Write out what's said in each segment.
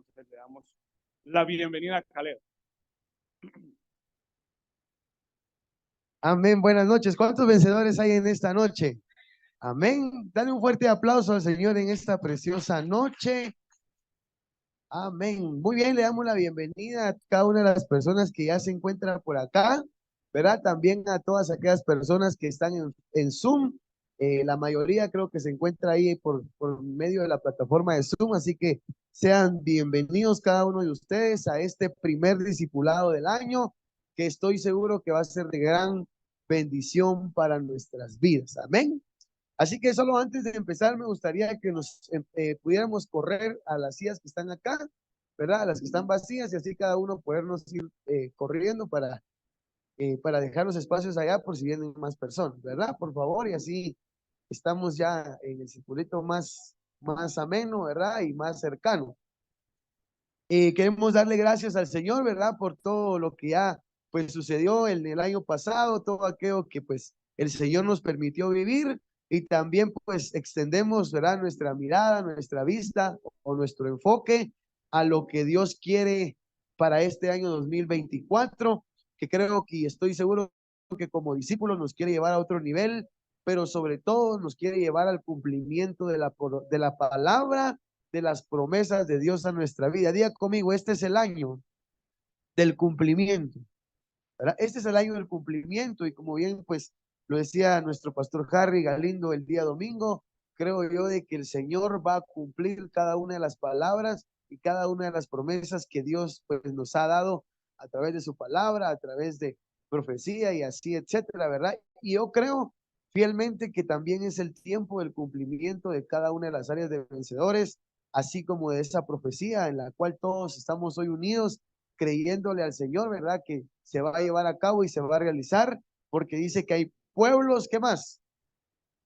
Entonces le damos la bienvenida a Caleb. Amén, buenas noches. ¿Cuántos vencedores hay en esta noche? Amén. Dale un fuerte aplauso al Señor en esta preciosa noche. Amén. Muy bien, le damos la bienvenida a cada una de las personas que ya se encuentran por acá, ¿verdad? También a todas aquellas personas que están en Zoom. La mayoría creo que se encuentra ahí por medio de la plataforma de Zoom, así que sean bienvenidos cada uno de ustedes a este primer discipulado del año, que estoy seguro que va a ser de gran bendición para nuestras vidas. Amén. Así que solo antes de empezar, me gustaría que nos pudiéramos correr a las sillas que están acá, ¿verdad? A las que están vacías y así cada uno podernos ir corriendo para dejar los espacios allá por si vienen más personas, ¿verdad? Por favor, y así estamos ya en el circulito más ameno, ¿verdad? Y más cercano. Queremos darle gracias al Señor, ¿verdad? Por todo lo que ya pues sucedió en el año pasado, todo aquello que pues el Señor nos permitió vivir y también pues extendemos, ¿verdad? Nuestra mirada, nuestra vista o nuestro enfoque a lo que Dios quiere para este año 2024, que creo que estoy seguro que como discípulos nos quiere llevar a otro nivel, pero sobre todo nos quiere llevar al cumplimiento de la palabra, de las promesas de Dios a nuestra vida. Diga conmigo, este es el año del cumplimiento, ¿verdad? Este es el año del cumplimiento y como bien pues lo decía nuestro pastor Harry Galindo el día domingo, creo yo de que el Señor va a cumplir cada una de las palabras y cada una de las promesas que Dios pues nos ha dado a través de su palabra, a través de profecía y así, etcétera, ¿verdad? Y yo creo fielmente que también es el tiempo del cumplimiento de cada una de las áreas de vencedores, así como de esa profecía en la cual todos estamos hoy unidos creyéndole al Señor, ¿verdad? Que se va a llevar a cabo y se va a realizar, porque dice que hay pueblos, ¿qué más?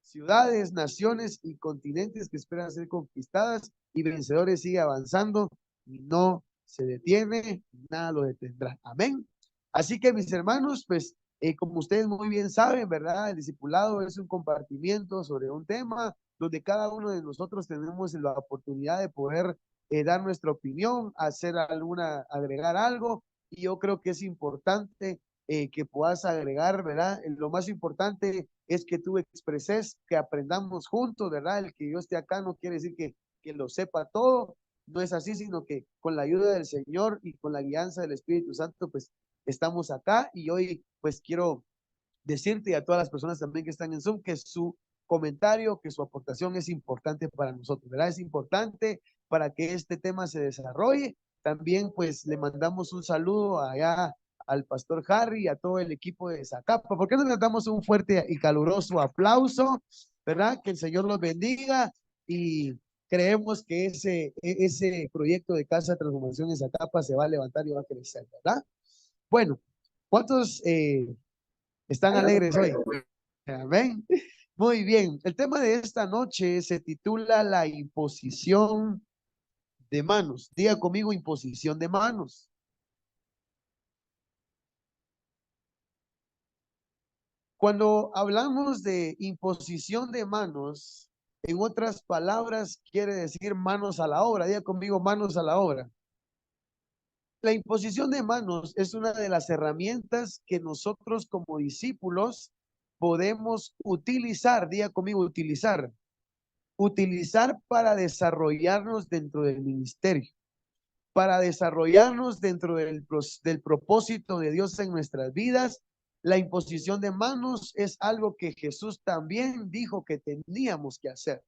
Ciudades, naciones y continentes que esperan ser conquistadas y vencedores sigue avanzando y no se detiene, nada lo detendrá. Amén. Así que mis hermanos, pues como ustedes muy bien saben, ¿verdad? El discipulado es un compartimiento sobre un tema donde cada uno de nosotros tenemos la oportunidad de poder dar nuestra opinión, hacer agregar algo, y yo creo que es importante que puedas agregar, ¿verdad? Lo más importante es que tú expreses, que aprendamos juntos, ¿verdad? El que yo esté acá no quiere decir que lo sepa todo, no es así, sino que con la ayuda del Señor y con la guianza del Espíritu Santo, pues estamos acá y hoy pues quiero decirte y a todas las personas también que están en Zoom que su comentario, que su aportación es importante para nosotros, ¿verdad? Es importante para que este tema se desarrolle. También pues le mandamos un saludo allá al pastor Harry y a todo el equipo de Zacapa. ¿Por qué no le damos un fuerte y caluroso aplauso? ¿Verdad? Que el Señor los bendiga y creemos que ese proyecto de Casa de Transformación en Zacapa se va a levantar y va a crecer, ¿verdad? Bueno, ¿cuántos están alegres hoy? Amén. Muy bien. El tema de esta noche se titula La imposición de manos. Diga conmigo, imposición de manos. Cuando hablamos de imposición de manos, en otras palabras, quiere decir manos a la obra. Diga conmigo, manos a la obra. La imposición de manos es una de las herramientas que nosotros como discípulos podemos utilizar. Diga conmigo, utilizar para desarrollarnos dentro del ministerio, para desarrollarnos dentro del propósito de Dios en nuestras vidas. La imposición de manos es algo que Jesús también dijo que teníamos que hacer,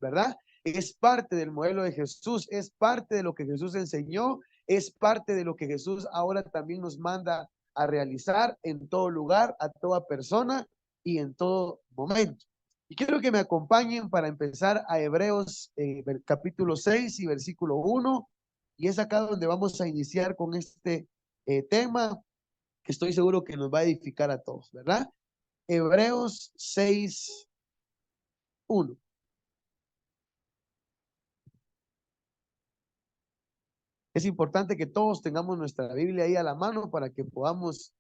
¿verdad? Es parte del modelo de Jesús, es parte de lo que Jesús enseñó, es parte de lo que Jesús ahora también nos manda a realizar en todo lugar, a toda persona y en todo momento. Y quiero que me acompañen para empezar a Hebreos capítulo 6 y versículo 1, y es acá donde vamos a iniciar con este tema que estoy seguro que nos va a edificar a todos, ¿verdad? Hebreos 6, 1. Es importante que todos tengamos nuestra Biblia ahí a la mano para que podamos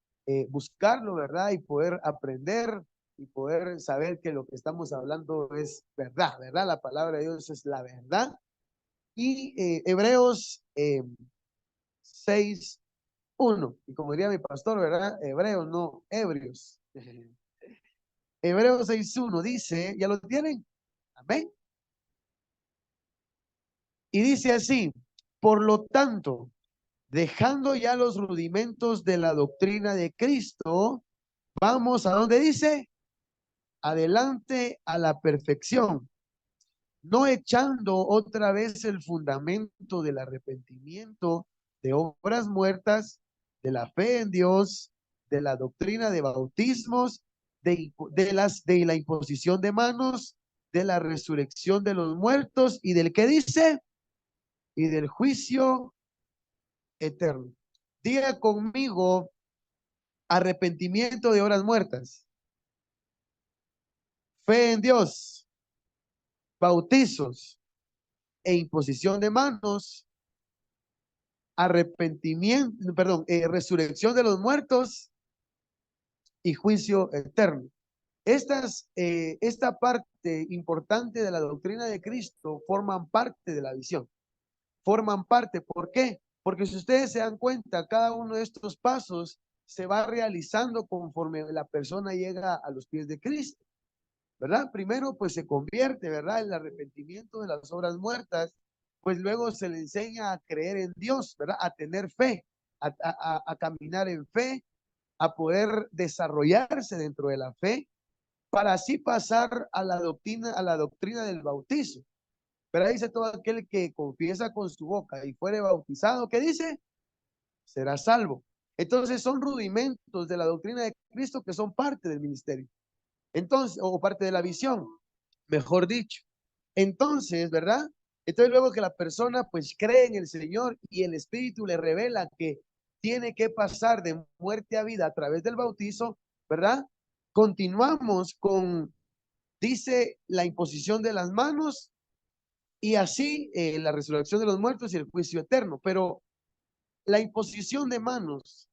buscarlo, ¿verdad? Y poder aprender y poder saber que lo que estamos hablando es verdad, ¿verdad? La palabra de Dios es la verdad. Y Hebreos 6:1. Y como diría mi pastor, ¿verdad? Hebreos, no ebrios. Hebreos 6:1 dice, ¿ya lo tienen? Amén. Y dice así, por lo tanto, dejando ya los rudimentos de la doctrina de Cristo, vamos a donde dice, adelante a la perfección, no echando otra vez el fundamento del arrepentimiento, de obras muertas, de la fe en Dios, de la doctrina de bautismos, de la imposición de manos, de la resurrección de los muertos y del que dice, y del juicio eterno. Diga conmigo, arrepentimiento de obras muertas, fe en Dios, bautizos e imposición de manos, arrepentimiento, perdón, resurrección de los muertos y juicio eterno. Esta parte importante de la doctrina de Cristo forman parte de la visión. Forman parte, ¿por qué? Porque si ustedes se dan cuenta, cada uno de estos pasos se va realizando conforme la persona llega a los pies de Cristo, ¿verdad? Primero, pues se convierte, ¿verdad? El arrepentimiento de las obras muertas, pues luego se le enseña a creer en Dios, ¿verdad? A tener fe, a caminar en fe, a poder desarrollarse dentro de la fe, para así pasar a la doctrina del bautizo. Pero ahí dice todo aquel que confiesa con su boca y fuere bautizado, ¿qué dice? Será salvo. Entonces son rudimentos de la doctrina de Cristo que son parte del ministerio. Entonces, o parte de la visión, mejor dicho. Entonces, ¿verdad? Entonces luego que la persona pues cree en el Señor y el Espíritu le revela que tiene que pasar de muerte a vida a través del bautizo, ¿verdad? Continuamos con, dice, la imposición de las manos y así la resurrección de los muertos y el juicio eterno. Pero la imposición de manos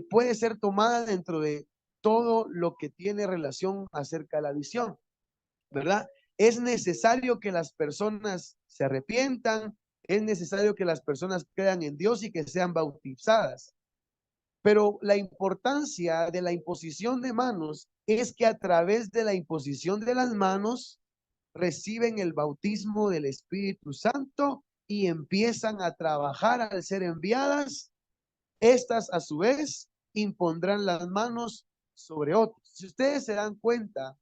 puede ser tomada dentro de todo lo que tiene relación acerca de la visión, ¿verdad? Es necesario que las personas se arrepientan, es necesario que las personas crean en Dios y que sean bautizadas. Pero la importancia de la imposición de manos es que a través de la imposición de las manos reciben el bautismo del Espíritu Santo y empiezan a trabajar al ser enviadas. Estas a su vez impondrán las manos sobre otros. Si ustedes se dan cuenta,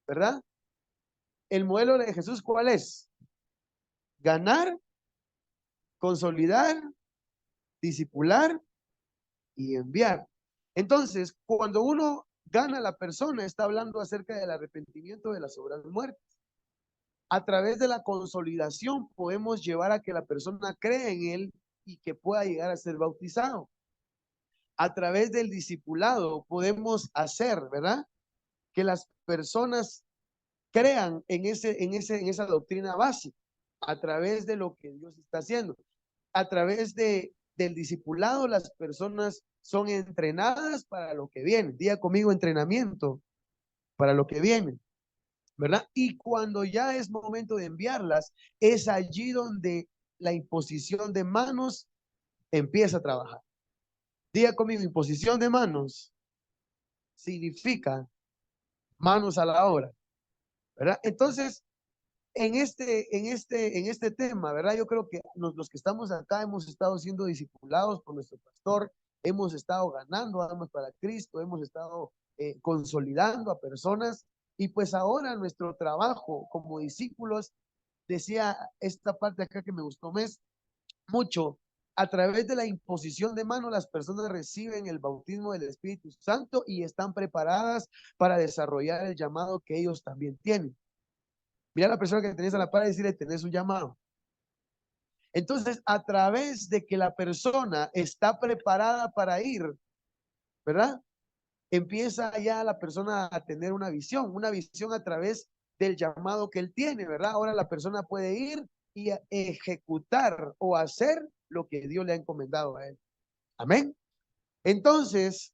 ¿verdad? El modelo de Jesús, ¿cuál es? Ganar, consolidar, discipular y enviar. Entonces, cuando uno gana a la persona, está hablando acerca del arrepentimiento de las obras muertas. A través de la consolidación podemos llevar a que la persona crea en él y que pueda llegar a ser bautizado. A través del discipulado podemos hacer, ¿verdad? Que las personas crean en esa doctrina básica, a través de lo que Dios está haciendo. A través del discipulado, las personas son entrenadas para lo que viene. Diga conmigo, entrenamiento para lo que viene, ¿verdad? Y cuando ya es momento de enviarlas, es allí donde la imposición de manos empieza a trabajar. Diga conmigo, imposición de manos significa manos a la obra, ¿verdad? Entonces, en este tema, ¿verdad? Yo creo que los que estamos acá hemos estado siendo discipulados por nuestro pastor, hemos estado ganando almas para Cristo, hemos estado consolidando a personas y pues ahora nuestro trabajo como discípulos, decía esta parte acá que me gustó mucho, a través de la imposición de mano las personas reciben el bautismo del Espíritu Santo y están preparadas para desarrollar el llamado que ellos también tienen. Mira a la persona que tenés a la par y decirle, tenés un llamado. Entonces, a través de que la persona está preparada para ir, ¿verdad? Empieza ya la persona a tener una visión a través del llamado que él tiene, ¿verdad? Ahora la persona puede ir y ejecutar o hacer lo que Dios le ha encomendado a él. Amén. Entonces,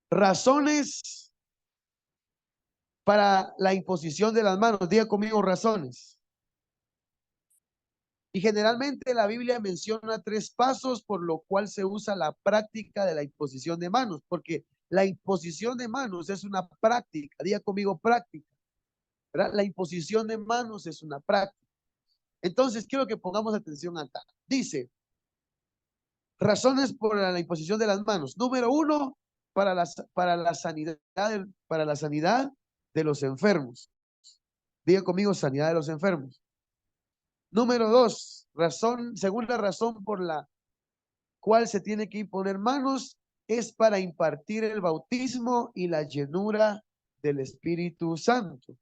razones para la imposición de las manos. Diga conmigo razones. Y generalmente la Biblia menciona 3 pasos por lo cual se usa la práctica de la imposición de manos, porque la imposición de manos es una práctica, diga conmigo práctica, ¿verdad? La imposición de manos es una práctica. Entonces quiero que pongamos atención acá. Dice, razones por la imposición de las manos. Número 1, para la sanidad de los enfermos. Diga conmigo, sanidad de los enfermos. Número 2, segunda razón por la cual se tiene que imponer manos es para impartir el bautismo y la llenura del Espíritu Santo.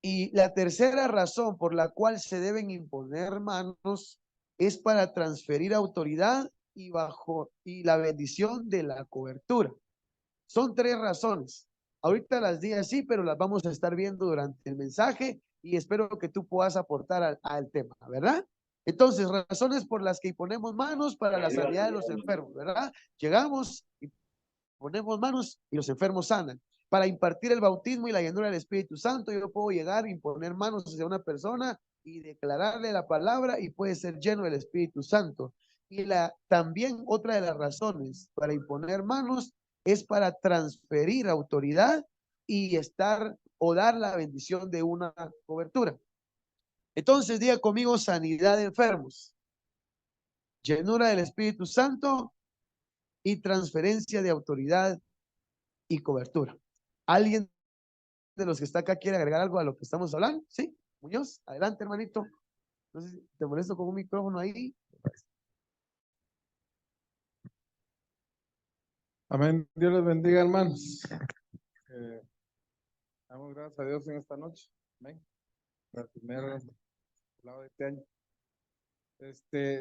Y la tercera razón por la cual se deben imponer manos es para transferir autoridad y la bendición de la cobertura. Son 3 razones. Ahorita las di así, pero las vamos a estar viendo durante el mensaje y espero que tú puedas aportar al tema, ¿verdad? Entonces, razones por las que imponemos manos para la sanidad de los enfermos, ¿verdad? Llegamos y ponemos manos y los enfermos sanan. Para impartir el bautismo y la llenura del Espíritu Santo, yo puedo llegar, imponer manos hacia una persona y declararle la palabra y puede ser lleno del Espíritu Santo. Y también otra de las razones para imponer manos es para transferir autoridad y estar o dar la bendición de una cobertura. Entonces, diga conmigo sanidad de enfermos, llenura del Espíritu Santo y transferencia de autoridad y cobertura. ¿Alguien de los que está acá quiere agregar algo a lo que estamos hablando? ¿Sí? Muñoz, adelante, hermanito. No sé si te molesto con un micrófono ahí. Amén. Dios les bendiga, hermanos. Damos gracias a Dios en esta noche. Amén. Para el primer lado de este año.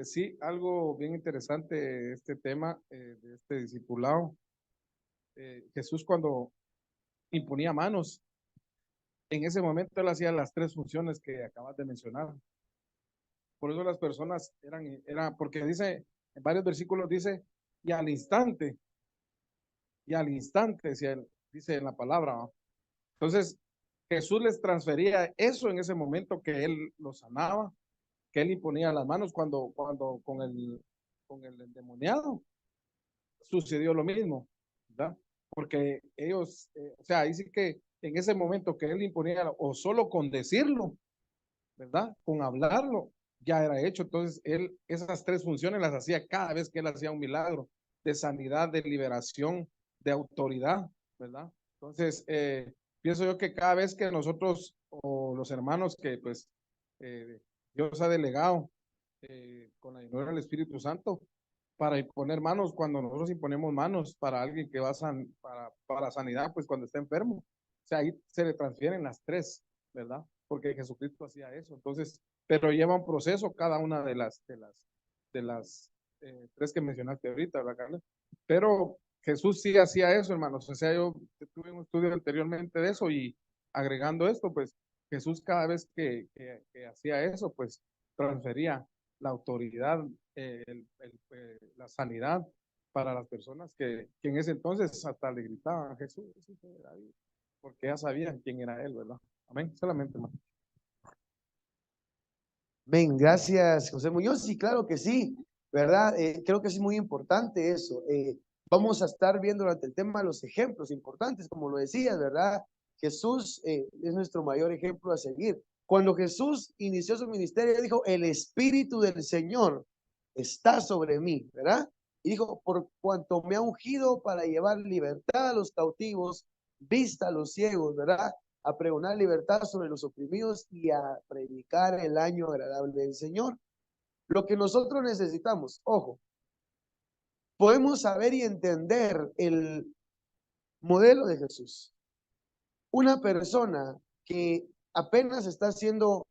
Sí, algo bien interesante este tema de este discipulado. Jesús cuando imponía manos, en ese momento él hacía las 3 funciones que acabas de mencionar. Por eso las personas porque dice, en varios versículos dice, y al instante, dice en la palabra, ¿no? Entonces, Jesús les transfería eso en ese momento que él los sanaba, que él imponía las manos cuando con el endemoniado sucedió lo mismo, ¿verdad? Porque ellos, o sea, ahí sí que en ese momento que él imponía, o solo con decirlo, ¿verdad? Con hablarlo, ya era hecho. Entonces, él esas 3 funciones las hacía cada vez que él hacía un milagro de sanidad, de liberación, de autoridad, ¿verdad? Entonces, pienso yo que cada vez que nosotros o los hermanos que pues Dios ha delegado con la ayuda del Espíritu Santo para imponer manos, cuando nosotros imponemos manos para alguien que va para sanidad, pues cuando está enfermo, o sea, ahí se le transfieren las 3, ¿verdad? Porque Jesucristo hacía eso. Entonces, pero lleva un proceso cada una de las 3 que mencionaste ahorita, ¿verdad, Carla? Pero Jesús sí hacía eso, hermanos. O sea, yo tuve un estudio anteriormente de eso y agregando esto, pues Jesús cada vez que hacía eso, pues transfería la autoridad, la sanidad para las personas que en ese entonces hasta le gritaban, Jesús, David, porque ya sabían quién era él, ¿verdad? Amén. Solamente, hermano. Amén, gracias, José Muñoz. Sí, claro que sí, ¿verdad? Creo que es muy importante eso. Vamos a estar viendo durante el tema los ejemplos importantes, como lo decías, ¿verdad? Jesús es nuestro mayor ejemplo a seguir. Cuando Jesús inició su ministerio, dijo, el Espíritu del Señor está sobre mí, ¿verdad? Y dijo, por cuanto me ha ungido para llevar libertad a los cautivos, vista a los ciegos, ¿verdad? A pregonar libertad sobre los oprimidos y a predicar el año agradable del Señor. Lo que nosotros necesitamos, ojo, podemos saber y entender el modelo de Jesús. Una persona que apenas está siendo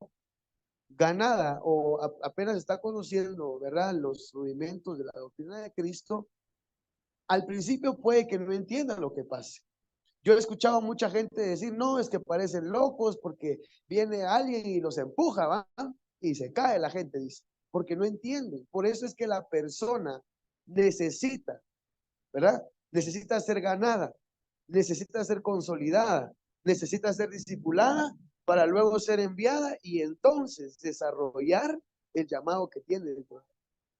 ganada o apenas está conociendo, ¿verdad?, los rudimentos de la doctrina de Cristo, al principio puede que no entienda lo que pase. Yo he escuchado a mucha gente decir, no, es que parecen locos porque viene alguien y los empuja, ¿va? Y se cae la gente, dice, porque no entienden. Por eso es que la persona necesita, ¿verdad? Necesita ser ganada, necesita ser consolidada, necesita ser discipulada para luego ser enviada y entonces desarrollar el llamado que tiene,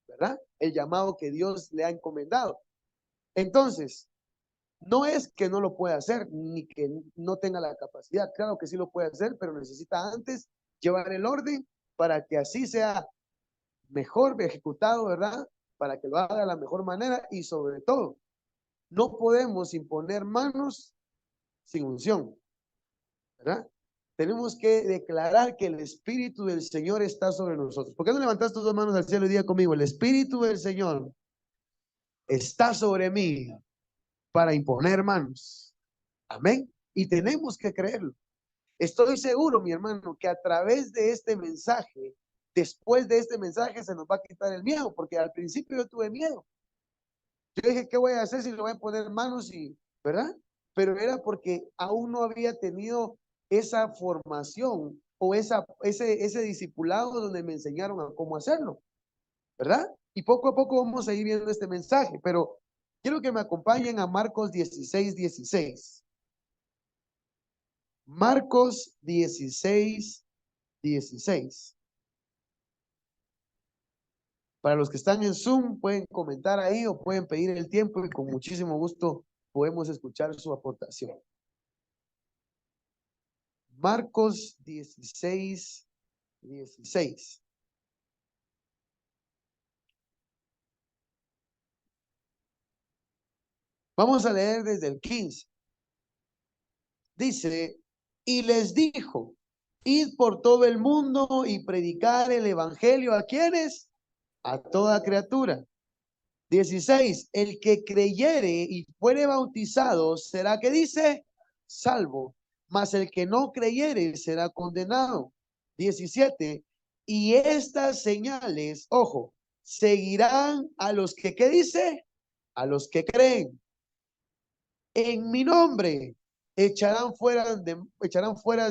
¿verdad? El llamado que Dios le ha encomendado. Entonces, no es que no lo pueda hacer, ni que no tenga la capacidad. Claro que sí lo puede hacer, pero necesita antes llevar el orden para que así sea mejor ejecutado, ¿verdad? Para que lo haga de la mejor manera y sobre todo, no podemos imponer manos sin unción, ¿verdad? Tenemos que declarar que el Espíritu del Señor está sobre nosotros. ¿Por qué no levantas tus dos manos al cielo y diga conmigo, el Espíritu del Señor está sobre mí para imponer manos? Amén. Y tenemos que creerlo. Estoy seguro, mi hermano, que a través de este mensaje, después de este mensaje, se nos va a quitar el miedo, porque al principio yo tuve miedo. Yo dije, ¿qué voy a hacer si le voy a poner manos y, ¿verdad? Pero era porque aún no había tenido esa formación o ese discipulado donde me enseñaron a cómo hacerlo, ¿verdad? Y poco a poco vamos a ir viendo este mensaje, pero quiero que me acompañen a Marcos 16:16. Marcos 16:16. Para los que están en Zoom, pueden comentar ahí o pueden pedir el tiempo y con muchísimo gusto podemos escuchar su aportación. Marcos 16:16. Vamos a leer desde el 15. Dice, y les dijo, id por todo el mundo y predicar el evangelio ¿a quiénes? A toda criatura. 16, el que creyere y fuere bautizado será, ¿qué dice? Salvo, mas el que no creyere será condenado. 17, y estas señales, ojo, seguirán a los que, ¿qué dice? A los que creen. En mi nombre echarán fuera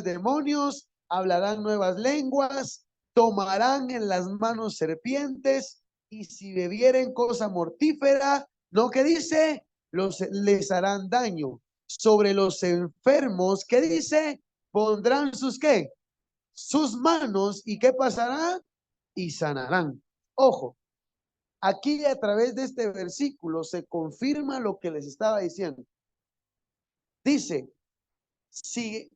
demonios, hablarán nuevas lenguas, tomarán en las manos serpientes, y si bebieren cosa mortífera, ¿no que dice? Les harán daño. Sobre los enfermos, ¿qué dice? Pondrán sus ¿qué? Sus manos, ¿y qué pasará? Y sanarán. Ojo, aquí a través de este versículo se confirma lo que les estaba diciendo. Dice, si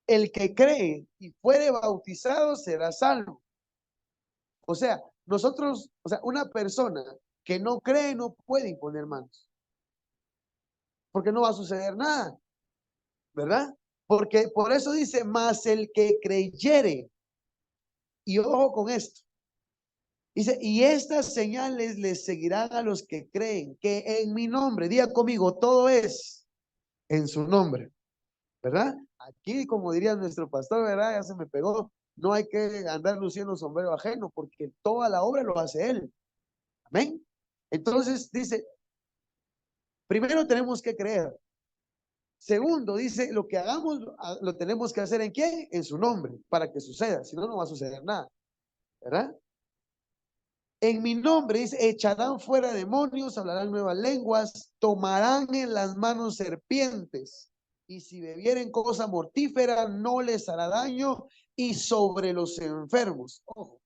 el que cree y fuere bautizado será salvo. O sea, una persona que no cree no puede imponer manos, porque no va a suceder nada, ¿verdad? Porque por eso dice, más el que creyere, y ojo con esto, dice, y estas señales les seguirán a los que creen, que en mi nombre, diga conmigo, todo es en su nombre. ¿Verdad? Aquí, como diría nuestro pastor, ¿verdad? Ya se me pegó. No hay que andar luciendo sombrero ajeno, porque toda la obra lo hace Él. Amén. Entonces dice, primero tenemos que creer. Segundo, dice, lo que hagamos lo tenemos que hacer ¿en quién? En su nombre, para que suceda. Si no, no va a suceder nada. ¿Verdad? En mi nombre, dice, echarán fuera demonios, hablarán nuevas lenguas, tomarán en las manos serpientes, y si bebieren cosa mortífera, no les hará daño, y sobre los enfermos. Ojo,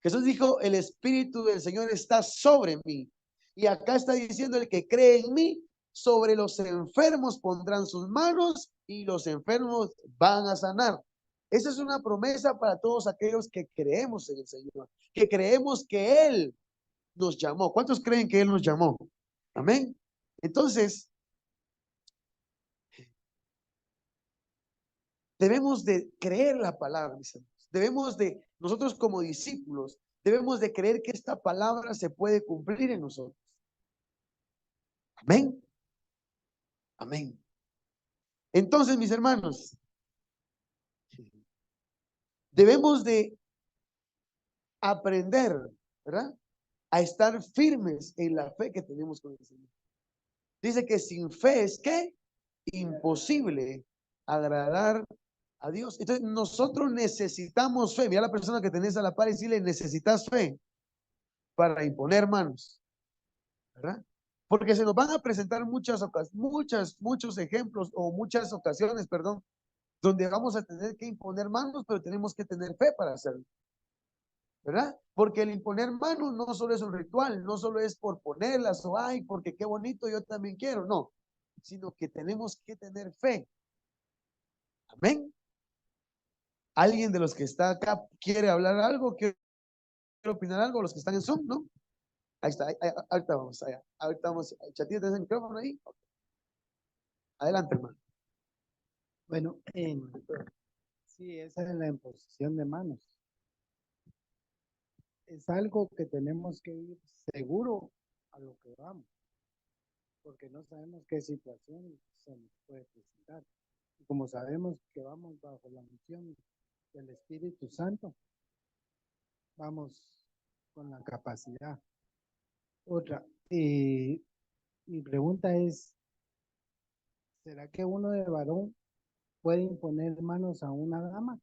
Jesús dijo, el Espíritu del Señor está sobre mí. Y acá está diciendo, el que cree en mí, sobre los enfermos pondrán sus manos, y los enfermos van a sanar. Esa es una promesa para todos aquellos que creemos en el Señor, que creemos que Él nos llamó. ¿Cuántos creen que Él nos llamó? Amén. Entonces, debemos de creer la palabra, mis hermanos. Nosotros como discípulos, debemos de creer que esta palabra se puede cumplir en nosotros. Amén. Amén. Entonces, mis hermanos, debemos de aprender, ¿verdad? A estar firmes en la fe que tenemos con el Señor. Dice que sin fe es que imposible agradar a Dios. Entonces, nosotros necesitamos fe. Mira a la persona que tenés a la par y decirle, necesitas fe para imponer manos, ¿verdad? Porque se nos van a presentar muchos ejemplos o muchas ocasiones, perdón, donde vamos a tener que imponer manos, pero tenemos que tener fe para hacerlo, ¿verdad? Porque el imponer manos no solo es un ritual, no solo es por ponerlas o ay, porque qué bonito, yo también quiero, no, sino que tenemos que tener fe. Amén. ¿Alguien de los que está acá quiere hablar algo? ¿Quiere opinar algo? Los que están en Zoom, ¿no? Ahí está, ahorita vamos allá. Ahorita vamos. Chatito, ¿tienes el micrófono ahí? Adelante, hermano. Bueno, sí, esa es la imposición de manos. Es algo que tenemos que ir seguro a lo que vamos, porque no sabemos qué situación se nos puede presentar. Y como sabemos que vamos bajo la misión del Espíritu Santo, vamos con la capacidad. Otra, mi pregunta es, ¿será que uno de varón puede imponer manos a una dama?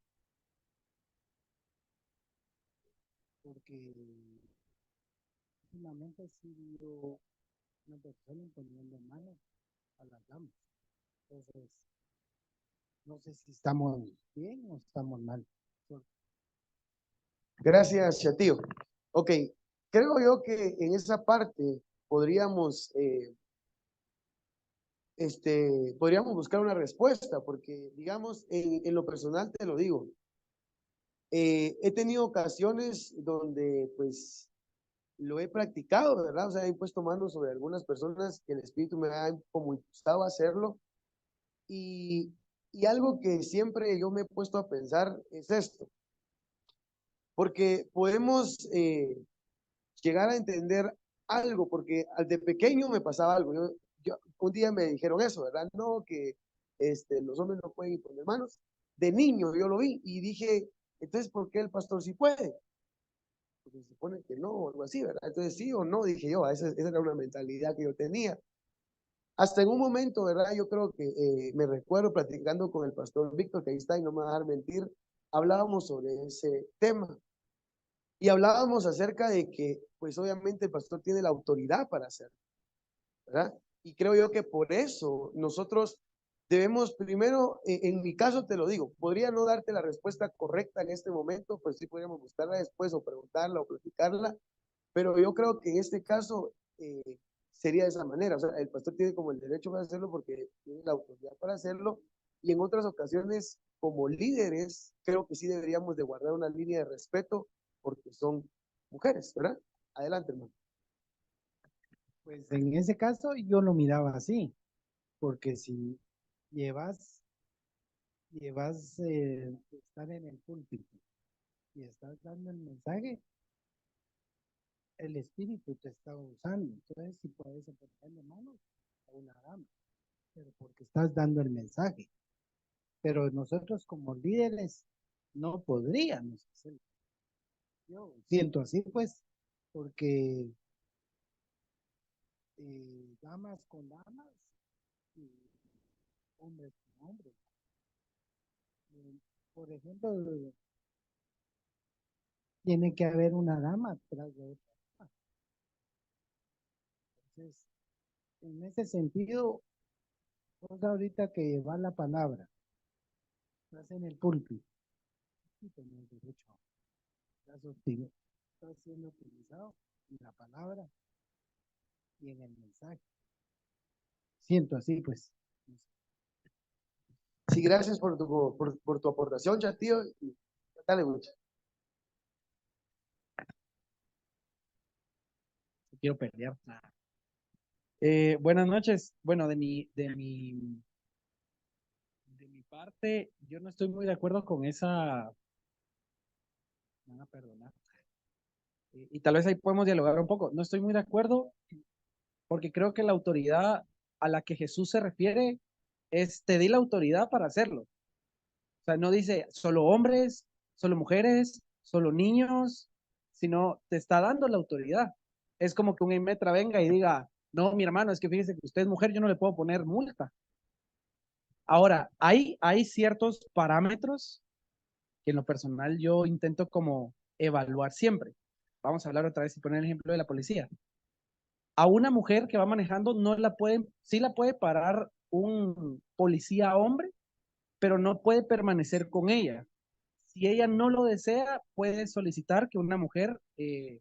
Porque últimamente sí vio una persona imponiendo manos a las damas. Entonces, no sé si estamos bien o estamos mal. Gracias, Chatío. Ok, creo yo que en esa parte podríamos, podríamos buscar una respuesta, porque digamos, en lo personal te lo digo, he tenido ocasiones donde pues lo he practicado, ¿verdad? O sea, he puesto manos sobre algunas personas que el Espíritu me ha como impulsado a hacerlo. Y algo que siempre yo me he puesto a pensar es esto, porque podemos llegar a entender algo, porque de pequeño me pasaba algo. Un día me dijeron eso, ¿verdad? No, que los hombres no pueden imponer manos. De niño yo lo vi y dije, entonces, ¿por qué el pastor sí puede? Porque se supone que no, o algo así, ¿verdad? Entonces, sí o no, dije yo, esa era una mentalidad que yo tenía. Hasta en un momento, ¿verdad? Yo creo que me recuerdo platicando con el pastor Víctor, que ahí está y no me va a dejar mentir, hablábamos sobre ese tema y hablábamos acerca de que, pues obviamente el pastor tiene la autoridad para hacerlo, ¿verdad? Y creo yo que por eso nosotros debemos primero, en mi caso te lo digo, podría no darte la respuesta correcta en este momento, pues sí podríamos buscarla después o preguntarla o platicarla, pero yo creo que en este caso sería de esa manera. O sea, el pastor tiene como el derecho para hacerlo porque tiene la autoridad para hacerlo. Y en otras ocasiones, como líderes, creo que sí deberíamos de guardar una línea de respeto porque son mujeres, ¿verdad? Adelante, hermano. Pues en ese caso yo lo miraba así, porque si llevas estar en el púlpito y estás dando el mensaje, el Espíritu te está usando. Entonces, si puedes ponerle manos a una dama, pero porque estás dando el mensaje. Pero nosotros como líderes no podríamos hacerlo. Yo siento así, pues, porque damas con damas y hombres con hombres. Por ejemplo, tiene que haber una dama tras de otra dama. Entonces, en ese sentido, vos ahorita que va la palabra, estás en el púlpito y tenés derecho, estás siendo utilizado en la palabra y en el mensaje. Siento así, pues. Sí, gracias por tu aportación, Chatío. Dale, mucho. Quiero pelear. Buenas noches. Bueno, de mi parte, yo no estoy muy de acuerdo con esa. Me van a perdonar. Y tal vez ahí podemos dialogar un poco. No estoy muy de acuerdo porque creo que la autoridad a la que Jesús se refiere es te di la autoridad para hacerlo. O sea, no dice solo hombres, solo mujeres, solo niños, sino te está dando la autoridad. Es como que un Inmetra venga y diga, no, mi hermano, es que fíjese que usted es mujer, yo no le puedo poner multa. Ahora, hay ciertos parámetros que en lo personal yo intento como evaluar siempre. Vamos a hablar otra vez y poner el ejemplo de la policía. A una mujer que va manejando no la pueden, sí la puede parar un policía hombre, pero no puede permanecer con ella. Si ella no lo desea, puede solicitar que una mujer, pues,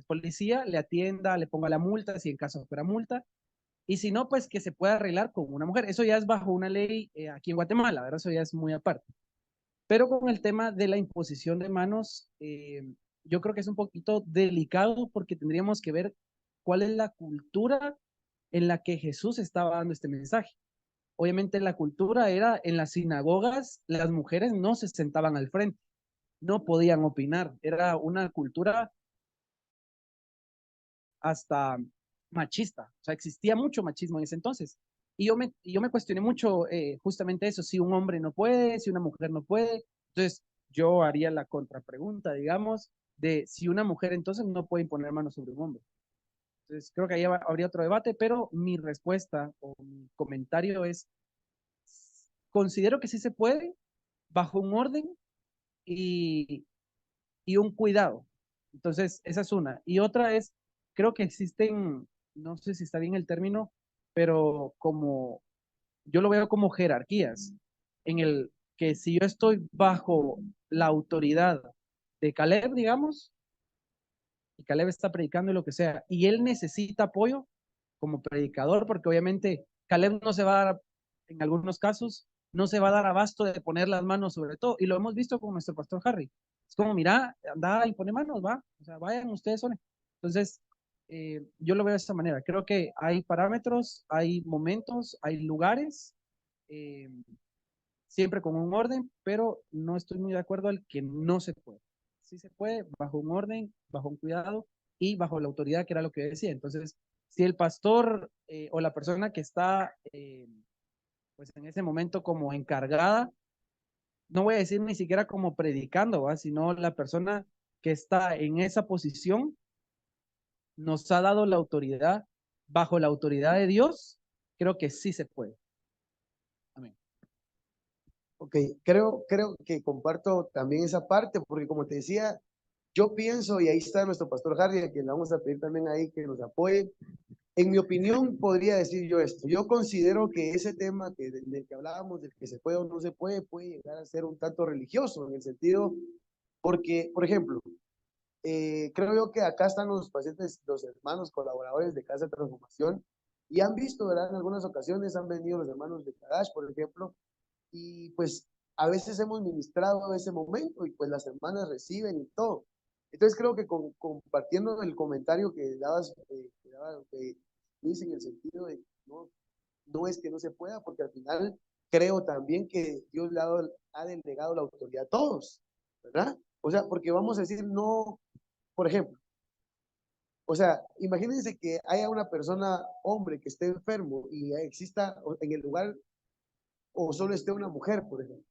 policía, le atienda, le ponga la multa, si en caso fuera multa, y si no, pues que se pueda arreglar con una mujer. Eso ya es bajo una ley aquí en Guatemala, ¿verdad? Eso ya es muy aparte. Pero con el tema de la imposición de manos, yo creo que es un poquito delicado porque tendríamos que ver cuál es la cultura en la que Jesús estaba dando este mensaje. Obviamente la cultura era en las sinagogas, las mujeres no se sentaban al frente, no podían opinar, era una cultura hasta machista, o sea, existía mucho machismo en ese entonces. Y yo me cuestioné mucho justamente eso, si un hombre no puede, si una mujer no puede. Entonces, yo haría la contrapregunta, digamos, de si una mujer entonces no puede imponer manos sobre un hombre. Entonces, creo que ahí habría otro debate, pero mi respuesta o mi comentario es, considero que sí se puede bajo un orden y, y un cuidado. Entonces, esa es una. Y otra es, creo que existen, no sé si está bien el término, pero como yo lo veo como jerarquías, en el que si yo estoy bajo la autoridad de Caleb, digamos, y Caleb está predicando y lo que sea, y él necesita apoyo como predicador, porque obviamente Caleb no se va a dar, en algunos casos, no se va a dar abasto de poner las manos sobre todo, y lo hemos visto con nuestro pastor Harry. Es como, mira, anda y pone manos, va, o sea, vayan ustedes son. Entonces, yo lo veo de esta manera. Creo que hay parámetros, hay momentos, hay lugares, eh, siempre con un orden, pero no estoy muy de acuerdo al que no se puede. Sí se puede, bajo un orden, bajo un cuidado y bajo la autoridad, que era lo que decía. Entonces, si el pastor o la persona que está pues en ese momento como encargada, no voy a decir ni siquiera como predicando, ¿va? Sino la persona que está en esa posición nos ha dado la autoridad, bajo la autoridad de Dios, creo que sí se puede. Amén. Ok, creo que comparto también esa parte, porque como te decía, yo pienso, y ahí está nuestro pastor Harry, a quien le vamos a pedir también ahí que nos apoye. En mi opinión, podría decir yo esto. Yo considero que ese tema del que hablábamos, del que se puede o no se puede llegar a ser un tanto religioso, en el sentido, porque, por ejemplo, creo yo que acá están los pacientes, los hermanos colaboradores de Casa de Transformación, y han visto, ¿verdad? En algunas ocasiones han venido los hermanos de Kadash, por ejemplo, y pues a veces hemos ministrado ese momento y pues las hermanas reciben y todo. Entonces creo que compartiendo el comentario que dabas, Luis, en el sentido de no es que no se pueda, porque al final creo también que Dios le ha delegado la autoridad a todos, ¿verdad? O sea, porque vamos a decir, no, por ejemplo, o sea, imagínense que haya una persona, hombre, que esté enfermo y exista en el lugar o solo esté una mujer, por ejemplo.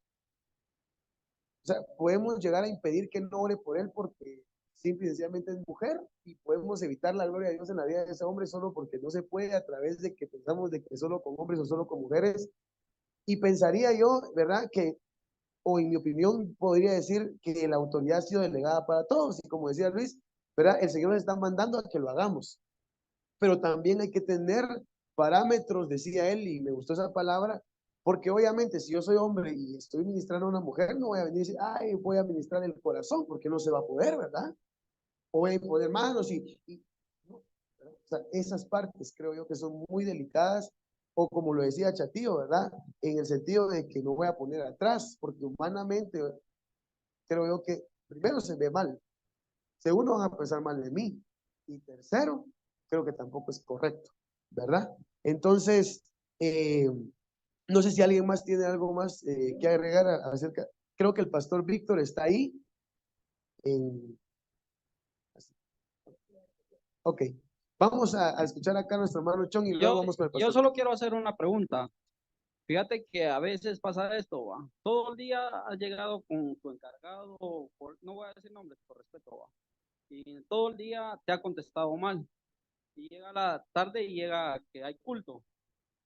O sea, podemos llegar a impedir que no ore por él porque simple y sencillamente es mujer y podemos evitar la gloria de Dios en la vida de ese hombre solo porque no se puede a través de que pensamos de que solo con hombres o solo con mujeres. Y pensaría yo, ¿verdad? Que, o en mi opinión, podría decir que la autoridad ha sido delegada para todos. Y como decía Luis, ¿verdad? El Señor nos está mandando a que lo hagamos. Pero también hay que tener parámetros, decía él, y me gustó esa palabra, porque obviamente si yo soy hombre y estoy ministrando a una mujer, no voy a venir y decir, ay, voy a ministrar el corazón, porque no se va a poder, ¿verdad? O voy a poner manos no, o sea, esas partes creo yo que son muy delicadas, o como lo decía Chatío, ¿verdad? En el sentido de que no voy a poner atrás, porque humanamente creo yo que primero se ve mal, segundo van a pensar mal de mí, y tercero, creo que tampoco es correcto, ¿verdad? Entonces, no sé si alguien más tiene algo más que agregar acerca. Creo que el pastor Víctor está ahí. En, ok, vamos a escuchar acá a nuestro hermano Chong y luego Yo, vamos con el yo pastor solo Víctor. quiero hacer una pregunta. Fíjate que a veces pasa esto, ¿va? Todo el día has llegado con tu encargado, no voy a decir nombres por respeto, ¿va? Y todo el día te ha contestado mal. Y llega la tarde y llega que hay culto.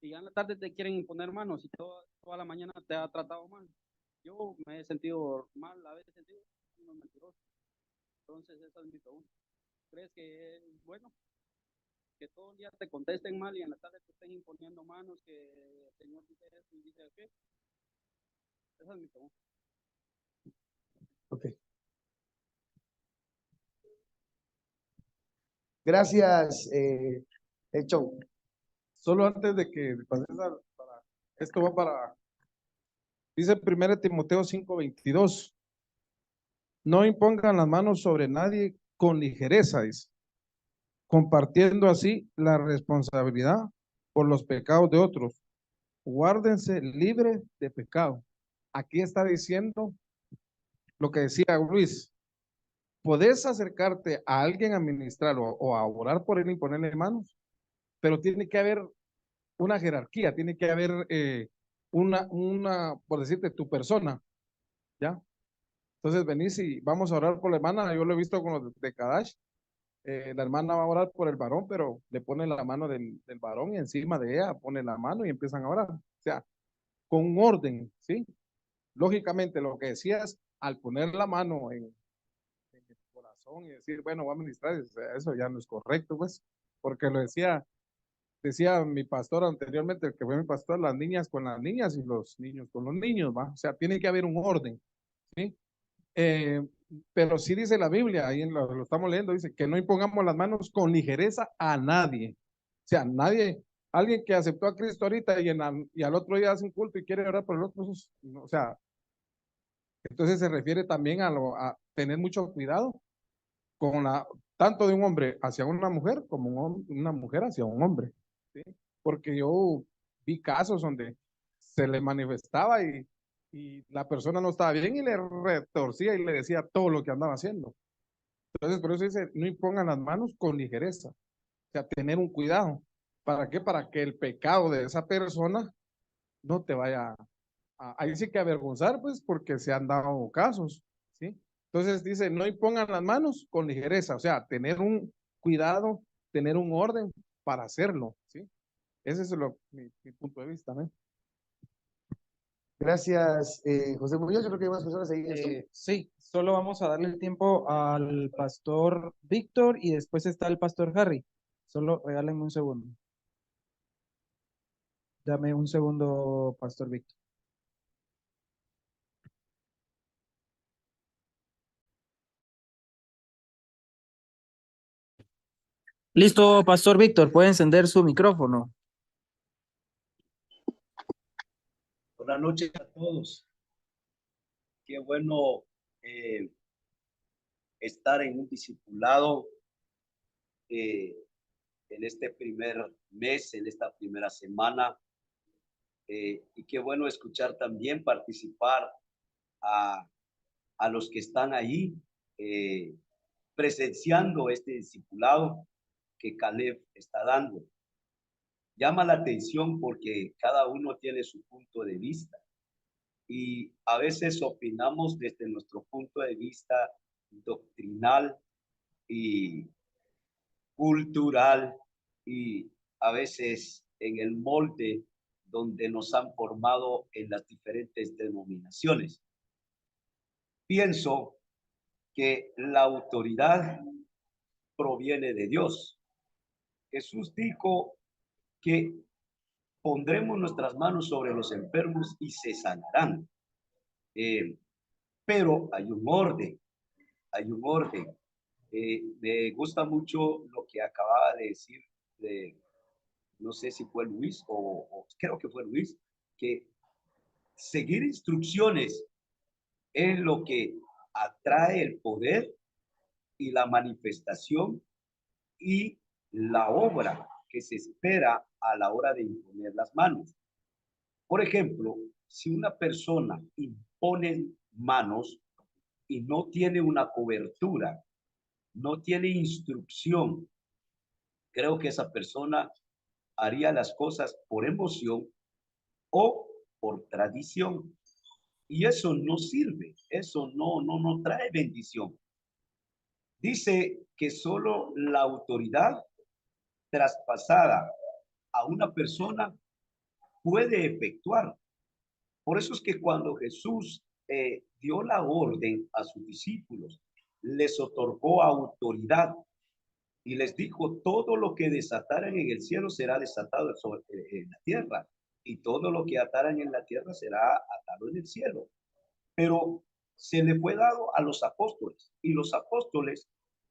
Y ya en la tarde te quieren imponer manos y toda la mañana te ha tratado mal. Yo me he sentido mal, a veces he sentido unos mentirosos. Entonces esa es mi pregunta. ¿Crees que es bueno que todo el día te contesten mal y en la tarde te estén imponiendo manos, que el Señor dice esto y dice qué? Esa es mi pregunta. Ok. Gracias, Chon. Solo antes de que pases esto va para, dice 1 Timoteo 5:22, no impongan las manos sobre nadie con ligereza, dice, compartiendo así la responsabilidad por los pecados de otros. Guárdense libres de pecado. Aquí está diciendo lo que decía Luis. Podés acercarte a alguien a ministrar o a orar por él y ponerle manos, pero tiene que haber una jerarquía, tiene que haber por decirte, tu persona, ¿ya? Entonces venís y vamos a orar por la hermana. Yo lo he visto con los de Kadash. La hermana va a orar por el varón, pero le pone la mano del varón y encima de ella pone la mano y empiezan a orar. O sea, con un orden, ¿sí? Lógicamente, lo que decías, al poner la mano en el corazón y decir, bueno, voy a ministrar, o sea, eso ya no es correcto, pues, porque lo decía mi pastor anteriormente, el que fue mi pastor, las niñas con las niñas y los niños con los niños, ¿va? O sea, tiene que haber un orden, ¿sí? Eh, pero sí dice la Biblia, ahí lo estamos leyendo, dice que no impongamos las manos con ligereza a nadie. O sea, nadie, alguien que aceptó a Cristo ahorita y al otro día hace un culto y quiere orar por el otro, o sea, entonces se refiere también a tener mucho cuidado con tanto de un hombre hacia una mujer como una mujer hacia un hombre, ¿sí? Porque yo vi casos donde se le manifestaba y la persona no estaba bien y le retorcía y le decía todo lo que andaba haciendo. Entonces, por eso dice, no impongan las manos con ligereza, o sea, tener un cuidado. ¿Para qué? Para que el pecado de esa persona no te vaya ahí sí que avergonzar, pues, porque se han dado casos, ¿sí? Entonces dice, no impongan las manos con ligereza, o sea, tener un cuidado, tener un orden para hacerlo, ¿sí? Ese es mi punto de vista, ¿no? Gracias, José Muñoz. Yo creo que hay más personas ahí en esto. Sí, solo vamos a darle el tiempo al pastor Víctor y después está el pastor Harry. Solo regálenme un segundo. Dame un segundo, pastor Víctor. Listo, pastor Víctor, puede encender su micrófono. Buenas noches a todos. Qué bueno estar en un discipulado en este primer mes, en esta primera semana. Y qué bueno escuchar también, participar a los que están ahí presenciando este discipulado que Caleb está dando. Llama la atención porque cada uno tiene su punto de vista. Y a veces opinamos desde nuestro punto de vista doctrinal y cultural y a veces en el molde donde nos han formado en las diferentes denominaciones. Pienso que la autoridad proviene de Dios. Jesús dijo que pondremos nuestras manos sobre los enfermos y se sanarán. Pero hay un orden, hay un orden. Me gusta mucho lo que acababa de decir, no sé si fue Luis o creo que fue Luis, que seguir instrucciones es lo que atrae el poder y la manifestación y la obra que se espera a la hora de imponer las manos. Por ejemplo, si una persona impone manos y no tiene una cobertura, no tiene instrucción, creo que esa persona haría las cosas por emoción o por tradición. Y eso no sirve, eso no trae bendición. Dice que solo la autoridad traspasada a una persona puede efectuar. Por eso es que cuando Jesús dio la orden a sus discípulos, les otorgó autoridad y les dijo, todo lo que desataran en el cielo será desatado en la tierra y todo lo que ataran en la tierra será atado en el cielo. Pero se le fue dado a los apóstoles, y los apóstoles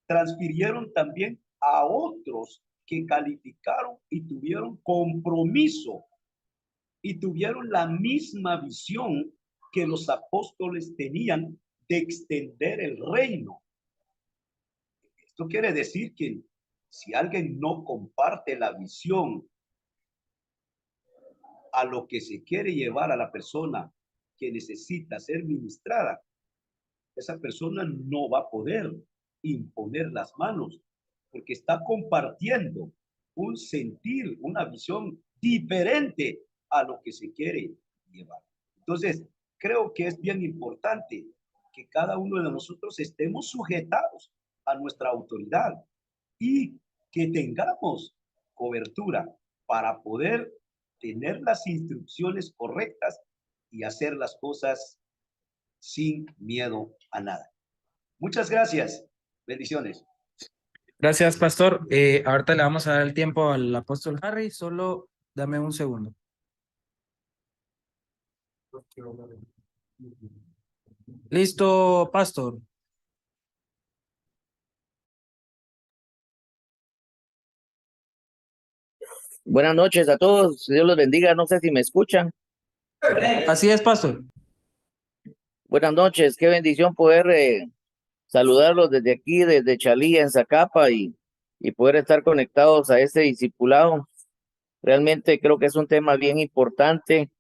transfirieron también a otros que calificaron y tuvieron compromiso y tuvieron la misma visión que los apóstoles tenían de extender el reino. Esto quiere decir que si alguien no comparte la visión a lo que se quiere llevar a la persona que necesita ser ministrada, esa persona no va a poder imponer las manos porque está compartiendo un sentir, una visión diferente a lo que se quiere llevar. Entonces, creo que es bien importante que cada uno de nosotros estemos sujetados a nuestra autoridad y que tengamos cobertura para poder tener las instrucciones correctas y hacer las cosas sin miedo a nada. Muchas gracias. Bendiciones. Gracias, pastor. Ahorita le vamos a dar el tiempo al apóstol Harry. Solo dame un segundo. Listo, pastor. Buenas noches a todos, Dios los bendiga, no sé si me escuchan. Así es, pastor. Buenas noches, qué bendición poder saludarlos desde aquí, desde Chalía, en Zacapa, y poder estar conectados a este discipulado. Realmente creo que es un tema bien importante,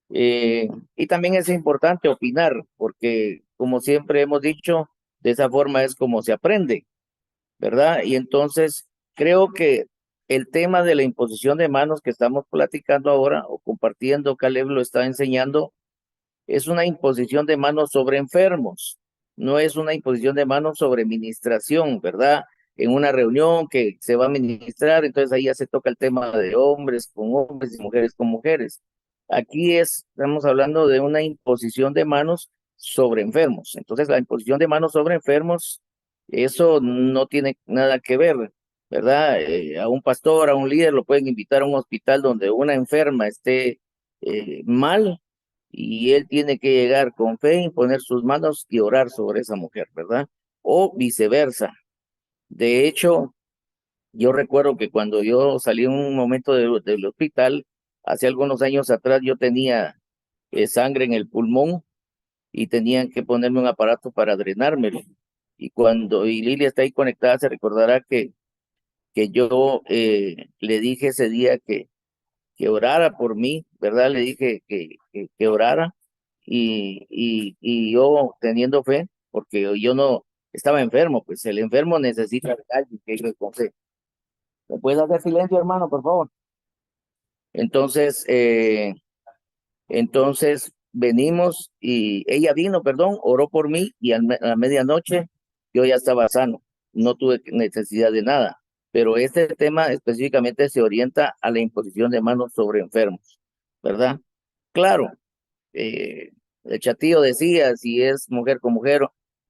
y también es importante opinar, porque como siempre hemos dicho, de esa forma es como se aprende, ¿verdad? Y entonces creo que el tema de la imposición de manos que estamos platicando ahora o compartiendo, Caleb lo está enseñando, es una imposición de manos sobre enfermos, no es una imposición de manos sobre ministración, ¿verdad? En una reunión que se va a ministrar, entonces ahí ya se toca el tema de hombres con hombres y mujeres con mujeres. Aquí estamos hablando de una imposición de manos sobre enfermos. Entonces la imposición de manos sobre enfermos, eso no tiene nada que ver, ¿verdad? A un pastor, a un líder lo pueden invitar a un hospital donde una enferma esté mal, y él tiene que llegar con fe, imponer sus manos y orar sobre esa mujer, ¿verdad? O viceversa. De hecho, yo recuerdo que cuando yo salí en un momento del hospital, hace algunos años atrás, yo tenía sangre en el pulmón y tenían que ponerme un aparato para drenármelo. Y Lilia está ahí conectada, se recordará que yo le dije ese día que orara por mí, ¿verdad? Le dije que orara, y yo teniendo fe, porque yo no estaba enfermo, pues el enfermo necesita de alguien que le con fe. ¿Me puedes hacer silencio, hermano, por favor? Entonces venimos y ella vino, perdón, oró por mí, y a la medianoche yo ya estaba sano, no tuve necesidad de nada. Pero este tema específicamente se orienta a la imposición de manos sobre enfermos, ¿verdad? Claro, el chatillo decía, si es mujer con mujer,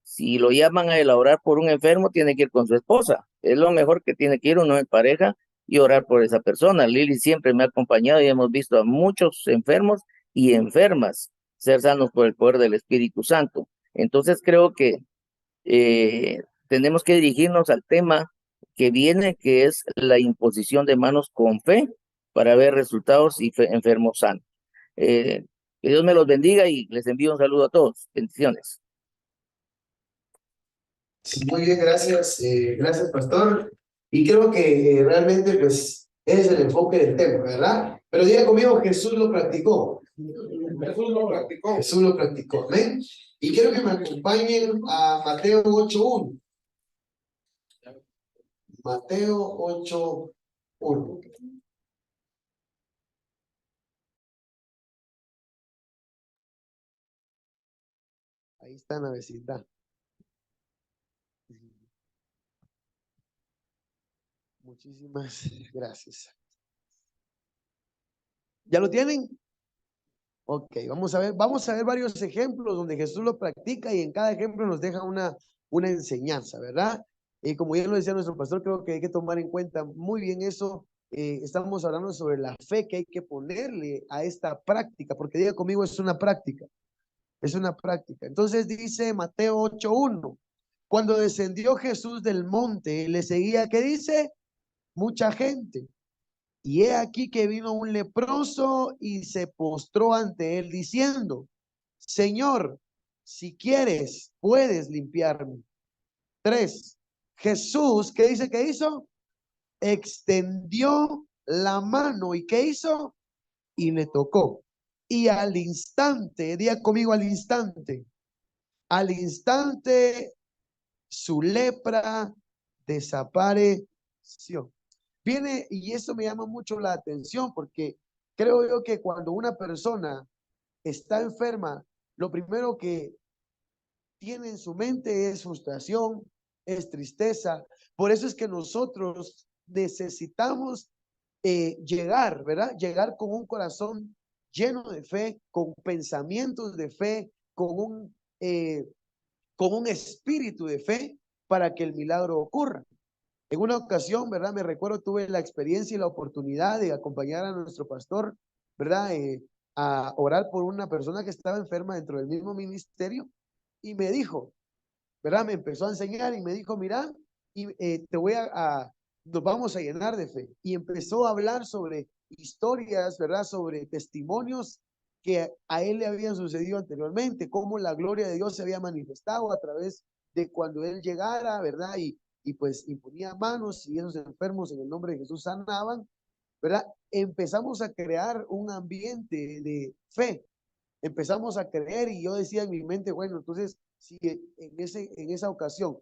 si lo llaman a elaborar por un enfermo, tiene que ir con su esposa. Es lo mejor que tiene que ir uno en pareja y orar por esa persona. Lili siempre me ha acompañado y hemos visto a muchos enfermos y enfermas ser sanos por el poder del Espíritu Santo. Entonces creo que tenemos que dirigirnos al tema que viene, que es la imposición de manos con fe para ver resultados y enfermos sanos. Que Dios me los bendiga y les envío un saludo a todos. Bendiciones. Sí, muy bien, gracias, gracias, pastor. Y creo que realmente, pues, es el enfoque del tema, ¿verdad? Pero diga conmigo, Jesús lo practicó. Jesús lo practicó. Jesús lo practicó, ¿amén? Y quiero que me acompañen a Mateo 8:1. Mateo 8:1. Ahí está en la vecindad. Muchísimas gracias. ¿Ya lo tienen? Ok, vamos a ver varios ejemplos donde Jesús lo practica y en cada ejemplo nos deja una enseñanza, ¿verdad? Y como ya lo decía nuestro pastor, creo que hay que tomar en cuenta muy bien eso estamos hablando sobre la fe que hay que ponerle a esta práctica, porque diga conmigo, es una práctica, es una práctica. Entonces dice Mateo 8:1, cuando descendió Jesús del monte, le seguía, ¿qué dice? Mucha gente. Y he aquí que vino un leproso y se postró ante él diciendo, Señor, si quieres, puedes limpiarme. 3. Jesús, ¿qué dice que hizo? Extendió la mano y ¿qué hizo? Y le tocó. Y al instante, diga conmigo al instante su lepra desapareció. Viene, y esto me llama mucho la atención porque creo yo que cuando una persona está enferma, lo primero que tiene en su mente es frustración, es tristeza. Por eso es que nosotros necesitamos llegar, ¿verdad? Llegar con un corazón lleno de fe, con pensamientos de fe, con un espíritu de fe para que el milagro ocurra. En una ocasión, ¿verdad? Me recuerdo, tuve la experiencia y la oportunidad de acompañar a nuestro pastor, ¿verdad? A orar por una persona que estaba enferma dentro del mismo ministerio y me dijo, ¿verdad? Me empezó a enseñar y me dijo, mira, y, nos vamos a llenar de fe. Y empezó a hablar sobre historias, ¿verdad? Sobre testimonios que a él le habían sucedido anteriormente, cómo la gloria de Dios se había manifestado a través de cuando él llegara, ¿verdad? Y pues imponía manos y esos enfermos en el nombre de Jesús sanaban, ¿verdad? Empezamos a crear un ambiente de fe, empezamos a creer y yo decía en mi mente, bueno, entonces, si en esa ocasión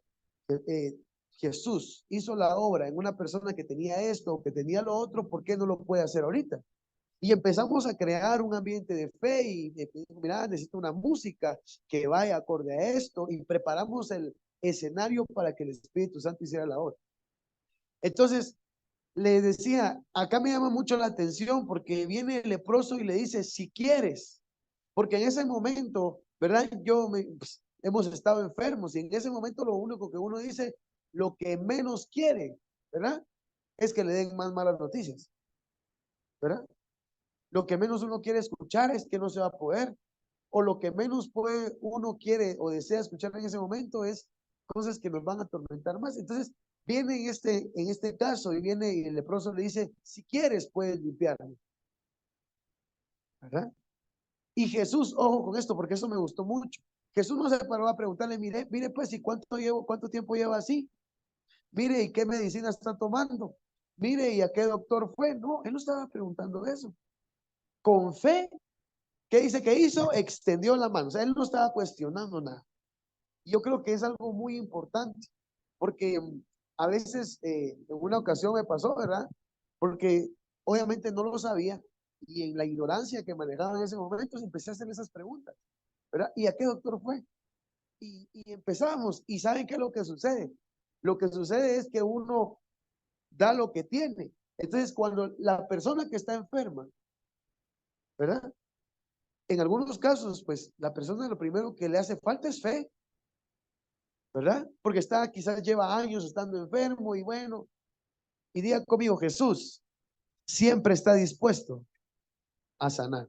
Jesús hizo la obra en una persona que tenía esto, que tenía lo otro, ¿por qué no lo puede hacer ahorita? Y empezamos a crear un ambiente de fe y mira, necesito una música que vaya acorde a esto y preparamos el escenario para que el Espíritu Santo hiciera la obra. Entonces, le decía, acá me llama mucho la atención porque viene el leproso y le dice, si quieres, porque en ese momento, ¿verdad? Pues, hemos estado enfermos y en ese momento lo único que uno dice, lo que menos quiere, ¿verdad? Es que le den más malas noticias, ¿verdad? Lo que menos uno quiere escuchar es que no se va a poder, o lo que menos uno quiere o desea escuchar en ese momento es cosas que nos van a atormentar más. Entonces, viene en este caso y viene y el leproso le dice, si quieres puedes limpiarme, ¿verdad? Y Jesús, ojo con esto, porque eso me gustó mucho. Jesús no se paró a preguntarle, mire pues, ¿y cuánto tiempo lleva así? Mire, ¿y qué medicina está tomando? Mire, ¿y a qué doctor fue? No, él no estaba preguntando eso. Con fe, ¿qué dice que hizo? Extendió la mano. O sea, él no estaba cuestionando nada. Yo creo que es algo muy importante, porque a veces, en una ocasión me pasó, ¿verdad? Porque obviamente no lo sabía y en la ignorancia que manejaba en ese momento empecé a hacer esas preguntas, ¿verdad? ¿Y a qué doctor fue? Y empezamos, y ¿saben qué es lo que sucede? Lo que sucede es que uno da lo que tiene. Entonces, cuando la persona que está enferma, ¿verdad? En algunos casos, pues la persona lo primero que le hace falta es fe, ¿verdad? Porque quizás lleva años estando enfermo y bueno, y diga conmigo, Jesús siempre está dispuesto a sanar.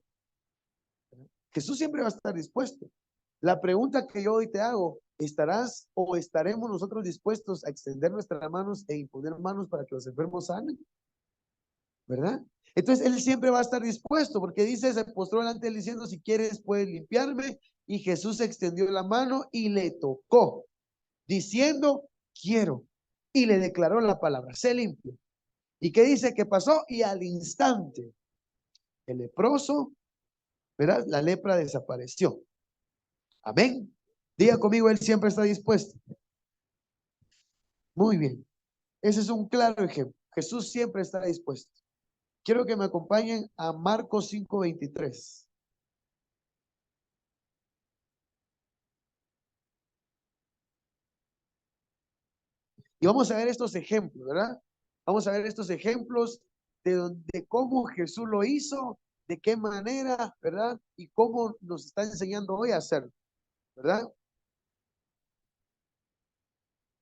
Jesús siempre va a estar dispuesto. La pregunta que yo hoy te hago, ¿estarás o estaremos nosotros dispuestos a extender nuestras manos e imponer manos para que los enfermos sanen? ¿Verdad? Entonces él siempre va a estar dispuesto porque dice, se postró delante de él diciendo, si quieres puedes limpiarme. Y Jesús extendió la mano y le tocó, diciendo, quiero. Y le declaró la palabra, sé limpio. ¿Y qué dice que pasó? Y al instante, el leproso, ¿verdad? La lepra desapareció. Amén. Diga conmigo, él siempre está dispuesto. Muy bien. Ese es un claro ejemplo. Jesús siempre está dispuesto. Quiero que me acompañen a Marcos 5:23. Y vamos a ver estos ejemplos, ¿verdad? Vamos a ver estos ejemplos de cómo Jesús lo hizo, de qué manera, ¿verdad? Y cómo nos está enseñando hoy a hacerlo, ¿verdad?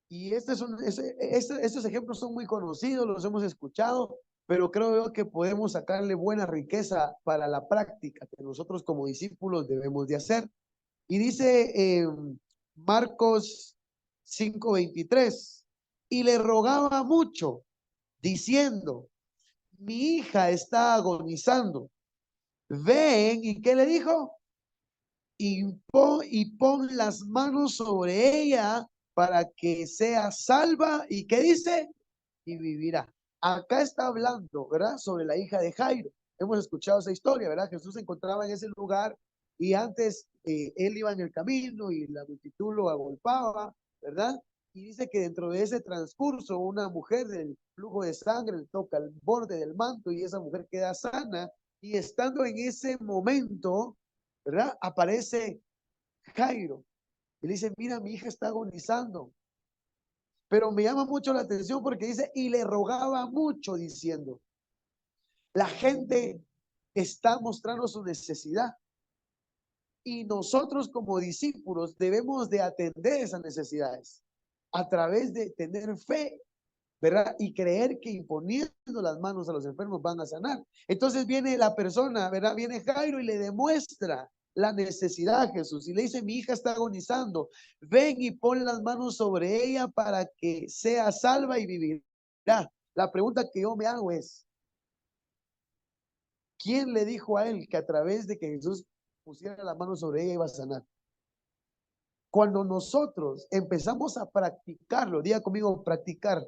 Y estos ejemplos son muy conocidos, los hemos escuchado, pero creo yo que podemos sacarle buena riqueza para la práctica que nosotros como discípulos debemos de hacer. Y dice Marcos 5:23, y le rogaba mucho, diciendo, mi hija está agonizando. Ven, ¿y qué le dijo? Y pon las manos sobre ella para que sea salva. ¿Y qué dice? Y vivirá. Acá está hablando, ¿verdad? Sobre la hija de Jairo. Hemos escuchado esa historia, ¿verdad? Jesús se encontraba en ese lugar y antes él iba en el camino y la multitud lo agolpaba, ¿verdad? Y dice que dentro de ese transcurso una mujer del flujo de sangre le toca el borde del manto y esa mujer queda sana. Y estando en ese momento, ¿verdad? Aparece Jairo y le dice, mira, mi hija está agonizando. Pero me llama mucho la atención porque dice, y le rogaba mucho diciendo, la gente está mostrando su necesidad y nosotros como discípulos debemos de atender esas necesidades a través de tener fe, ¿verdad? Y creer que imponiendo las manos a los enfermos van a sanar. Entonces viene la persona, ¿verdad? Viene Jairo y le demuestra la necesidad a Jesús y le dice, mi hija está agonizando, ven y pon las manos sobre ella para que sea salva y vivirá. La pregunta que yo me hago es, ¿quién le dijo a él que a través de que Jesús pusiera las manos sobre ella iba a sanar? Cuando nosotros empezamos a practicarlo, diga conmigo, practicar.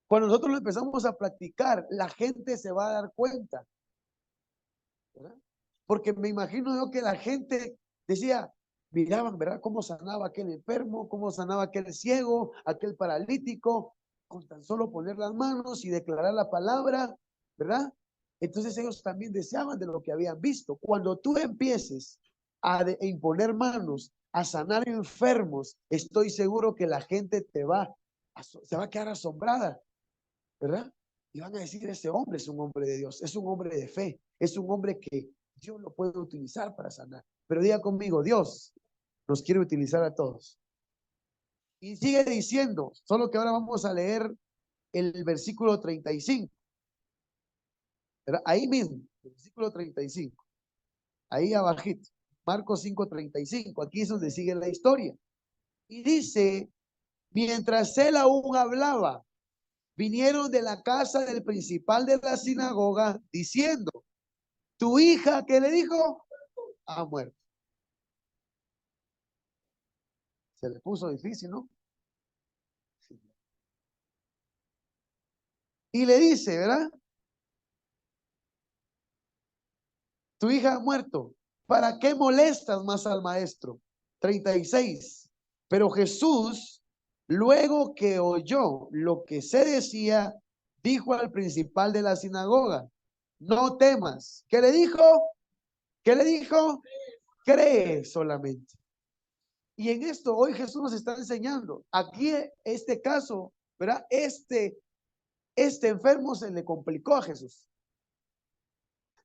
Cuando nosotros lo empezamos a practicar, la gente se va a dar cuenta, ¿verdad? Porque me imagino yo que la gente decía, miraban, ¿verdad? Cómo sanaba aquel enfermo, cómo sanaba aquel ciego, aquel paralítico, con tan solo poner las manos y declarar la palabra, ¿verdad? Entonces ellos también deseaban de lo que habían visto. Cuando tú empieces a imponer manos, a sanar enfermos, estoy seguro que la gente se va a quedar asombrada, ¿verdad? Y van a decir, ese hombre es un hombre de Dios, es un hombre de fe, es un hombre que Dios lo puede utilizar para sanar. Pero diga conmigo, Dios nos quiere utilizar a todos. Y sigue diciendo, solo que ahora vamos a leer el versículo 35. ¿Verdad? Ahí mismo, el versículo 35. Ahí abajito, Marcos 5:35. Aquí es donde sigue la historia. Y dice, mientras él aún hablaba, vinieron de la casa del principal de la sinagoga diciendo, tu hija, ¿qué le dijo? Ha muerto. Se le puso difícil, ¿no? Sí. Y le dice, ¿verdad? Tu hija ha muerto. ¿Para qué molestas más al maestro? 36. Pero Jesús, luego que oyó lo que se decía, dijo al principal de la sinagoga, no temas. ¿Qué le dijo? ¿Qué le dijo? Cree solamente. Y en esto hoy Jesús nos está enseñando. Aquí este caso, ¿verdad? Este enfermo se le complicó a Jesús.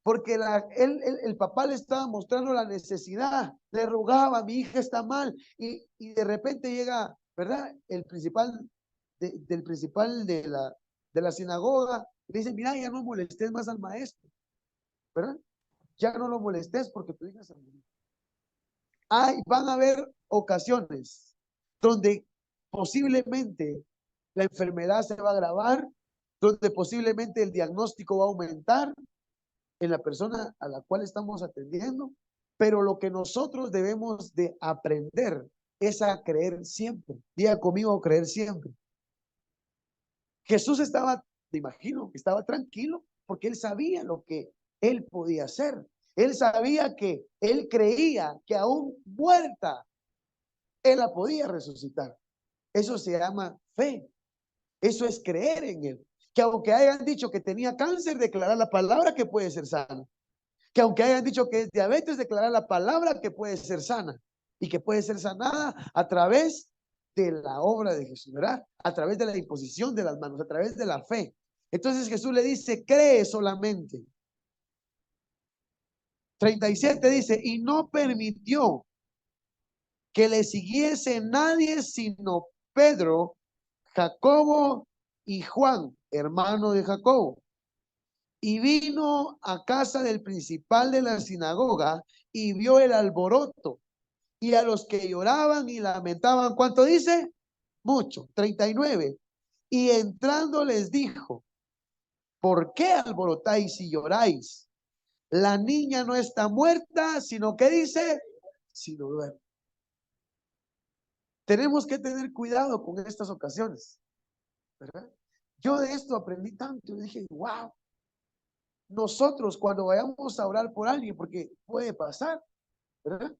Porque el papá le estaba mostrando la necesidad, le rogaba, mi hija está mal, y de repente llega, ¿verdad? El principal del principal de la sinagoga, le dice, mira, ya no molestes más al maestro, ¿verdad? Ya no lo molestes porque tu hija se murió. Van a haber ocasiones donde posiblemente la enfermedad se va a agravar, donde posiblemente el diagnóstico va a aumentar en la persona a la cual estamos atendiendo, pero lo que nosotros debemos de aprender es a creer siempre. Diga conmigo, creer siempre. Jesús estaba, me imagino, que estaba tranquilo porque él sabía lo que él podía hacer. Él sabía que él creía que aún muerta, él la podía resucitar. Eso se llama fe. Eso es creer en él. Que aunque hayan dicho que tenía cáncer, declarar la palabra que puede ser sana. Que aunque hayan dicho que es diabetes, declarar la palabra que puede ser sana y que puede ser sanada a través de la obra de Jesús, ¿verdad? A través de la imposición de las manos, a través de la fe. Entonces Jesús le dice, cree solamente. 37 dice, y no permitió que le siguiese nadie sino Pedro, Jacobo y Juan, hermano de Jacobo. Y vino a casa del principal de la sinagoga y vio el alboroto y a los que lloraban y lamentaban. ¿Cuánto dice? Mucho, 39. Y entrando les dijo, ¿por qué alborotáis y lloráis? La niña no está muerta, sino que dice, sino duerme. Tenemos que tener cuidado con estas ocasiones, ¿verdad? Yo de esto aprendí tanto y dije, wow, nosotros cuando vayamos a orar por alguien, porque puede pasar, ¿verdad?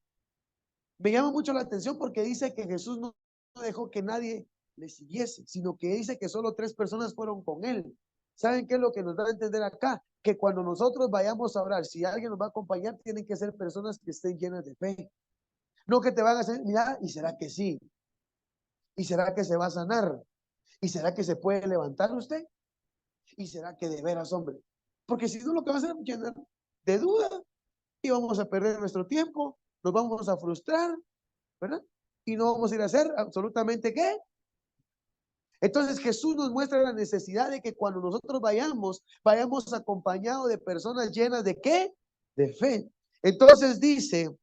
Me llama mucho la atención porque dice que Jesús no dejó que nadie le siguiese, sino que dice que solo 3 personas fueron con él. ¿Saben qué es lo que nos da a entender acá? Que cuando nosotros vayamos a orar, si alguien nos va a acompañar, tienen que ser personas que estén llenas de fe. No que te van a hacer, mira, ¿y será que sí? ¿Y será que se va a sanar? ¿Y será que se puede levantar usted? ¿Y será que de veras, hombre? Porque si no, lo que va a hacer es llenar de duda y vamos a perder nuestro tiempo, nos vamos a frustrar, ¿verdad? Y no vamos a ir a hacer absolutamente ¿qué? Entonces Jesús nos muestra la necesidad de que cuando nosotros vayamos acompañados de personas llenas de ¿qué? De fe. Entonces dice,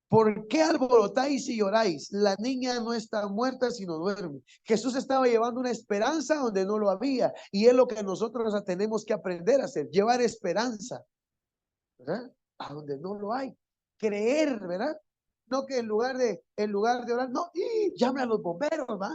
¿por qué alborotáis y lloráis? La niña no está muerta, sino duerme. Jesús estaba llevando una esperanza donde no lo había. Y es lo que nosotros tenemos que aprender a hacer, llevar esperanza, ¿verdad? A donde no lo hay. Creer, ¿verdad? No que en lugar de orar, no, y llame a los bomberos, ¿va?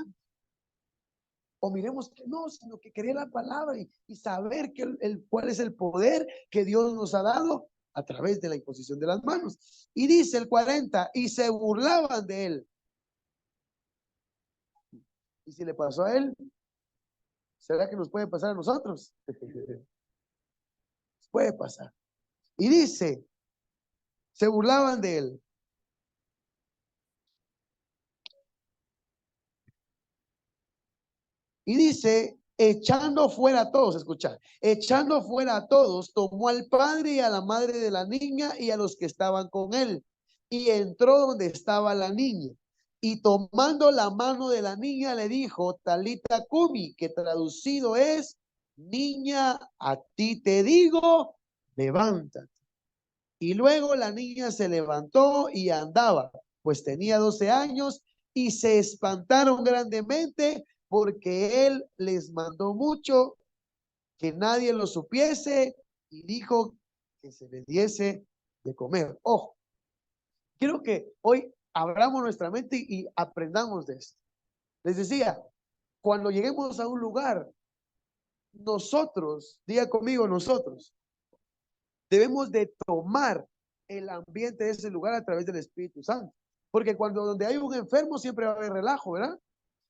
O miremos que no, sino que creer la palabra y saber que cuál es el poder que Dios nos ha dado a través de la imposición de las manos. Y dice el 40, y se burlaban de él. Y si le pasó a él, ¿será que nos puede pasar a nosotros? Puede pasar. Y dice, se burlaban de él. Y dice, echando fuera a todos, escuchar, echando fuera a todos, tomó al padre y a la madre de la niña y a los que estaban con él. Y entró donde estaba la niña. Y tomando la mano de la niña le dijo, Talita Cumi, que traducido es, niña, a ti te digo, levántate. Y luego la niña se levantó y andaba, pues tenía 12 años, y se espantaron grandemente porque él les mandó mucho que nadie lo supiese y dijo que se le diese de comer. Ojo, quiero que hoy abramos nuestra mente y aprendamos de esto. Les decía, cuando lleguemos a un lugar, nosotros, diga conmigo, nosotros debemos de tomar el ambiente de ese lugar a través del Espíritu Santo. Porque cuando donde hay un enfermo siempre va a haber relajo, ¿verdad?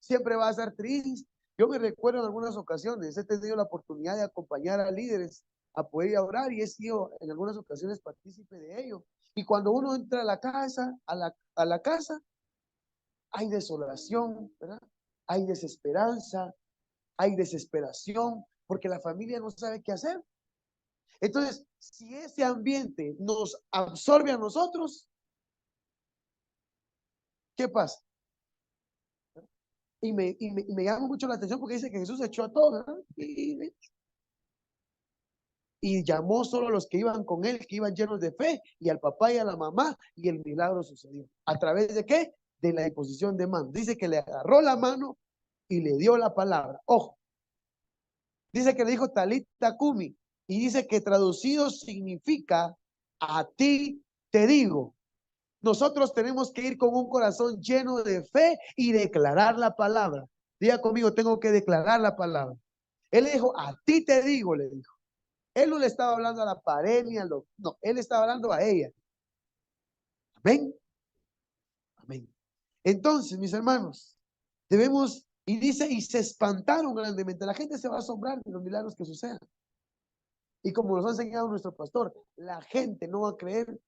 Siempre va a estar triste. Yo me recuerdo en algunas ocasiones, he tenido la oportunidad de acompañar a líderes a poder ir a orar y he sido en algunas ocasiones partícipe de ello. Y cuando uno entra a la casa, a la casa, hay desolación, ¿verdad? Hay desesperanza, hay desesperación, porque la familia no sabe qué hacer. Entonces, si ese ambiente nos absorbe a nosotros, ¿qué pasa? Y me llama mucho la atención porque dice que Jesús echó a todos, ¿verdad? Y llamó solo a los que iban con él, que iban llenos de fe, y al papá y a la mamá, y el milagro sucedió. ¿A través de qué? De la imposición de mano. Dice que le agarró la mano y le dio la palabra. Ojo. Dice que le dijo Talita Cumi, y dice que traducido significa a ti te digo. Nosotros tenemos que ir con un corazón lleno de fe y declarar la palabra. Diga conmigo, tengo que declarar la palabra. Él le dijo, a ti te digo, le dijo. Él no le estaba hablando a la pared ni al doctor, no, él estaba hablando a ella. Amén. Amén. Entonces, mis hermanos, debemos, y dice, y se espantaron grandemente. La gente se va a asombrar de los milagros que sucedan. Y como nos ha enseñado nuestro pastor, la gente no va a creer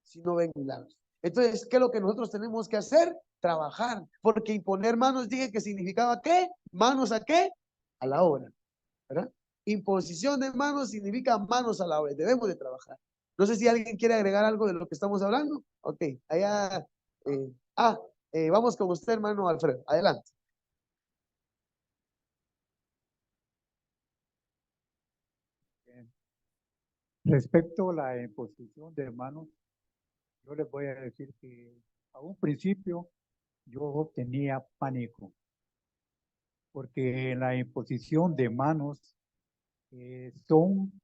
si no ven milagros. Entonces, ¿qué es lo que nosotros tenemos que hacer? Trabajar, porque imponer manos, dije que significaba ¿qué? Manos a qué? A la obra, ¿verdad? Imposición de manos significa manos a la obra, debemos de trabajar. No sé si alguien quiere agregar algo de lo que estamos hablando. Ok, allá, vamos con usted, hermano Alfredo, adelante. Respecto a la imposición de manos, yo les voy a decir que a un principio yo tenía pánico, porque en la imposición de manos son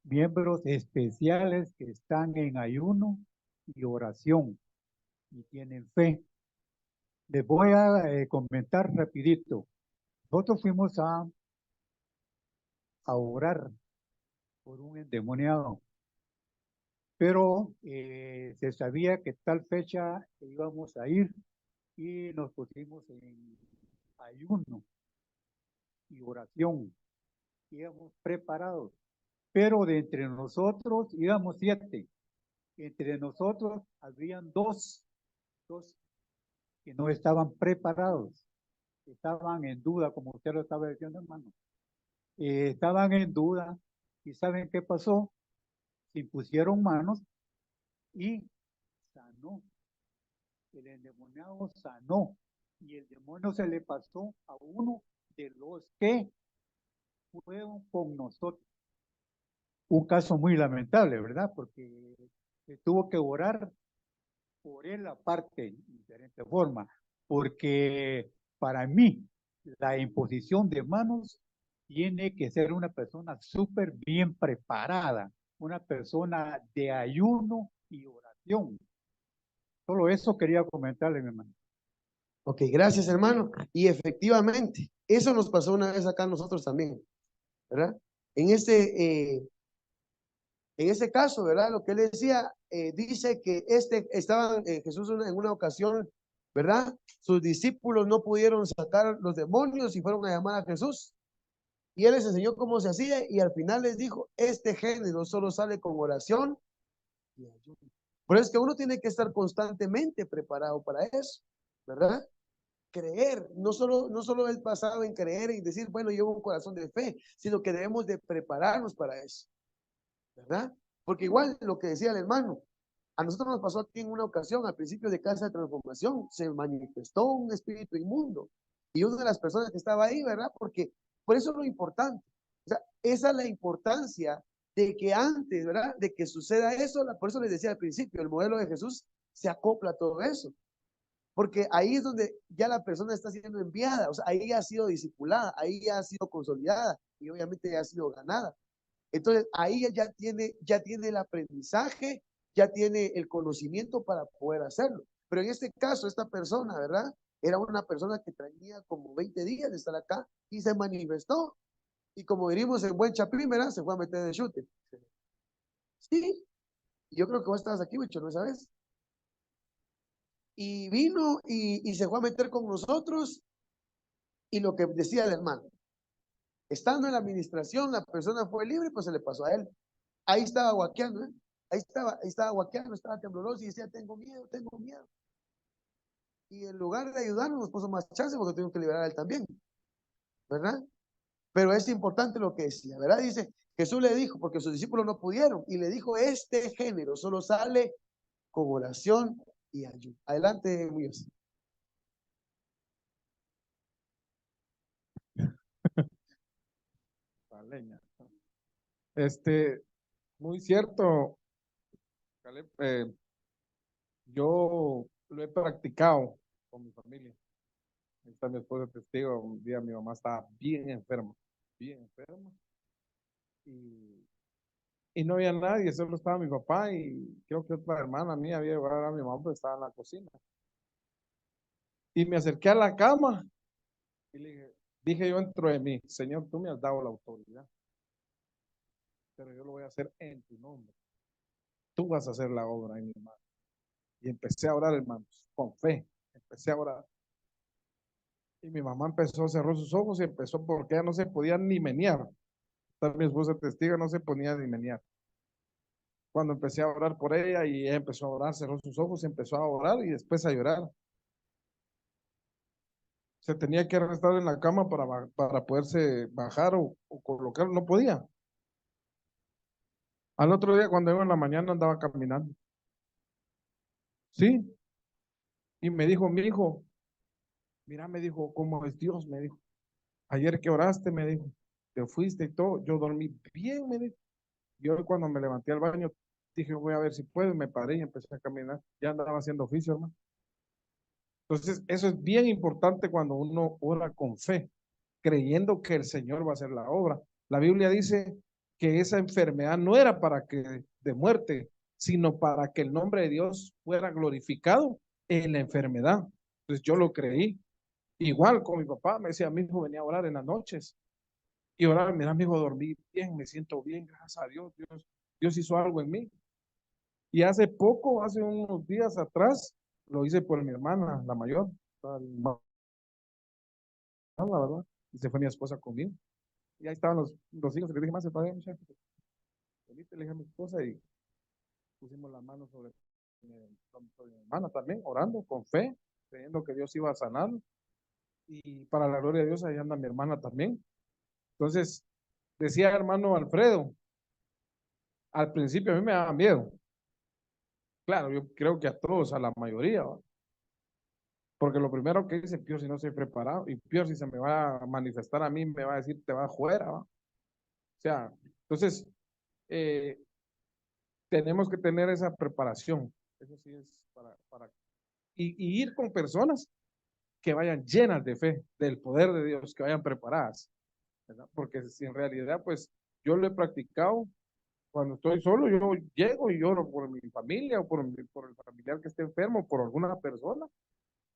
miembros especiales que están en ayuno y oración y tienen fe. Les voy a comentar rapidito. Nosotros fuimos a orar por un endemoniado, pero se sabía que tal fecha íbamos a ir y nos pusimos en ayuno y oración. Íbamos preparados, pero de entre nosotros íbamos 7. Entre nosotros habían dos que no estaban preparados, estaban en duda, como usted lo estaba diciendo, hermano. Estaban en duda y ¿saben qué pasó? Se impusieron manos y sanó. El endemoniado sanó y el demonio se le pasó a uno de los que fueron con nosotros. Un caso muy lamentable, ¿verdad? Porque se tuvo que orar por él aparte, de diferente forma, porque para mí la imposición de manos tiene que ser una persona súper bien preparada, una persona de ayuno y oración. Solo eso quería comentarle, mi hermano. Ok, gracias, hermano. Y efectivamente, eso nos pasó una vez acá a nosotros también, ¿verdad? En ese caso, ¿verdad? Lo que él decía, dice que estaban Jesús en una ocasión, ¿verdad? Sus discípulos no pudieron sacar los demonios y fueron a llamar a Jesús. Y él les enseñó cómo se hacía y al final les dijo, este género solo sale con oración y ayuno. Por eso es que uno tiene que estar constantemente preparado para eso, ¿verdad? Creer, no solo es basado en creer y decir, bueno, llevo un corazón de fe, sino que debemos de prepararnos para eso, ¿verdad? Porque igual lo que decía el hermano, a nosotros nos pasó aquí en una ocasión, al principio de Casa de Transformación, se manifestó un espíritu inmundo y una de las personas que estaba ahí, ¿verdad? Porque por eso es lo importante, o sea, esa es la importancia de que antes, ¿verdad? De que suceda eso, por eso les decía al principio, el modelo de Jesús se acopla a todo eso. Porque ahí es donde ya la persona está siendo enviada, o sea, ahí ha sido discipulada, ahí ya ha sido consolidada y obviamente ya ha sido ganada. Entonces, ahí ya tiene el aprendizaje, ya tiene el conocimiento para poder hacerlo. Pero en este caso, esta persona, ¿verdad? Era una persona que traía como 20 días de estar acá y se manifestó. Y como diríamos en buen chapín, ¿verdad? Se fue a meter de chute. Sí, yo creo que vos estabas aquí, mucho, ¿no sabes? Y vino y se fue a meter con nosotros. Y lo que decía el hermano, estando en la administración, la persona fue libre, pues se le pasó a él. Ahí estaba guaqueando, ¿eh? Ahí estaba guaqueando, estaba tembloroso y decía, tengo miedo, tengo miedo. Y en lugar de ayudarnos, nos puso más chance porque tuvimos que liberar a él también, ¿verdad? Pero es importante lo que decía, ¿verdad? Dice, Jesús le dijo, porque sus discípulos no pudieron, y le dijo, este género solo sale con oración y ayuno. Adelante, Muñoz. La leña. Muy cierto, Caleb, yo lo he practicado con mi familia. Ahí está mi esposa testigo. Un día mi mamá estaba bien enferma, y no había nadie, solo estaba mi papá y creo que otra hermana mía había llevado a mi mamá, pues estaba en la cocina. Y me acerqué a la cama y le dije yo dentro de mí, Señor, tú me has dado la autoridad, pero yo lo voy a hacer en tu nombre. Tú vas a hacer la obra en mi mano. Y empecé a orar, hermanos, con fe. Empecé a orar. Y mi mamá cerró sus ojos y empezó porque ella no se podía ni menear. Está mi esposa testiga, no se ponía ni menear. Cuando empecé a orar por ella y ella empezó a orar, cerró sus ojos, empezó a orar y después a llorar. Se tenía que estar en la cama para poderse bajar o colocar, no podía. Al otro día, cuando iba en la mañana, andaba caminando. Sí. Y me dijo, mi hijo, mira, me dijo, ¿cómo es Dios? Me dijo, ayer que oraste, me dijo, te fuiste y todo, yo dormí bien, me dijo. Yo cuando me levanté al baño, dije, voy a ver si puedo, y me paré y empecé a caminar. Ya andaba haciendo oficio, hermano. Entonces, eso es bien importante cuando uno ora con fe, creyendo que el Señor va a hacer la obra. La Biblia dice que esa enfermedad no era para que de muerte, sino para que el nombre de Dios fuera glorificado en la enfermedad. Entonces yo lo creí. Igual con mi papá, me decía, mi hijo venía a orar en las noches y orar, mira, mi hijo, dormí bien, me siento bien, gracias a Dios, Dios hizo algo en mí. Y hace poco, hace unos días atrás, lo hice por mi hermana, la mayor, la verdad, y se fue mi esposa conmigo. Y ahí estaban los hijos, que le dije, más se pague, muchachos. Le dije a mi esposa y pusimos las manos sobre mi hermana también, orando con fe, creyendo que Dios iba a sanar. Y para la gloria de Dios, ahí anda mi hermana también. Entonces, decía hermano Alfredo, al principio a mí me daba miedo. Claro, yo creo que a todos, a la mayoría, ¿va? Porque lo primero que dice, peor si no estoy preparado, y peor si se me va a manifestar a mí, me va a decir, te vas fuera, ¿va? O sea, entonces, eh, tenemos que tener esa preparación. Eso sí es y ir con personas que vayan llenas de fe, del poder de Dios, que vayan preparadas, ¿verdad? Porque si en realidad, pues, yo lo he practicado. Cuando estoy solo, yo llego y lloro por mi familia o por el familiar que esté enfermo, por alguna persona,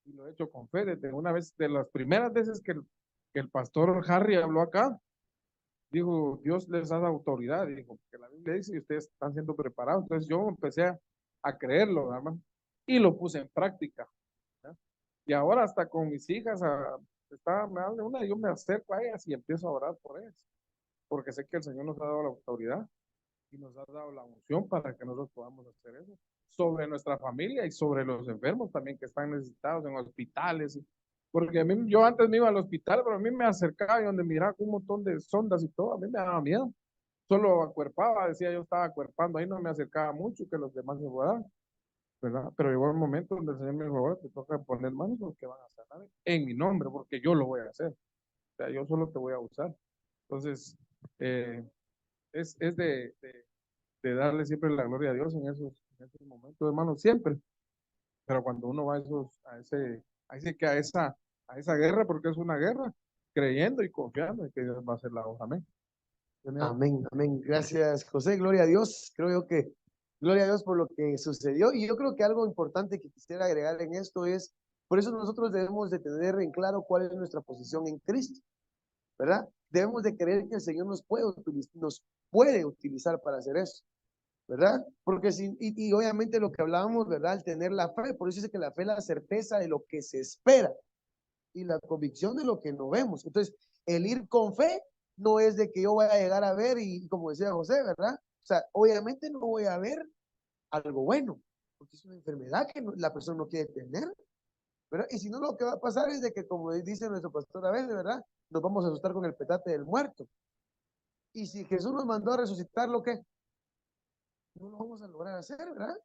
y lo he hecho con fe. Desde una vez, de las primeras veces que el pastor Harry habló acá, dijo, Dios les da autoridad, dijo, que la Biblia dice, y ustedes están siendo preparados. Entonces yo empecé a creerlo, ¿verdad? Y lo puse en práctica, ¿verdad? Y ahora hasta con mis hijas, me habla una, yo me acerco a ellas y empiezo a orar por ellas, porque sé que el Señor nos ha dado la autoridad y nos ha dado la unción para que nosotros podamos hacer eso sobre nuestra familia y sobre los enfermos también que están necesitados en hospitales. Porque a mí, yo antes me iba al hospital, pero a mí me acercaba y donde miraba un montón de sondas y todo, a mí me daba miedo. Solo acuerpaba, decía yo estaba acuerpando, ahí no me acercaba mucho que los demás me fueran, ¿verdad? Pero llegó el momento donde el Señor me dijo, ahora te toca poner manos porque van a sanar en mi nombre, porque yo lo voy a hacer. O sea, yo solo te voy a usar. Entonces, es de darle siempre la gloria a Dios en esos momentos, hermano, siempre. Pero cuando uno va a esa guerra, porque es una guerra, creyendo y confiando en que Dios va a hacer la obra. Amén. Amén, amén. Gracias, José. Gloria a Dios. Creo yo que, gloria a Dios por lo que sucedió. Y yo creo que algo importante que quisiera agregar en esto es, por eso nosotros debemos de tener en claro cuál es nuestra posición en Cristo, ¿verdad? Debemos de creer que el Señor nos puede utilizar para hacer eso, ¿verdad? Porque y obviamente lo que hablábamos, ¿verdad? El tener la fe, por eso dice que la fe es la certeza de lo que se espera y la convicción de lo que no vemos. Entonces, el ir con fe no es de que yo vaya a llegar a ver y como decía José, ¿verdad? O sea, obviamente no voy a ver algo bueno, porque es una enfermedad que la persona no quiere tener, ¿verdad? Y si no, lo que va a pasar es de que, como dice nuestro pastor a veces, ¿verdad? Nos vamos a asustar con el petate del muerto. Y si Jesús nos mandó a resucitar, ¿lo que? No lo vamos a lograr hacer, ¿verdad?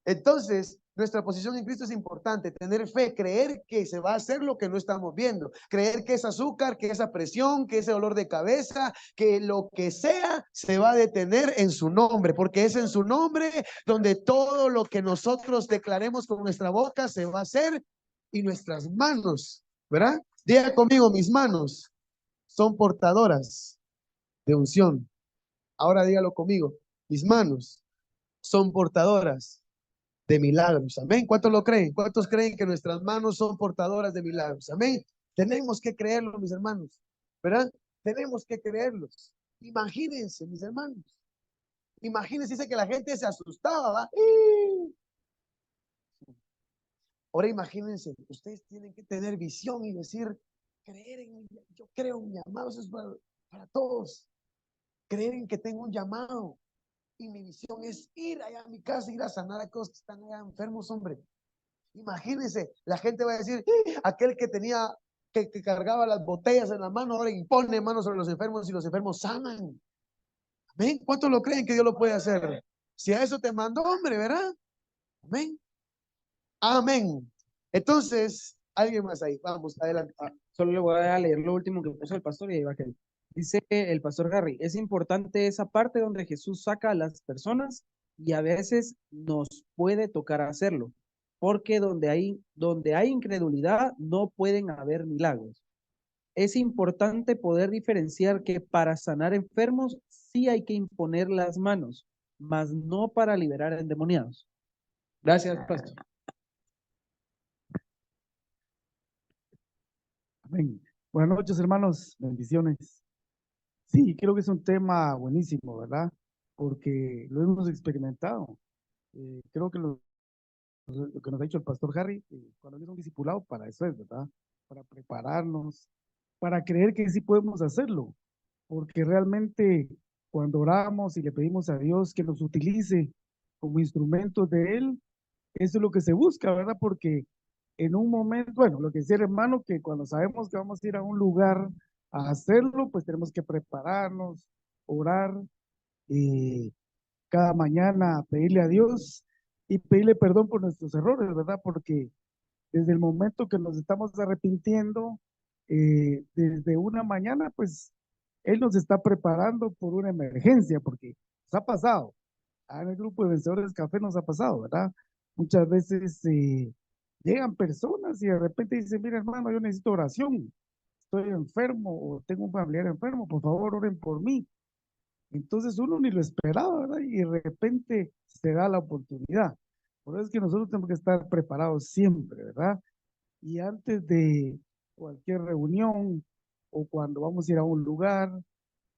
Entonces, nuestra posición en Cristo es importante, tener fe, creer que se va a hacer lo que no estamos viendo, creer que es azúcar, que esa presión, que ese dolor de cabeza, que lo que sea se va a detener en su nombre, porque es en su nombre donde todo lo que nosotros declaremos con nuestra boca se va a hacer y nuestras manos, ¿verdad? Diga conmigo, mis manos son portadoras de unción. Ahora dígalo conmigo, mis manos son portadoras de milagros. Amén. ¿Cuántos lo creen? ¿Cuántos creen que nuestras manos son portadoras de milagros? Amén. Tenemos que creerlo, mis hermanos, ¿verdad? Tenemos que creerlos. Imagínense, mis hermanos. Imagínense, dice que la gente se asustaba, ¿va? Ahora imagínense, ustedes tienen que tener visión y decir, creer en, yo creo en mi llamado, eso es para todos. Creer en que tengo un llamado. Y mi visión es ir allá a mi casa, ir a sanar a aquellos que están allá enfermos, hombre. Imagínense, la gente va a decir, aquel que tenía, que cargaba las botellas en la mano, ahora impone manos sobre los enfermos y los enfermos sanan. Amén. ¿Cuántos lo creen que Dios lo puede hacer? Si a eso te mandó, hombre, ¿verdad? Amén. Amén. Entonces, alguien más ahí, vamos, adelante. Solo le voy a leer lo último que puso el pastor y ahí va a quedar. Dice el pastor Harry, es importante esa parte donde Jesús saca a las personas y a veces nos puede tocar hacerlo, porque donde hay incredulidad no pueden haber milagros. Es importante poder diferenciar que para sanar enfermos sí hay que imponer las manos, mas no para liberar endemoniados. Gracias, pastor. Amén. Buenas noches, hermanos. Bendiciones. Sí, creo que es un tema buenísimo, ¿verdad? Porque lo hemos experimentado. Creo que lo que nos ha dicho el pastor Harry, cuando es un discipulado, para eso es, ¿verdad? Para prepararnos, para creer que sí podemos hacerlo. Porque realmente cuando oramos y le pedimos a Dios que nos utilice como instrumentos de Él, eso es lo que se busca, ¿verdad? Porque en un momento, bueno, lo que decía el hermano, que cuando sabemos que vamos a ir a un lugar a hacerlo, pues tenemos que prepararnos, orar, cada mañana pedirle a Dios y pedirle perdón por nuestros errores, ¿verdad? Porque desde el momento que nos estamos arrepintiendo, desde una mañana, pues Él nos está preparando por una emergencia, porque nos ha pasado. En el grupo de Vencedores Café nos ha pasado, ¿verdad? Muchas veces llegan personas y de repente dicen, mira hermano, yo necesito oración, estoy enfermo o tengo un familiar enfermo, por favor oren por mí. Entonces uno ni lo esperaba, ¿verdad? Y de repente se da la oportunidad. Por eso es que nosotros tenemos que estar preparados siempre, ¿verdad? Y antes de cualquier reunión o cuando vamos a ir a un lugar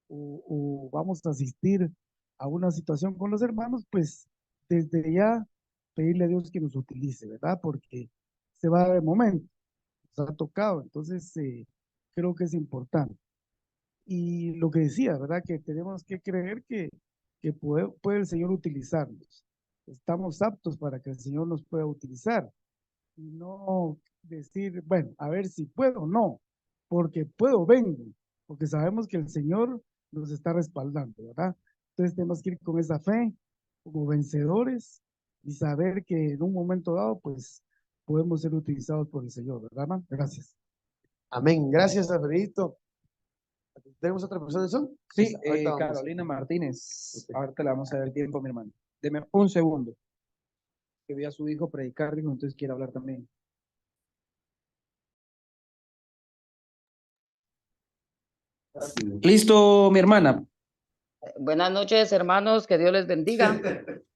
o vamos a asistir a una situación con los hermanos, pues desde ya pedirle a Dios que nos utilice, ¿verdad? Porque se va a dar el momento, nos ha tocado, entonces creo que es importante. Y lo que decía, ¿verdad? Que tenemos que creer que puede el Señor utilizarnos. Estamos aptos para que el Señor nos pueda utilizar. Y no decir, bueno, a ver si puedo, no, porque puedo, vengo, porque sabemos que el Señor nos está respaldando, ¿verdad? Entonces tenemos que ir con esa fe, como vencedores, y saber que en un momento dado, pues, podemos ser utilizados por el Señor, ¿verdad, hermano? Gracias. Amén. Gracias, Alfredito. ¿Tenemos otra persona, eso? Sí, Ahorita vamos. Carolina Martínez. Ok. Ahorita le vamos a dar el tiempo, mi hermano. Deme un segundo. Que vi a su hijo predicar, dijo, entonces quiere hablar también. Listo, mi hermana. Buenas noches, hermanos, que Dios les bendiga.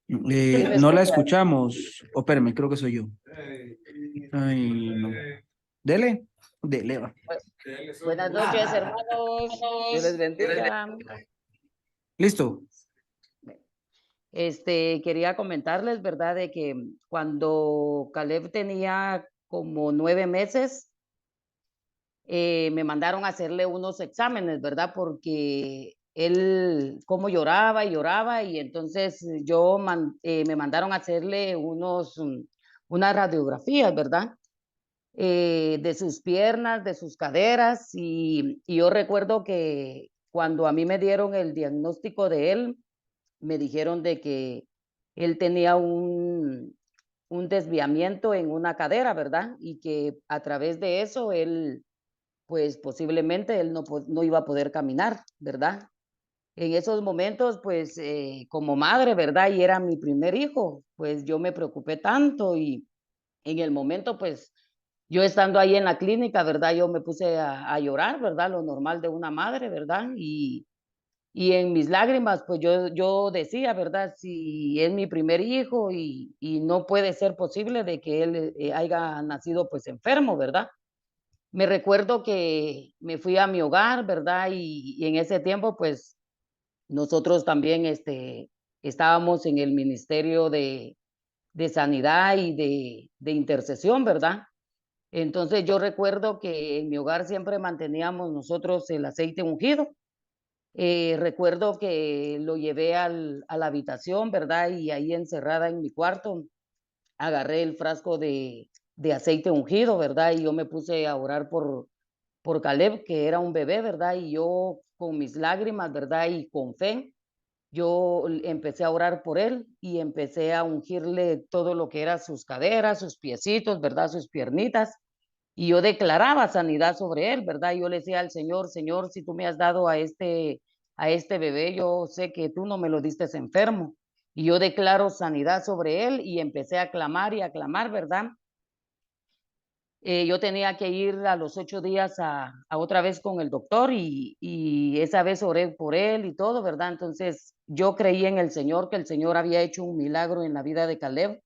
No la escuchamos. Oh, espérame, creo que soy yo. Ay, no. Dele, dele. Va. Buenas noches, hermanos, Dios les bendiga. Listo. Quería comentarles, ¿verdad? De que cuando Caleb tenía como 9 meses, me mandaron a hacerle unos exámenes, ¿verdad? Porque él como lloraba y lloraba y entonces me mandaron a hacerle unas radiografías, ¿verdad? De sus piernas, de sus caderas y yo recuerdo que cuando a mí me dieron el diagnóstico de él, me dijeron de que él tenía un desviamiento en una cadera, ¿verdad? Y que a través de eso él pues posiblemente él no iba a poder caminar, ¿verdad? En esos momentos, pues como madre, ¿verdad? Y era mi primer hijo, pues yo me preocupé tanto y en el momento, pues yo estando ahí en la clínica, ¿verdad? Yo me puse a llorar, ¿verdad? Lo normal de una madre, ¿verdad? Y en mis lágrimas, pues yo decía, ¿verdad? Si es mi primer hijo y no puede ser posible de que él haya nacido pues enfermo, ¿verdad? Me recuerdo que me fui a mi hogar, ¿verdad? Y en ese tiempo, pues, nosotros también estábamos en el Ministerio de Sanidad y de Intercesión, ¿verdad? Entonces yo recuerdo que en mi hogar siempre manteníamos nosotros el aceite ungido. Recuerdo que lo llevé a la habitación, ¿verdad? Y ahí encerrada en mi cuarto, agarré el frasco de aceite ungido, ¿verdad? Y yo me puse a orar por Caleb, que era un bebé, ¿verdad? Y yo con mis lágrimas, ¿verdad? Y con fe, yo empecé a orar por él y empecé a ungirle todo lo que era sus caderas, sus piecitos, ¿verdad? Sus piernitas. y yo declaraba sanidad sobre él, ¿verdad? Yo le decía al Señor, Señor, si tú me has dado a este bebé, yo sé que tú no me lo diste enfermo. Y yo declaro sanidad sobre él y empecé a clamar y a clamar, ¿verdad? Yo tenía que ir a los 8 días a otra vez con el doctor y esa vez oré por él y todo, ¿verdad? Entonces yo creí en el Señor, que el Señor había hecho un milagro en la vida de Caleb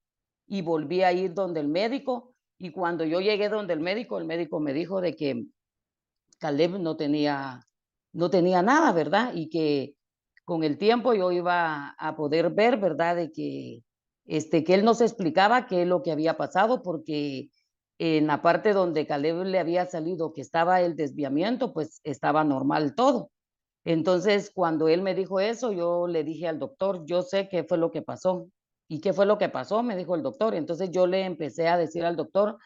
y volví a ir donde el médico y cuando yo llegué donde el médico me dijo de que Caleb no tenía nada, ¿verdad? Y que con el tiempo yo iba a poder ver, ¿verdad? De que que él nos explicaba qué es lo que había pasado, porque en la parte donde Caleb le había salido que estaba el desviamiento, pues estaba normal todo. Entonces, cuando él me dijo eso, yo le dije al doctor, yo sé qué fue lo que pasó. ¿Y qué fue lo que pasó? Me dijo el doctor. Entonces yo le empecé a decir al doctor,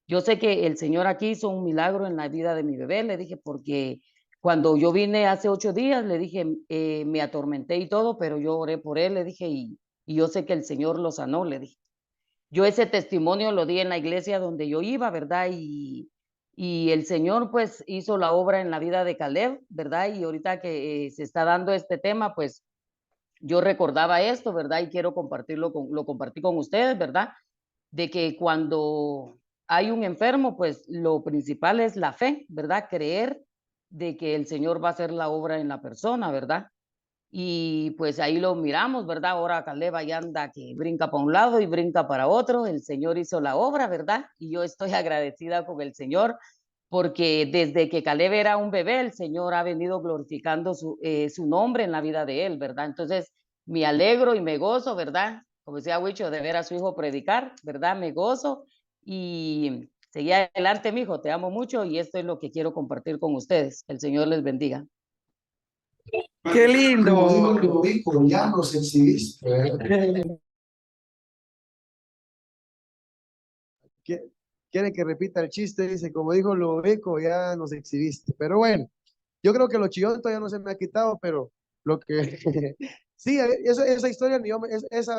yo sé que el Señor aquí hizo un milagro en la vida de mi bebé, le dije, porque cuando yo vine hace 8 días, le dije, me atormenté y todo, pero yo oré por él, le dije, y yo sé que el Señor lo sanó, le dije. Yo ese testimonio lo di en la iglesia donde yo iba, ¿verdad? Y el Señor pues hizo la obra en la vida de Caleb, ¿verdad? Y ahorita que se está dando este tema, pues yo recordaba esto, ¿verdad? Y quiero compartirlo lo compartí con ustedes, ¿verdad? De que cuando hay un enfermo, pues lo principal es la fe, ¿verdad? Creer de que el Señor va a hacer la obra en la persona, ¿verdad? Y pues ahí lo miramos, ¿verdad? Ahora Caleb ya anda que brinca para un lado y brinca para otro. El Señor hizo la obra, ¿verdad? Y yo estoy agradecida con el Señor porque desde que Caleb era un bebé, el Señor ha venido glorificando su nombre en la vida de él, ¿verdad? Entonces, me alegro y me gozo, ¿verdad? Como decía Huicho, de ver a su hijo predicar, ¿verdad? Me gozo y seguí adelante, mi hijo, te amo mucho y esto es lo que quiero compartir con ustedes. El Señor les bendiga. ¡Qué lindo! Como digo, Vico, ya nos exhibiste. Quiere que repita el chiste, dice, como dijo Lobeco, ya nos exhibiste. Pero bueno, yo creo que lo chillón todavía no se me ha quitado, pero lo que sí, esa historia ni yo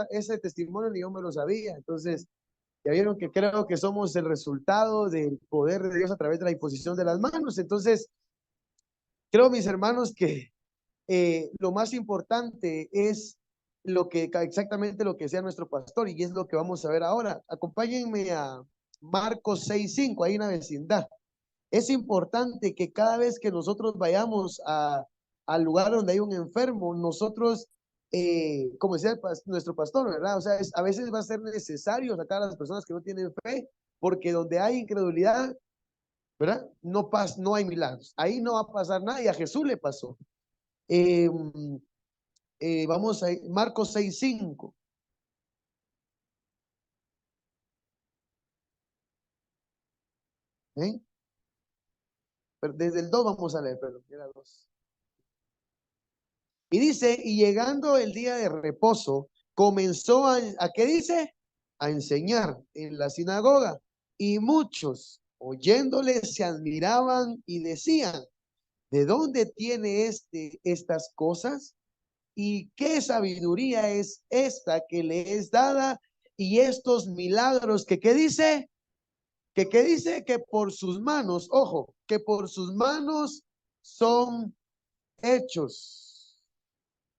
ese testimonio ni yo me lo sabía. Entonces, ya vieron que creo que somos el resultado del poder de Dios a través de la imposición de las manos. Entonces, creo, mis hermanos, que lo más importante es exactamente lo que sea nuestro pastor, y es lo que vamos a ver ahora. Acompáñenme a Marcos 6:5, ahí en la vecindad. Es importante que cada vez que nosotros vayamos al lugar donde hay un enfermo, nosotros, como decía nuestro pastor, ¿verdad? O sea, a veces va a ser necesario sacar a las personas que no tienen fe, porque donde hay incredulidad, ¿verdad? No hay milagros. Ahí no va a pasar nada, y a Jesús le pasó. Vamos a Marcos 6:5. Pero desde el 2 vamos a leer, perdón, era 2. Y dice, y llegando el día de reposo, comenzó ¿a qué dice? A enseñar en la sinagoga. Y muchos, oyéndole, se admiraban y decían, ¿de dónde tiene estas cosas? ¿Y qué sabiduría es esta que le es dada? Y estos milagros que, ¿qué dice? ¿Qué dice? Que por sus manos, ojo, que por sus manos son hechos.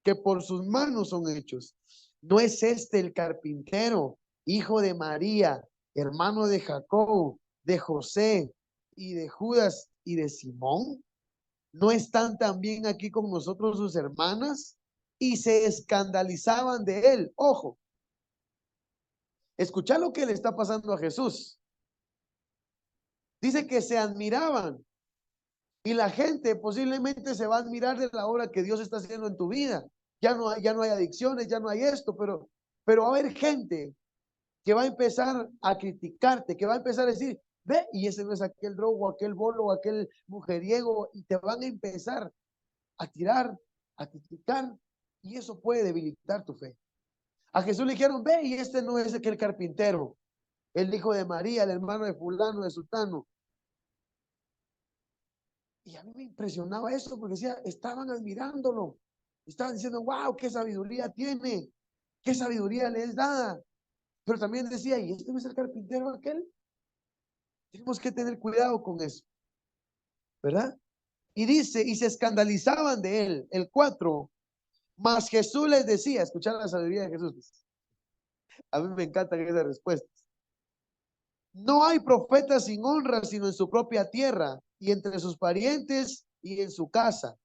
Que por sus manos son hechos. ¿No es este el carpintero, hijo de María, hermano de Jacob, de José y de Judas y de Simón? ¿No están también aquí con nosotros sus hermanas? Y se escandalizaban de él. Ojo, escucha lo que le está pasando a Jesús. Dice que se admiraban. Y la gente posiblemente se va a admirar de la obra que Dios está haciendo en tu vida. Ya no hay adicciones, ya no hay esto, pero va a haber gente que va a empezar a criticarte, que va a empezar a decir, ve, y ese no es aquel drogo, aquel bolo, aquel mujeriego, y te van a empezar a tirar, a criticar, y eso puede debilitar tu fe. A Jesús le dijeron, ve, y este no es aquel carpintero, el hijo de María, el hermano de fulano, de sultano. Y a mí me impresionaba eso, porque decía, estaban admirándolo, estaban diciendo, wow, qué sabiduría tiene, qué sabiduría le es dada. Pero también decía, ¿y este no es el carpintero aquel? Tenemos que tener cuidado con eso, ¿verdad? Y dice, y se escandalizaban de él. El 4, mas Jesús les decía, escuchar la sabiduría de Jesús. A mí me encantan esas respuestas. No hay profeta sin honra, sino en su propia tierra, y entre sus parientes, y en su casa.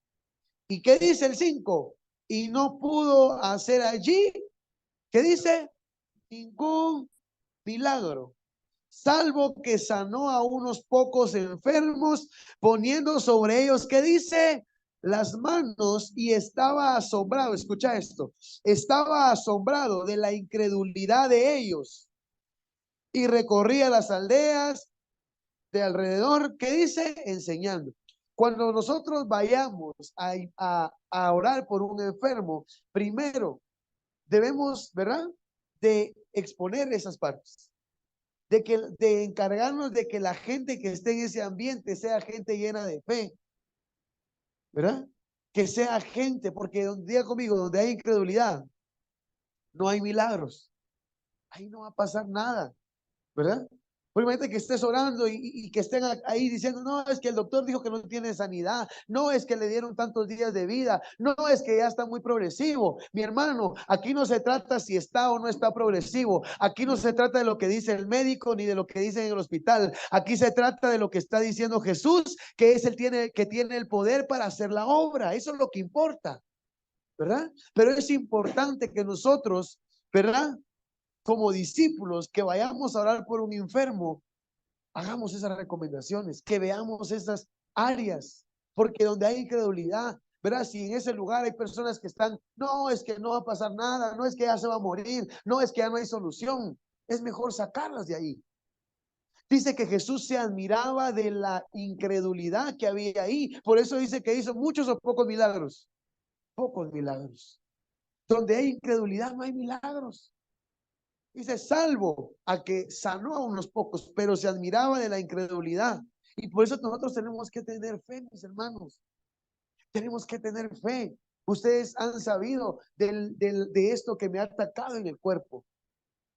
¿Y qué dice el 5? Y no pudo hacer allí, ¿qué dice? Ningún milagro, salvo que sanó a unos pocos enfermos, poniendo sobre ellos, ¿qué dice? Las manos, y estaba asombrado, escucha esto, estaba asombrado de la incredulidad de ellos, y recorría las aldeas de alrededor, ¿qué dice? Enseñando. Cuando nosotros vayamos a orar por un enfermo, primero debemos, ¿verdad? De exponer esas partes, de encargarnos de que la gente que esté en ese ambiente sea gente llena de fe, ¿verdad? Que sea gente, porque diga conmigo, donde hay incredulidad, no hay milagros, ahí no va a pasar nada, ¿verdad? Obviamente que estés orando y que estén ahí diciendo, no, es que el doctor dijo que no tiene sanidad, no es que le dieron tantos días de vida, no es que ya está muy progresivo. Mi hermano, aquí no se trata si está o no está progresivo, aquí no se trata de lo que dice el médico ni de lo que dice en el hospital, aquí se trata de lo que está diciendo Jesús, que es que tiene el poder para hacer la obra, eso es lo que importa, ¿verdad? Pero es importante que nosotros, ¿verdad? Como discípulos, que vayamos a orar por un enfermo, hagamos esas recomendaciones, que veamos esas áreas, porque donde hay incredulidad, ¿verdad? Si en ese lugar hay personas que están, no, es que no va a pasar nada, no es que ya se va a morir, no es que ya no hay solución, es mejor sacarlas de ahí. Dice que Jesús se admiraba de la incredulidad que había ahí, por eso dice que hizo muchos o pocos milagros, pocos milagros. Donde hay incredulidad no hay milagros. Dice, salvo a que sanó a unos pocos, pero se admiraba de la incredulidad. Y por eso nosotros tenemos que tener fe, mis hermanos. Tenemos que tener fe. Ustedes han sabido de esto que me ha atacado en el cuerpo.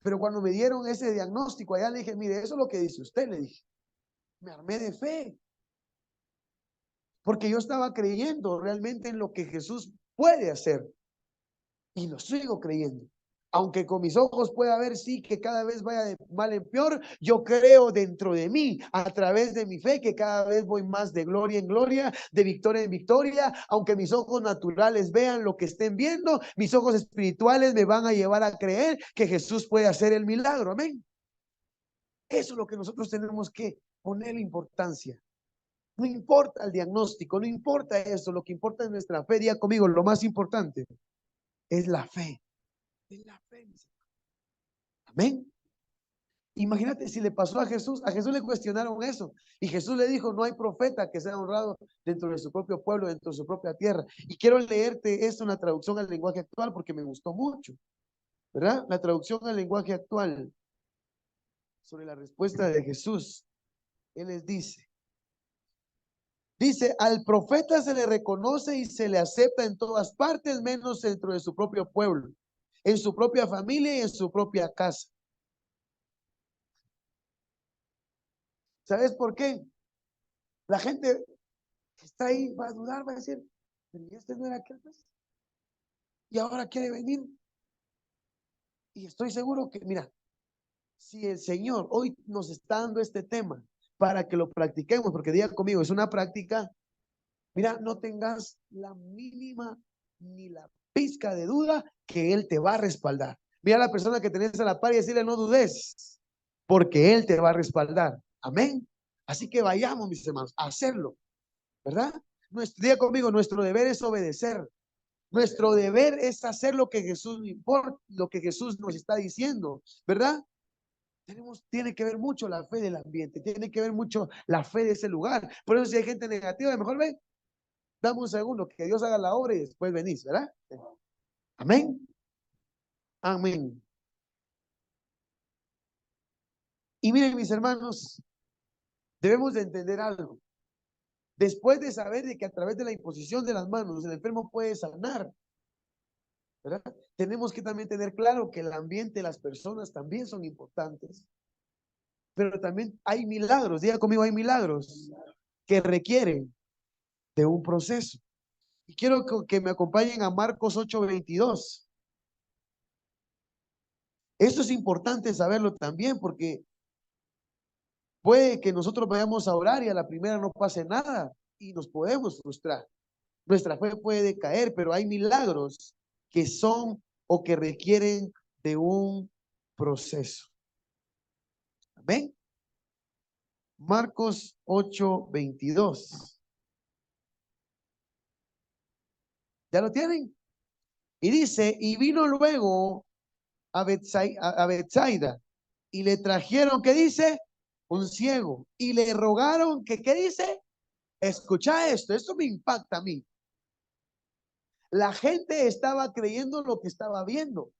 Pero cuando me dieron ese diagnóstico, allá le dije, mire, eso es lo que dice usted, le dije. Me armé de fe. Porque yo estaba creyendo realmente en lo que Jesús puede hacer. Y lo sigo creyendo. Aunque con mis ojos pueda ver, sí, que cada vez vaya de mal en peor, yo creo dentro de mí, a través de mi fe, que cada vez voy más de gloria en gloria, de victoria en victoria. Aunque mis ojos naturales vean lo que estén viendo, mis ojos espirituales me van a llevar a creer que Jesús puede hacer el milagro. Amén. Eso es lo que nosotros tenemos que ponerle importancia. No importa el diagnóstico, no importa eso, lo que importa es nuestra fe. Diga conmigo, lo más importante es la fe. Es la fe. Amén. Imagínate si le pasó a Jesús le cuestionaron eso y Jesús le dijo, no hay profeta que sea honrado dentro de su propio pueblo, dentro de su propia tierra. Y quiero leerte esto en la traducción al lenguaje actual porque me gustó mucho, ¿verdad? La traducción al lenguaje actual sobre la respuesta de Jesús. Él les dice, al profeta se le reconoce y se le acepta en todas partes, menos dentro de su propio pueblo, en su propia familia y en su propia casa. ¿Sabes por qué? La gente que está ahí va a dudar, va a decir, pero este no era aquel vez. Y ahora quiere venir. Y estoy seguro que, mira, si el Señor hoy nos está dando este tema para que lo practiquemos, porque diga conmigo, es una práctica, mira, no tengas la mínima ni la pizca de duda que Él te va a respaldar. Mira a la persona que tenés a la par y decirle, no dudes, porque Él te va a respaldar. Amén. Así que vayamos, mis hermanos, a hacerlo, ¿verdad? Diga conmigo, nuestro deber es obedecer. Nuestro deber es hacer lo que Jesús importa, lo que Jesús nos está diciendo, ¿verdad? Tiene que ver mucho la fe del ambiente, tiene que ver mucho la fe de ese lugar. Por eso si hay gente negativa, mejor ven, dame un segundo, que Dios haga la obra y después venís, ¿verdad? Amén. Amén. Y miren, mis hermanos, debemos de entender algo. Después de saber de que a través de la imposición de las manos el enfermo puede sanar, ¿verdad? Tenemos que también tener claro que el ambiente, las personas también son importantes. pero también hay milagros, diga conmigo, hay milagros que requieren de un proceso. Y quiero que me acompañen a Marcos 8:22. Esto es importante saberlo también, porque puede que nosotros vayamos a orar y a la primera no pase nada y nos podemos frustrar. Nuestra fe puede caer, pero hay milagros que son o que requieren de un proceso. Amén. Marcos 8:22. ¿Ya lo tienen? Y dice, y vino luego a Betsaida y le trajeron, ¿qué dice? Un ciego. Y le rogaron que, ¿qué dice? Escucha esto me impacta a mí. La gente estaba creyendo lo que estaba viendo.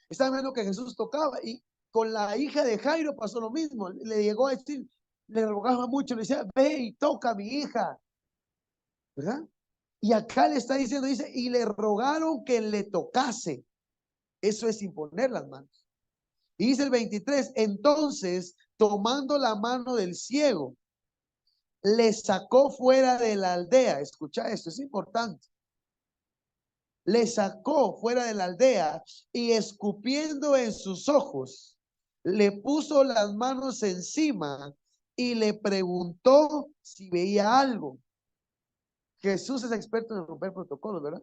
Estaba viendo que Jesús tocaba y con la hija de Jairo pasó lo mismo. Le llegó a decir, le rogaba mucho, le decía, ve y toca a mi hija. ¿Verdad? Y acá le está diciendo, dice, y le rogaron que le tocase. Eso es imponer las manos. Y dice el 23, entonces, tomando la mano del ciego, le sacó fuera de la aldea. Escucha esto, es importante. Le sacó fuera de la aldea y escupiendo en sus ojos, le puso las manos encima y le preguntó si veía algo. Jesús es experto en romper protocolos, ¿verdad?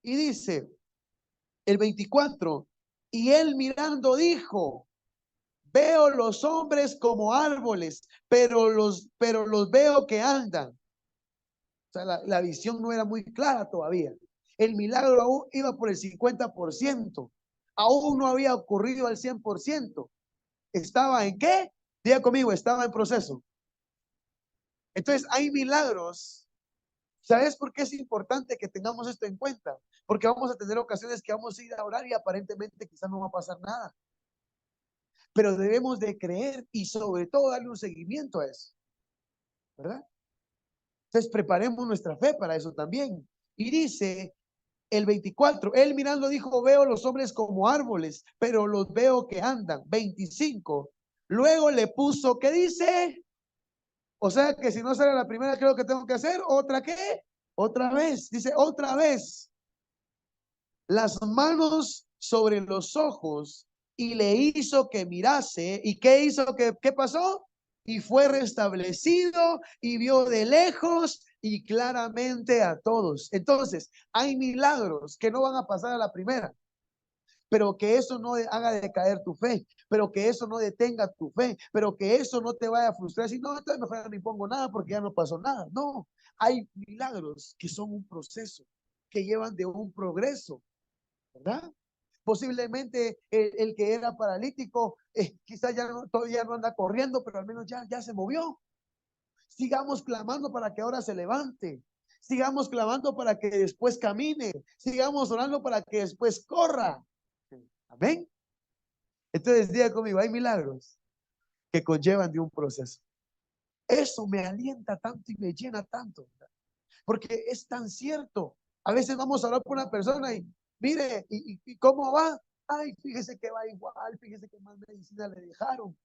Y dice el 24, y él mirando dijo, veo los hombres como árboles, pero los veo que andan. O sea, la visión no era muy clara todavía. El milagro aún iba por el 50%. Aún no había ocurrido al 100%. ¿Estaba en qué? Diga conmigo, estaba en proceso. Entonces hay milagros. ¿Sabes por qué es importante que tengamos esto en cuenta? Porque vamos a tener ocasiones que vamos a ir a orar y aparentemente quizás no va a pasar nada. Pero debemos de creer y sobre todo darle un seguimiento a eso. ¿Verdad? Entonces preparemos nuestra fe para eso también. Y dice el 24, él mirando dijo, veo los hombres como árboles, pero los veo que andan. 25, luego le puso, ¿qué dice? O sea que si no sale la primera, ¿qué es lo que tengo que hacer? ¿Otra qué? Otra vez, dice, otra vez. Las manos sobre los ojos y le hizo que mirase. ¿Y qué hizo? ¿Qué pasó? Y fue restablecido y vio de lejos y claramente a todos. Entonces, hay milagros que no van a pasar a la primera, pero que eso no haga decaer tu fe, pero que eso no detenga tu fe, pero que eso no te vaya a frustrar. Si no, entonces mejor no pongo nada porque ya no pasó nada. No, hay milagros que son un proceso, que llevan de un progreso, ¿verdad? Posiblemente el que era paralítico, quizás ya no, todavía no anda corriendo, pero al menos ya se movió. Sigamos clamando para que ahora se levante. Sigamos clamando para que después camine. Sigamos orando para que después corra. Amén. Entonces, diga conmigo, hay milagros que conllevan de un proceso. Eso me alienta tanto y me llena tanto, ¿verdad? Porque es tan cierto. A veces vamos a hablar con una persona y mire, ¿y cómo va? Ay, fíjese que va igual, fíjese que más medicina le dejaron.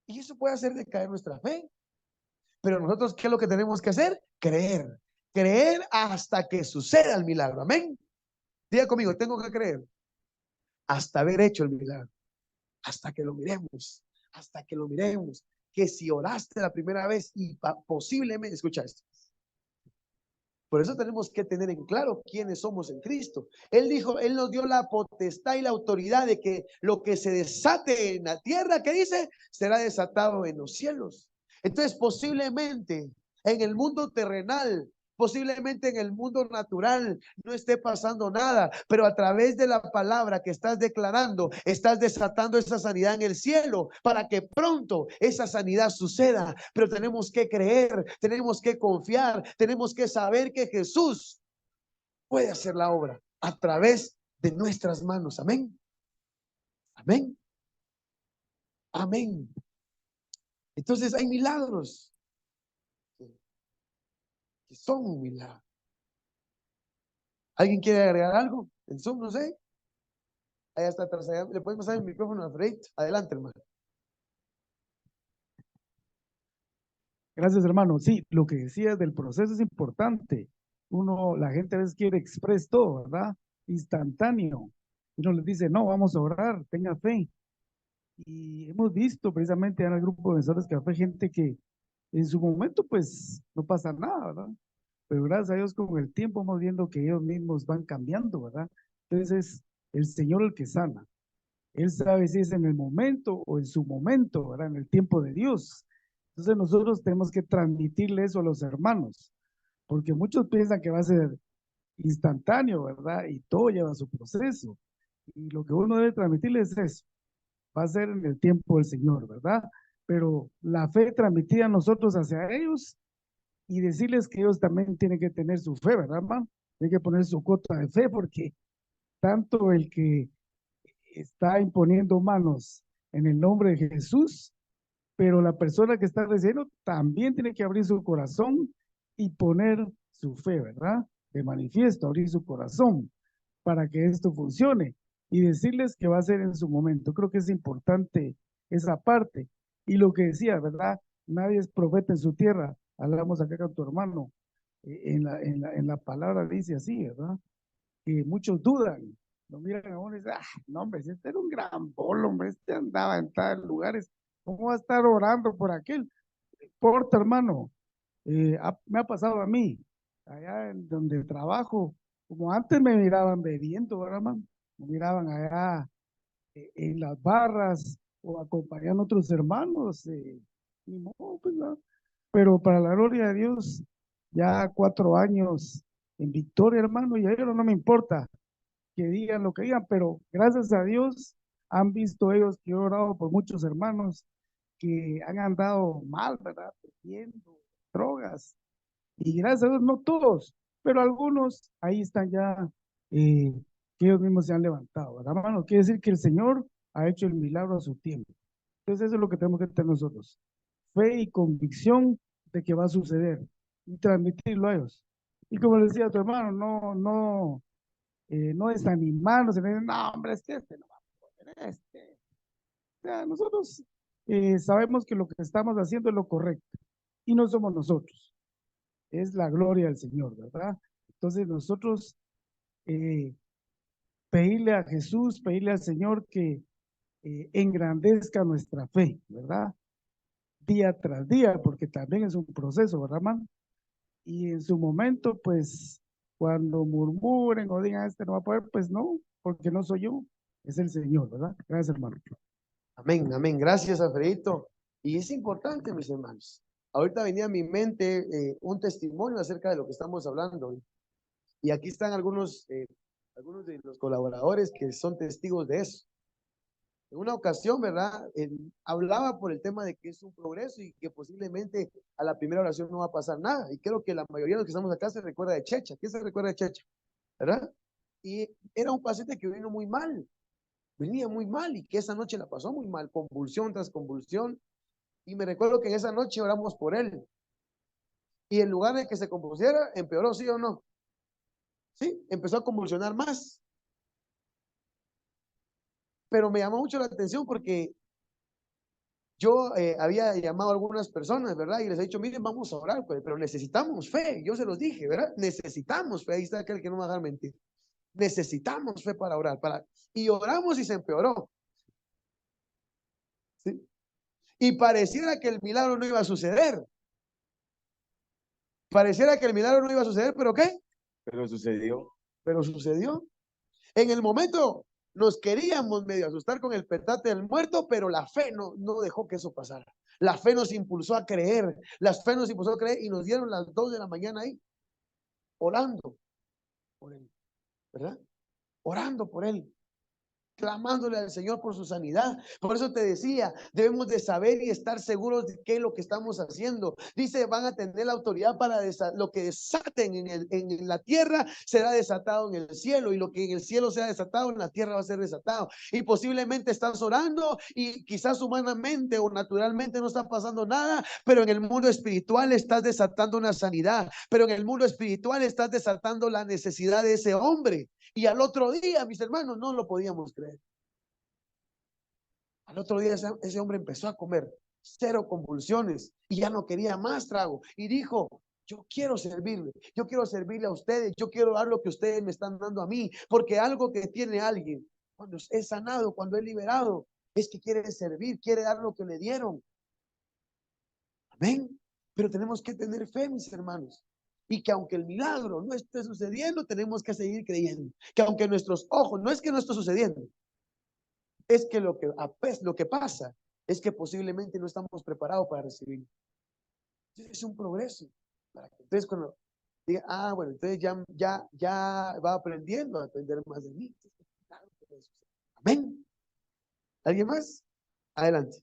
Y eso puede hacer decaer nuestra fe. Pero nosotros, ¿qué es lo que tenemos que hacer? Creer. Creer hasta que suceda el milagro. Amén. Diga conmigo, tengo que creer hasta haber hecho el milagro. Hasta que lo miremos. Hasta que lo miremos. Que si oraste la primera vez y posiblemente, escucha esto. Por eso tenemos que tener en claro quiénes somos en Cristo. Él dijo, Él nos dio la potestad y la autoridad de que lo que se desate en la tierra, ¿qué dice? Será desatado en los cielos. Entonces, posiblemente en el mundo terrenal, posiblemente en el mundo natural no esté pasando nada, pero a través de la palabra que estás declarando, estás desatando esa sanidad en el cielo para que pronto esa sanidad suceda. Pero tenemos que creer, tenemos que confiar, tenemos que saber que Jesús puede hacer la obra a través de nuestras manos. Amén. Amén. Amén. Entonces hay milagros que son un milagro. ¿Alguien quiere agregar algo? En Zoom, no sé. Ahí está atrás, allá. ¿Le puedes pasar el micrófono a Fred? Adelante, hermano. Gracias, hermano. Sí, lo que decías del proceso es importante. La gente a veces quiere express todo, ¿verdad? Instantáneo. Y uno les dice, no, vamos a orar, tenga fe. Y hemos visto precisamente en el grupo de mentores que hay gente que en su momento, pues, no pasa nada, ¿verdad? Pero gracias a Dios, con el tiempo vamos viendo que ellos mismos van cambiando, ¿verdad? Entonces es el Señor el que sana. Él sabe si es en el momento o en su momento, ¿verdad? En el tiempo de Dios. Entonces nosotros tenemos que transmitirle eso a los hermanos, porque muchos piensan que va a ser instantáneo, ¿verdad? Y todo lleva su proceso. Y lo que uno debe transmitirles es eso. Va a ser en el tiempo del Señor, ¿verdad? Pero la fe transmitida a nosotros hacia ellos y decirles que ellos también tienen que tener su fe, ¿verdad, hermano? Tienen que poner su cuota de fe, porque tanto el que está imponiendo manos en el nombre de Jesús, pero la persona que está recibiendo también tiene que abrir su corazón y poner su fe, ¿verdad? De manifiesto, abrir su corazón para que esto funcione y decirles que va a ser en su momento. Creo que es importante esa parte. Y lo que decía, ¿verdad? Nadie es profeta en su tierra. Hablamos acá con tu hermano. En la palabra dice así, ¿verdad? Que muchos dudan. Lo miran a uno y dicen, no, hombre, este era un gran bolo, hombre, este andaba en tales lugares. ¿Cómo va a estar orando por aquel? No importa, hermano. Me ha pasado a mí, allá en donde trabajo, como antes me miraban bebiendo, ¿verdad, hermano? Me miraban allá en las barras o acompañando a otros hermanos. Ni modo, pues, ¿no? Pero para la gloria de Dios, ya 4 años en victoria, hermano, y a ellos no me importa que digan lo que digan, pero gracias a Dios han visto ellos que he orado por muchos hermanos que han andado mal, ¿verdad? Bebiendo, drogas. Y gracias a Dios, no todos, pero algunos ahí están ya, que ellos mismos se han levantado, ¿verdad, hermano? Quiere decir que el Señor ha hecho el milagro a su tiempo. Entonces eso es lo que tenemos que tener nosotros. Fe y convicción de que va a suceder y transmitirlo a ellos. Y como le decía a tu hermano, no desanimarnos, no, hombre, es que este no va a poder, este. O sea, nosotros sabemos que lo que estamos haciendo es lo correcto y no somos nosotros, es la gloria del Señor, ¿verdad? Entonces nosotros pedirle a Jesús, pedirle al Señor que engrandezca nuestra fe, ¿verdad? Día tras día, porque también es un proceso, ¿verdad, hermano? Y en su momento, pues, cuando murmuren o digan, este no va a poder, pues no, porque no soy yo, es el Señor, ¿verdad? Gracias, hermano. Amén, amén. Gracias, Alfredito. Y es importante, mis hermanos. Ahorita venía a mi mente un testimonio acerca de lo que estamos hablando. Y aquí están algunos de los colaboradores que son testigos de eso. En una ocasión, ¿verdad? Hablaba por el tema de que es un progreso y que posiblemente a la primera oración no va a pasar nada. Y creo que la mayoría de los que estamos acá se recuerda de Checha. ¿Quién se recuerda de Checha? ¿Verdad? Y era un paciente que vino muy mal. Venía muy mal y que esa noche la pasó muy mal, convulsión tras convulsión. Y me recuerdo que en esa noche oramos por él. Y en lugar de que se compusiera, empeoró, ¿sí o no? Sí, empezó a convulsionar más. Pero me llamó mucho la atención porque yo había llamado a algunas personas, ¿verdad? Y les he dicho, miren, vamos a orar, pues, pero necesitamos fe. Yo se los dije, ¿verdad? Necesitamos fe. Ahí está aquel que no me va a dejar mentir. Necesitamos fe para orar. Y oramos y se empeoró. ¿Sí? Y pareciera que el milagro no iba a suceder. Pareciera que el milagro no iba a suceder, ¿pero qué? Pero sucedió. Pero sucedió. En el momento nos queríamos medio asustar con el petate del muerto, pero la fe no dejó que eso pasara. La fe nos impulsó a creer. La fe nos impulsó a creer y nos dieron las 2 de la mañana ahí, orando por él, ¿verdad? Orando por él, clamándole al Señor por su sanidad. Por eso te decía, debemos de saber y estar seguros de qué es lo que estamos haciendo. Dice, van a tener la autoridad para lo que desaten en la tierra será desatado en el cielo, y lo que en el cielo sea desatado en la tierra va a ser desatado. Y posiblemente estás orando y quizás humanamente o naturalmente no está pasando nada, pero en el mundo espiritual estás desatando una sanidad, pero en el mundo espiritual estás desatando la necesidad de ese hombre. Y al otro día, mis hermanos, no lo podíamos creer. Al otro día ese hombre empezó a comer, 0 convulsiones, y ya no quería más trago. Y dijo, yo quiero servirle a ustedes, yo quiero dar lo que ustedes me están dando a mí, porque algo que tiene alguien, cuando es sanado, cuando es liberado, es que quiere servir, quiere dar lo que le dieron. Amén. Pero tenemos que tener fe, mis hermanos. Y que aunque el milagro no esté sucediendo, tenemos que seguir creyendo. Que aunque nuestros ojos, no es que no esté sucediendo, es que lo que pasa es que posiblemente no estamos preparados para recibirlo. Es un progreso. Entonces cuando diga, bueno, entonces ya va aprendiendo a aprender más de mí. Amén. ¿Alguien más? Adelante.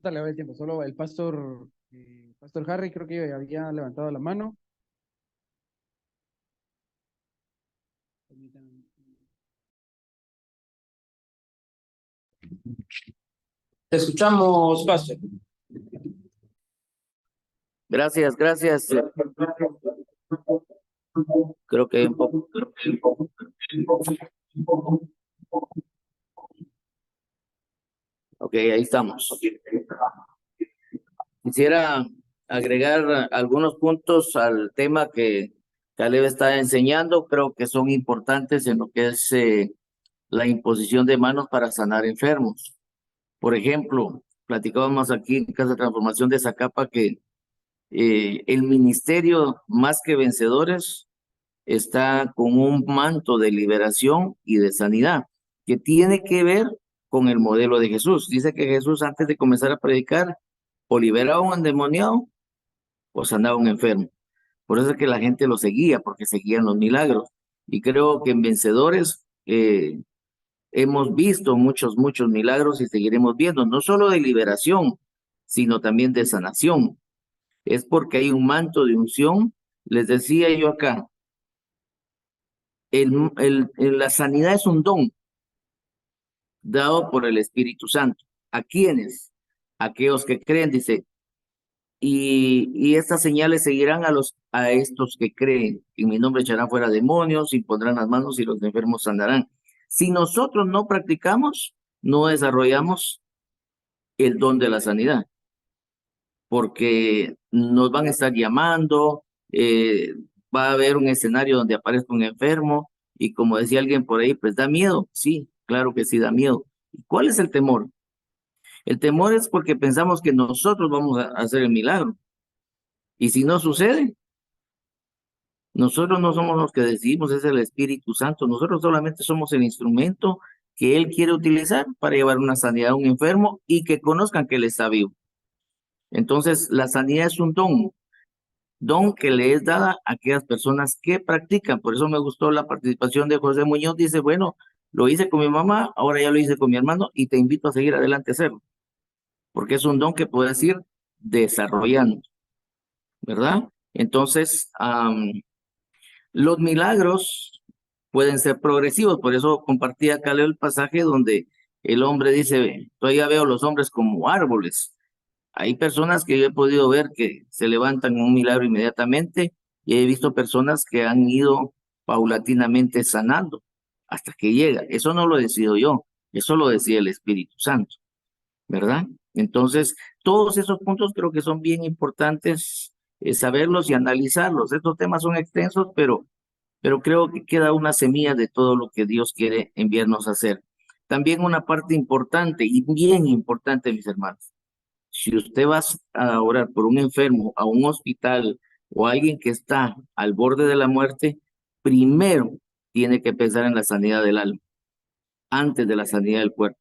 Dale, a ver el tiempo. Solo el pastor Harry creo que había levantado la mano. Te escuchamos, pastor. Gracias. Creo que hay un poco. Ok, ahí estamos. Quisiera agregar algunos puntos al tema que Caleb está enseñando. Creo que son importantes en lo que es la imposición de manos para sanar enfermos. Por ejemplo, platicábamos aquí en Casa de Transformación de Zacapa que el ministerio Más que Vencedores está con un manto de liberación y de sanidad que tiene que ver con el modelo de Jesús. Dice que Jesús, antes de comenzar a predicar, o liberaba a un endemoniado o sanaba a un enfermo. Por eso es que la gente lo seguía, porque seguían los milagros. Y creo que en Vencedores hemos visto muchos milagros y seguiremos viendo, no solo de liberación, sino también de sanación. Es porque hay un manto de unción. Les decía yo acá, la sanidad es un don dado por el Espíritu Santo. ¿A quiénes? Aquellos que creen, dice, y estas señales seguirán a estos que creen. En mi nombre echarán fuera demonios, impondrán las manos y los enfermos sanarán. Si nosotros no practicamos, no desarrollamos el don de la sanidad, porque nos van a estar llamando, va a haber un escenario donde aparezca un enfermo, y como decía alguien por ahí, pues da miedo. Sí, claro que sí da miedo. ¿Y cuál es el temor? El temor es porque pensamos que nosotros vamos a hacer el milagro. Y si no sucede, nosotros no somos los que decidimos, es el Espíritu Santo. Nosotros solamente somos el instrumento que Él quiere utilizar para llevar una sanidad a un enfermo y que conozcan que Él está vivo. Entonces, la sanidad es un don que le es dada a aquellas personas que practican. Por eso me gustó la participación de José Muñoz. Dice, bueno, lo hice con mi mamá, ahora ya lo hice con mi hermano y te invito a seguir adelante a hacerlo. Porque es un don que puedes ir desarrollando, ¿verdad? Entonces, los milagros pueden ser progresivos. Por eso compartí acá el pasaje donde el hombre dice, todavía veo los hombres como árboles. Hay personas que yo he podido ver que se levantan un milagro inmediatamente y he visto personas que han ido paulatinamente sanando hasta que llega. Eso no lo decido yo, eso lo decide el Espíritu Santo, ¿verdad? Entonces, todos esos puntos creo que son bien importantes saberlos y analizarlos. Estos temas son extensos, pero creo que queda una semilla de todo lo que Dios quiere enviarnos a hacer. También una parte importante y bien importante, mis hermanos. Si usted va a orar por un enfermo a un hospital o alguien que está al borde de la muerte, primero tiene que pensar en la sanidad del alma, antes de la sanidad del cuerpo.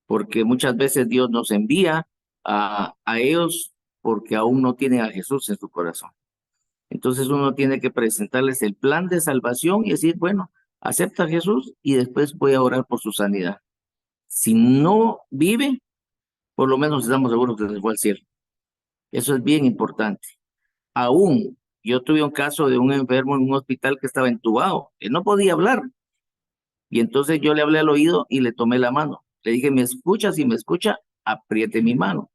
Porque muchas veces Dios nos envía a ellos porque aún no tienen a Jesús en su corazón. Entonces uno tiene que presentarles el plan de salvación y decir, bueno, acepta a Jesús y después voy a orar por su sanidad. Si no vive, por lo menos estamos seguros que se fue al cielo. Eso es bien importante. Aún, yo tuve un caso de un enfermo en un hospital que estaba entubado. Él no podía hablar. Y entonces yo le hablé al oído y le tomé la mano. Le dije, ¿me escucha? Si me escucha, apriete mi mano.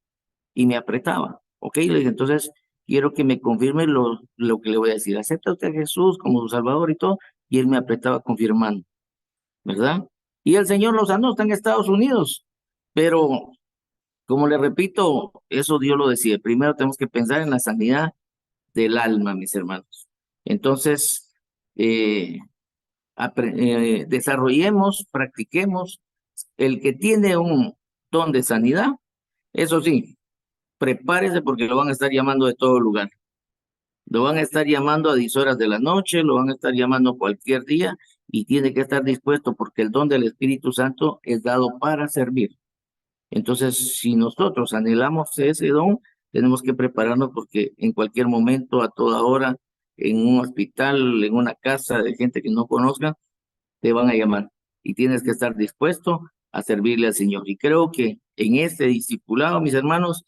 Y me apretaba. Ok, le dije, entonces quiero que me confirme lo que le voy a decir. ¿Acepta usted a Jesús como su Salvador y todo? Y él me apretaba confirmando, ¿verdad? Y el Señor lo sanó, está en Estados Unidos. Pero, como le repito, eso Dios lo decide. Primero tenemos que pensar en la sanidad del alma, mis hermanos. Entonces, desarrollemos, practiquemos. El que tiene un don de sanidad, eso sí, prepárese porque lo van a estar llamando de todo lugar. Lo van a estar llamando a 10 horas de la noche, lo van a estar llamando cualquier día y tiene que estar dispuesto porque el don del Espíritu Santo es dado para servir. Entonces, si nosotros anhelamos ese don, tenemos que prepararnos porque en cualquier momento, a toda hora, en un hospital, en una casa de gente que no conozca, te van a llamar y tienes que estar dispuesto a servirle al Señor. Y creo que en este discipulado, mis hermanos,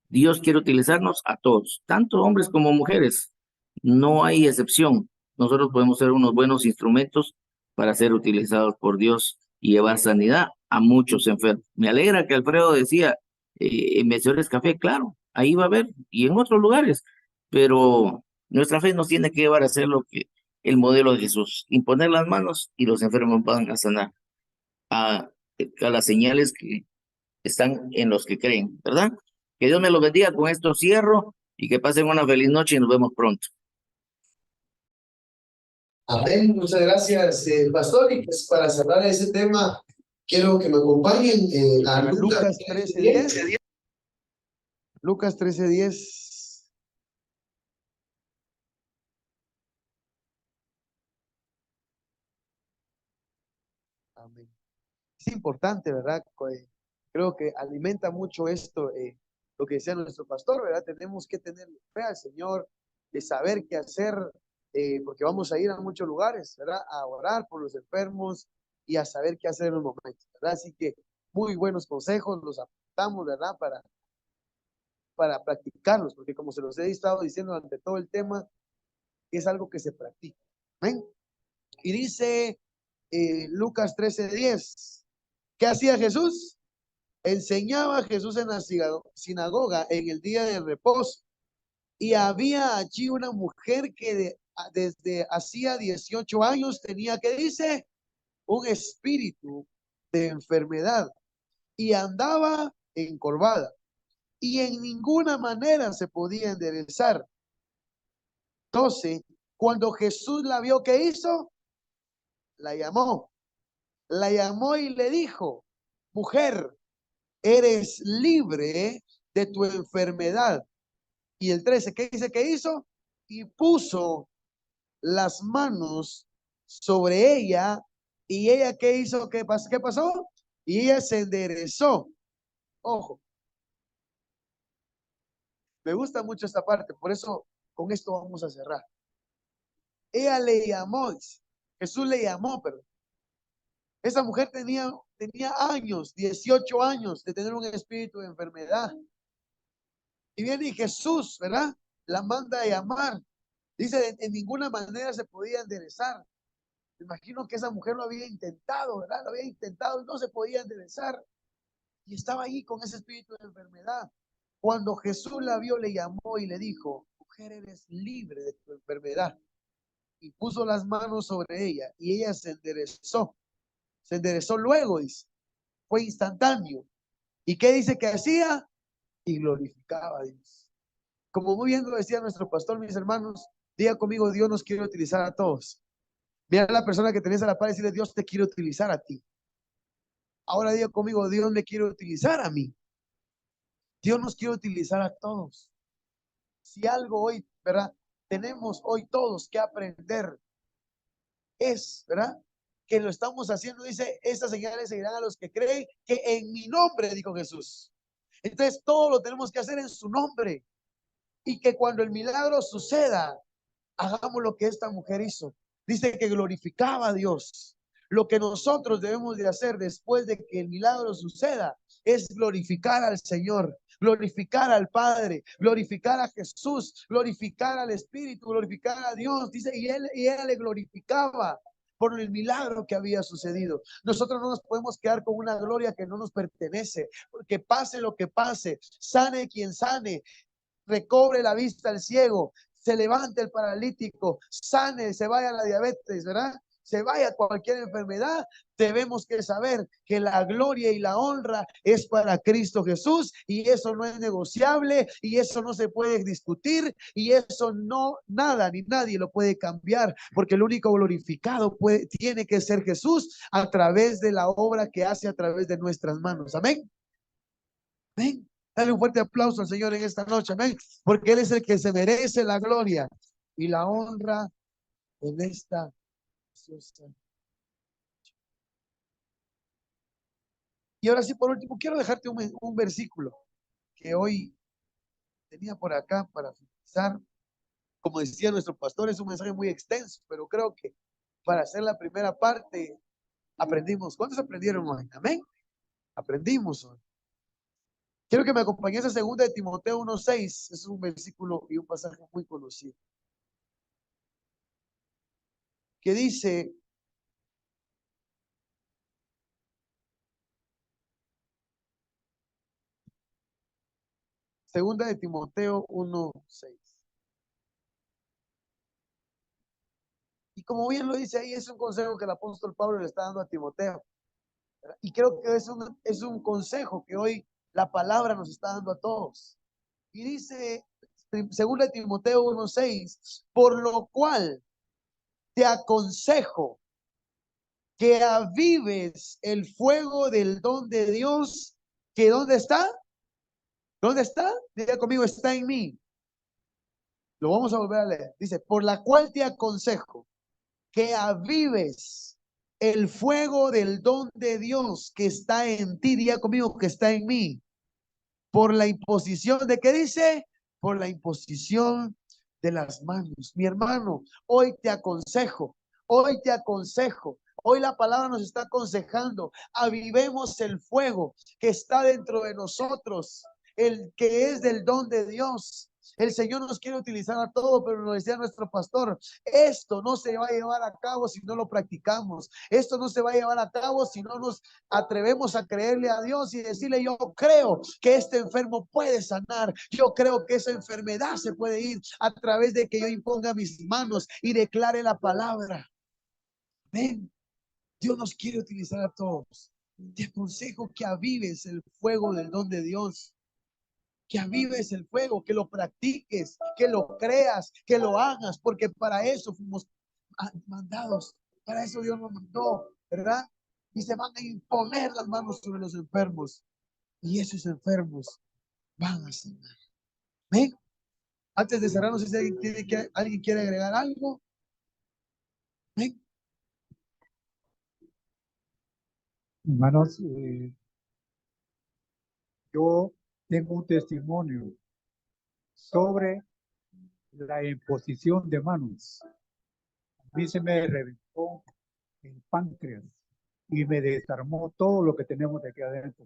Dios quiere utilizarnos a todos, tanto hombres como mujeres. No hay excepción. Nosotros podemos ser unos buenos instrumentos para ser utilizados por Dios y llevar sanidad a muchos enfermos. Me alegra que Alfredo decía, en Mejores Café, claro, ahí va a haber, y en otros lugares, pero nuestra fe nos tiene que llevar a hacer lo que el modelo de Jesús, imponer las manos y los enfermos van a sanar a las señales que están en los que creen, ¿verdad? Que Dios me lo bendiga, con esto cierro y que pasen una feliz noche y nos vemos pronto. Amén, muchas gracias, pastor. Y pues para cerrar ese tema, quiero que me acompañen a Lucas 13:10. Lucas 13:10. Amén. Es importante, ¿verdad? Creo que alimenta mucho esto, lo que decía nuestro pastor, ¿verdad? Tenemos que tener fe al Señor, de saber qué hacer, porque vamos a ir a muchos lugares, ¿verdad? A orar por los enfermos y a saber qué hacer en los momentos, ¿verdad? Así que muy buenos consejos, los apuntamos, ¿verdad? Para practicarlos, porque como se los he estado diciendo ante todo el tema, es algo que se practica. ¿Ven? Y dice Lucas 13:10, ¿qué hacía Jesús? Enseñaba Jesús en la sinagoga en el día de reposo. Y había allí una mujer que desde hacía 18 años tenía, ¿qué dice? Un espíritu de enfermedad y andaba encorvada y en ninguna manera se podía enderezar. 12. Cuando Jesús la vio, ¿qué hizo? La llamó y le dijo, mujer, eres libre de tu enfermedad. Y el 13, ¿qué dice que hizo? Y puso las manos sobre ella. ¿Y ella qué hizo? ¿Qué pasó? Y ella se enderezó. Ojo. Me gusta mucho esta parte, por eso con esto vamos a cerrar. Ella le llamó, Jesús le llamó, pero esa mujer tenía años, 18 años de tener un espíritu de enfermedad. Y viene y Jesús, ¿verdad? La manda a llamar. Dice, en ninguna manera se podía enderezar. Me imagino que esa mujer lo había intentado, ¿verdad? Lo había intentado y no se podía enderezar. Y estaba ahí con ese espíritu de enfermedad. Cuando Jesús la vio, le llamó y le dijo, mujer, eres libre de tu enfermedad. Y puso las manos sobre ella y ella se enderezó. Se enderezó luego, dice. Fue instantáneo. ¿Y qué dice que hacía? Y glorificaba a Dios. Como muy bien lo decía nuestro pastor, mis hermanos, diga conmigo, Dios nos quiere utilizar a todos. Mira a la persona que tenés a la par y decirle, Dios te quiere utilizar a ti. Ahora diga conmigo, Dios me quiere utilizar a mí. Dios nos quiere utilizar a todos. Si algo hoy, ¿verdad? Tenemos hoy todos que aprender es, ¿verdad? Que lo estamos haciendo, dice, estas señales seguirán a los que creen que en mi nombre, dijo Jesús. Entonces todo lo tenemos que hacer en su nombre. Y que cuando el milagro suceda, hagamos lo que esta mujer hizo. Dice que glorificaba a Dios. Lo que nosotros debemos de hacer después de que el milagro suceda es glorificar al Señor, glorificar al Padre, glorificar a Jesús, glorificar al Espíritu, glorificar a Dios. Dice, y ella le glorificaba por el milagro que había sucedido. Nosotros no nos podemos quedar con una gloria que no nos pertenece, porque pase lo que pase, sane quien sane, recobre la vista al ciego, se levante el paralítico, sane, se vaya la diabetes, ¿verdad? Se vaya cualquier enfermedad, debemos que saber que la gloria y la honra es para Cristo Jesús, y eso no es negociable, y eso no se puede discutir, y eso no, nada ni nadie lo puede cambiar, porque el único glorificado tiene que ser Jesús a través de la obra que hace a través de nuestras manos. Amén. Amén. Dale un fuerte aplauso al Señor en esta noche, amén, porque Él es el que se merece la gloria y la honra en esta preciosa. Y ahora sí, por último, quiero dejarte un versículo que hoy tenía por acá para finalizar. Como decía nuestro pastor, es un mensaje muy extenso, pero creo que para hacer la primera parte aprendimos. ¿Cuántos aprendieron hoy? Amén. Aprendimos hoy. Quiero que me acompañes a 2 de Timoteo 1:6. Es un versículo y un pasaje muy conocido, que dice: Segunda de Timoteo 1:6. Y como bien lo dice ahí, es un consejo que el apóstol Pablo le está dando a Timoteo. Y creo que es un consejo que hoy la palabra nos está dando a todos. Y dice, segunda de Timoteo 1:6, por lo cual te aconsejo que avives el fuego del don de Dios, que ¿dónde está? ¿Dónde está? Diga conmigo, está en mí. Lo vamos a volver a leer. Dice, por la cual te aconsejo que avives el fuego del don de Dios que está en ti. Diga conmigo, que está en mí. Por la imposición de, ¿qué dice? Por la imposición de las manos. Mi hermano, hoy te aconsejo, hoy la palabra nos está aconsejando, avivemos el fuego que está dentro de nosotros, el que es del don de Dios. El Señor nos quiere utilizar a todos, pero nos decía nuestro pastor, esto no se va a llevar a cabo si no lo practicamos. Esto no se va a llevar a cabo si no nos atrevemos a creerle a Dios y decirle, yo creo que este enfermo puede sanar. Yo creo que esa enfermedad se puede ir a través de que yo imponga mis manos y declare la palabra. Ven, Dios nos quiere utilizar a todos. Te aconsejo que avives el fuego del don de Dios. Que avives el fuego, que lo practiques, que lo creas, que lo hagas, porque para eso fuimos mandados, para eso Dios nos mandó, ¿verdad? Y se van a imponer las manos sobre los enfermos, y esos enfermos van a sanar. ¿Ven? Antes de cerrar, no sé si alguien quiere agregar algo. ¿Ven? Hermanos, yo tengo un testimonio sobre la imposición de manos. A mí se me reventó el páncreas y me desarmó todo lo que tenemos de aquí adentro.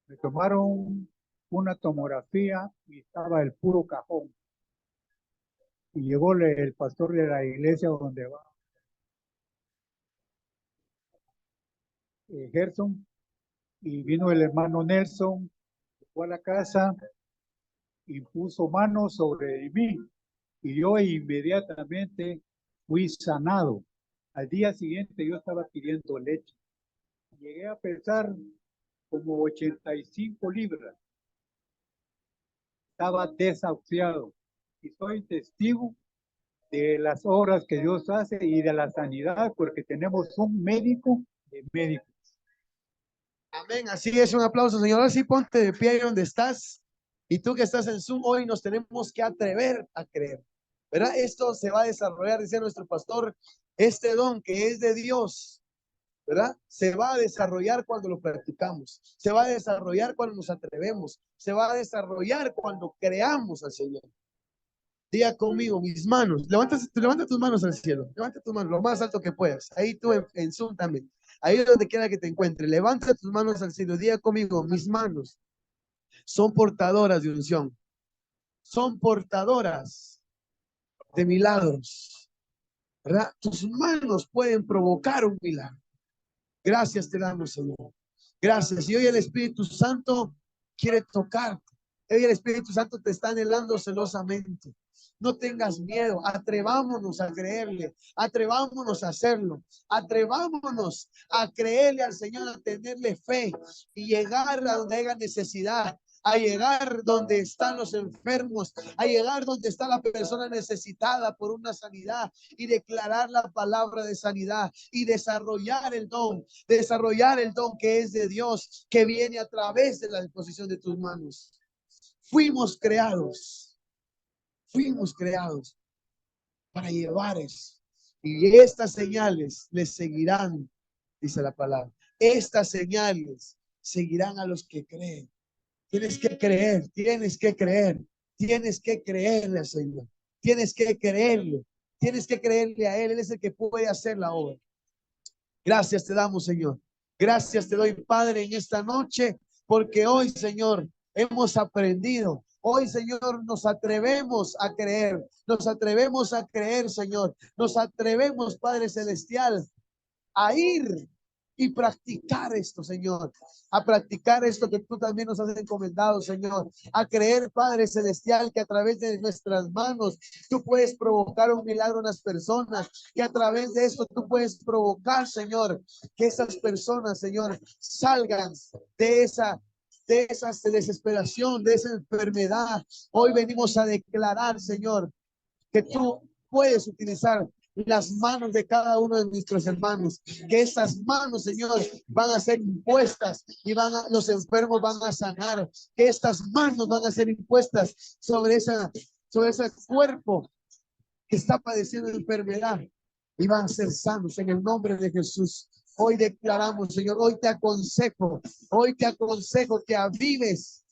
Me tomaron una tomografía y estaba el puro cajón. Y llegó el pastor de la iglesia donde va Gerson, y vino el hermano Nelson, fue a la casa y puso manos sobre mí, y yo inmediatamente fui sanado. Al día siguiente yo estaba pidiendo leche. Llegué a pesar como 85 libras. Estaba desahuciado y soy testigo de las obras que Dios hace y de la sanidad, porque tenemos un médico de médicos. Amén, así es, un aplauso, Señor. Ahora sí, ponte de pie ahí donde estás. Y tú que estás en Zoom, hoy nos tenemos que atrever a creer, ¿verdad? Esto se va a desarrollar, decía nuestro pastor, este don que es de Dios, ¿verdad? Se va a desarrollar cuando lo practicamos, se va a desarrollar cuando nos atrevemos, se va a desarrollar cuando creamos al Señor. Diga conmigo, mis manos, levanta tus manos al cielo, levanta tus manos lo más alto que puedas. Ahí tú en Zoom también, ahí donde quiera que te encuentre, levanta tus manos al cielo, diga conmigo, mis manos son portadoras de unción, son portadoras de milagros, ¿verdad? Tus manos pueden provocar un milagro. Gracias te damos, Señor. Gracias. Y hoy el Espíritu Santo quiere tocarte. Hoy el Espíritu Santo te está anhelando celosamente. No tengas miedo, atrevámonos a creerle, atrevámonos a hacerlo, atrevámonos a creerle al Señor, a tenerle fe y llegar a donde haya necesidad, a llegar donde están los enfermos, a llegar donde está la persona necesitada por una sanidad y declarar la palabra de sanidad y desarrollar el don que es de Dios, que viene a través de la disposición de tus manos. Fuimos creados para llevar eso. Y estas señales les seguirán, dice la palabra. Estas señales seguirán a los que creen. Tienes que creer, tienes que creer, tienes que creerle al Señor. Tienes que creerle a Él. Él es el que puede hacer la obra. Gracias te damos, Señor. Gracias te doy, Padre, en esta noche, porque hoy, Señor, hemos aprendido. Hoy, Señor, nos atrevemos a creer, Señor. Nos atrevemos, Padre Celestial, a ir y practicar esto, Señor, a practicar esto que tú también nos has encomendado, Señor, a creer, Padre Celestial, que a través de nuestras manos tú puedes provocar un milagro en las personas, que a través de esto tú puedes provocar, Señor, que esas personas, Señor, salgan de esa desesperación, de esa enfermedad. Hoy venimos a declarar, Señor, que tú puedes utilizar las manos de cada uno de nuestros hermanos, que esas manos, Señor, van a ser impuestas y los enfermos van a sanar, que estas manos van a ser impuestas sobre ese cuerpo que está padeciendo enfermedad y van a ser sanos en el nombre de Jesús. Hoy declaramos, Señor, hoy te aconsejo que avives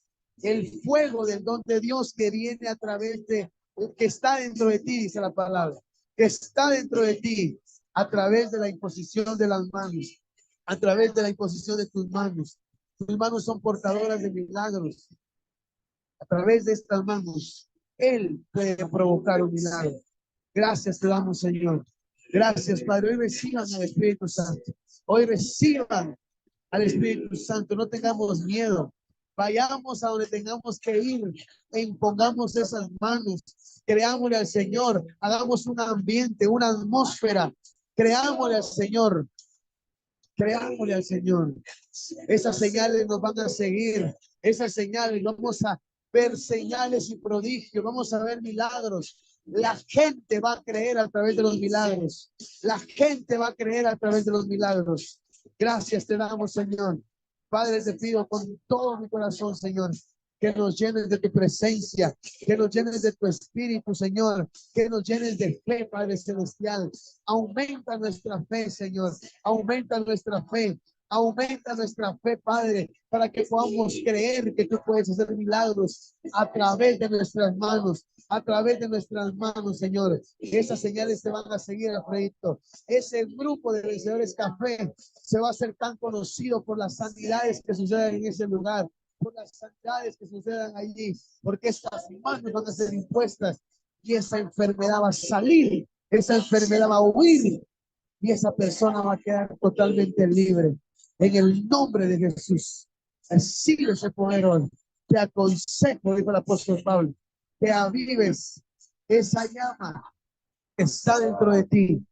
el fuego del don de Dios que viene a través de, que está dentro de ti, dice la palabra, que está dentro de ti, a través de la imposición de las manos, a través de la imposición de tus manos. Tus manos son portadoras de milagros. A través de estas manos, Él puede provocar un milagro. Gracias te damos, Señor. Gracias, Padre. Hoy reciban al Espíritu Santo. Hoy reciban al Espíritu Santo. No tengamos miedo. Vayamos a donde tengamos que ir e impongamos esas manos. Creámosle al Señor. Hagamos un ambiente, una atmósfera. Creámosle al Señor. Creámosle al Señor. Esas señales nos van a seguir. Esas señales, vamos a ver señales y prodigios. Vamos a ver milagros. La gente va a creer a través de los milagros. La gente va a creer a través de los milagros. Gracias te damos, Señor. Padre, te pido con todo mi corazón, Señor, que nos llenes de tu presencia, que nos llenes de tu espíritu, Señor, que nos llenes de fe, Padre Celestial. Aumenta nuestra fe, Señor. Aumenta nuestra fe. Aumenta nuestra fe, Padre, para que podamos creer que tú puedes hacer milagros a través de nuestras manos, Señor. Esas señales te van a seguir, Alfredito. Ese grupo de Vencedores Café se va a hacer tan conocido por las sanidades que suceden en ese lugar, por las sanidades que sucedan allí, porque estas manos van a ser impuestas y esa enfermedad va a salir, esa enfermedad va a huir y esa persona va a quedar totalmente libre. En el nombre de Jesús, recibe ese poder hoy. Te aconsejo, dijo el apóstol Pablo, que avives esa llama que está dentro de ti,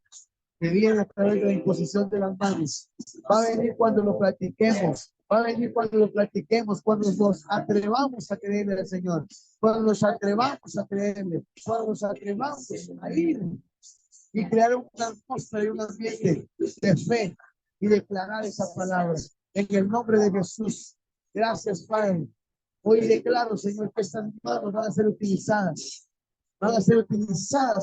que viene a través de la imposición de las manos. Va a venir cuando lo practiquemos. Va a venir cuando lo practiquemos, cuando nos atrevamos a creerle al Señor, cuando nos atrevamos a creerle, cuando nos atrevamos a ir y crear una atmósfera y un ambiente de fe y declarar esa palabra en el nombre de Jesús. Gracias, Padre. Hoy declaro, Señor, que estas manos van a ser utilizadas,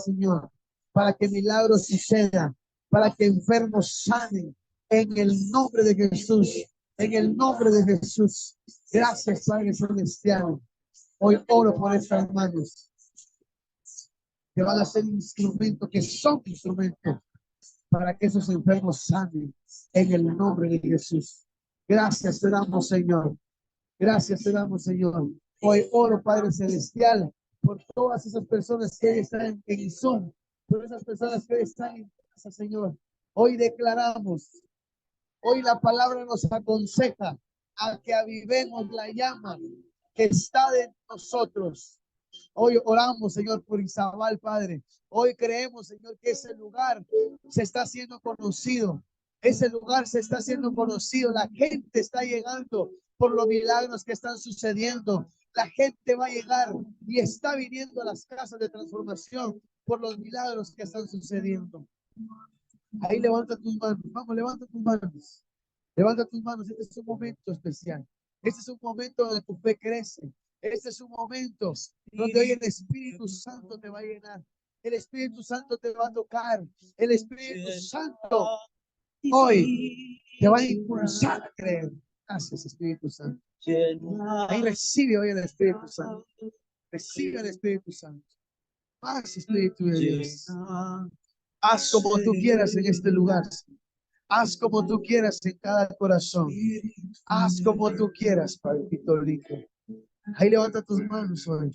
Señor, para que milagros sucedan, para que enfermos sanen, en el nombre de Jesús, en el nombre de Jesús. Gracias, Padre Celestial. Hoy oro por estas manos que van a ser instrumentos, que son instrumentos para que esos enfermos sanen en el nombre de Jesús. Gracias te damos, Señor. Gracias te damos, Señor. Hoy oro, Padre Celestial, por todas esas personas que están en Zoom, por esas personas que están en casa, Señor. Hoy declaramos, hoy la palabra nos aconseja a que avivemos la llama que está de nosotros. Hoy oramos, Señor, por Izabal, Padre. Hoy creemos, Señor, que ese lugar se está haciendo conocido. Ese lugar se está haciendo conocido. La gente está llegando por los milagros que están sucediendo. La gente va a llegar y está viniendo a las casas de transformación por los milagros que están sucediendo. Ahí levanta tus manos. Vamos, levanta tus manos. Levanta tus manos. Este es un momento especial. Este es un momento donde tu fe crece. Este es un momento donde hoy el Espíritu Santo te va a llenar. El Espíritu Santo te va a tocar. El Espíritu Santo hoy te va a impulsar a creer. Gracias, Espíritu Santo. Ahí recibe hoy el Espíritu Santo. Recibe el Espíritu Santo. Más Espíritu de Dios. Haz como tú quieras en este lugar. Haz como tú quieras en cada corazón. Haz como tú quieras, Padre Rico. Ahí levanta tus manos hoy.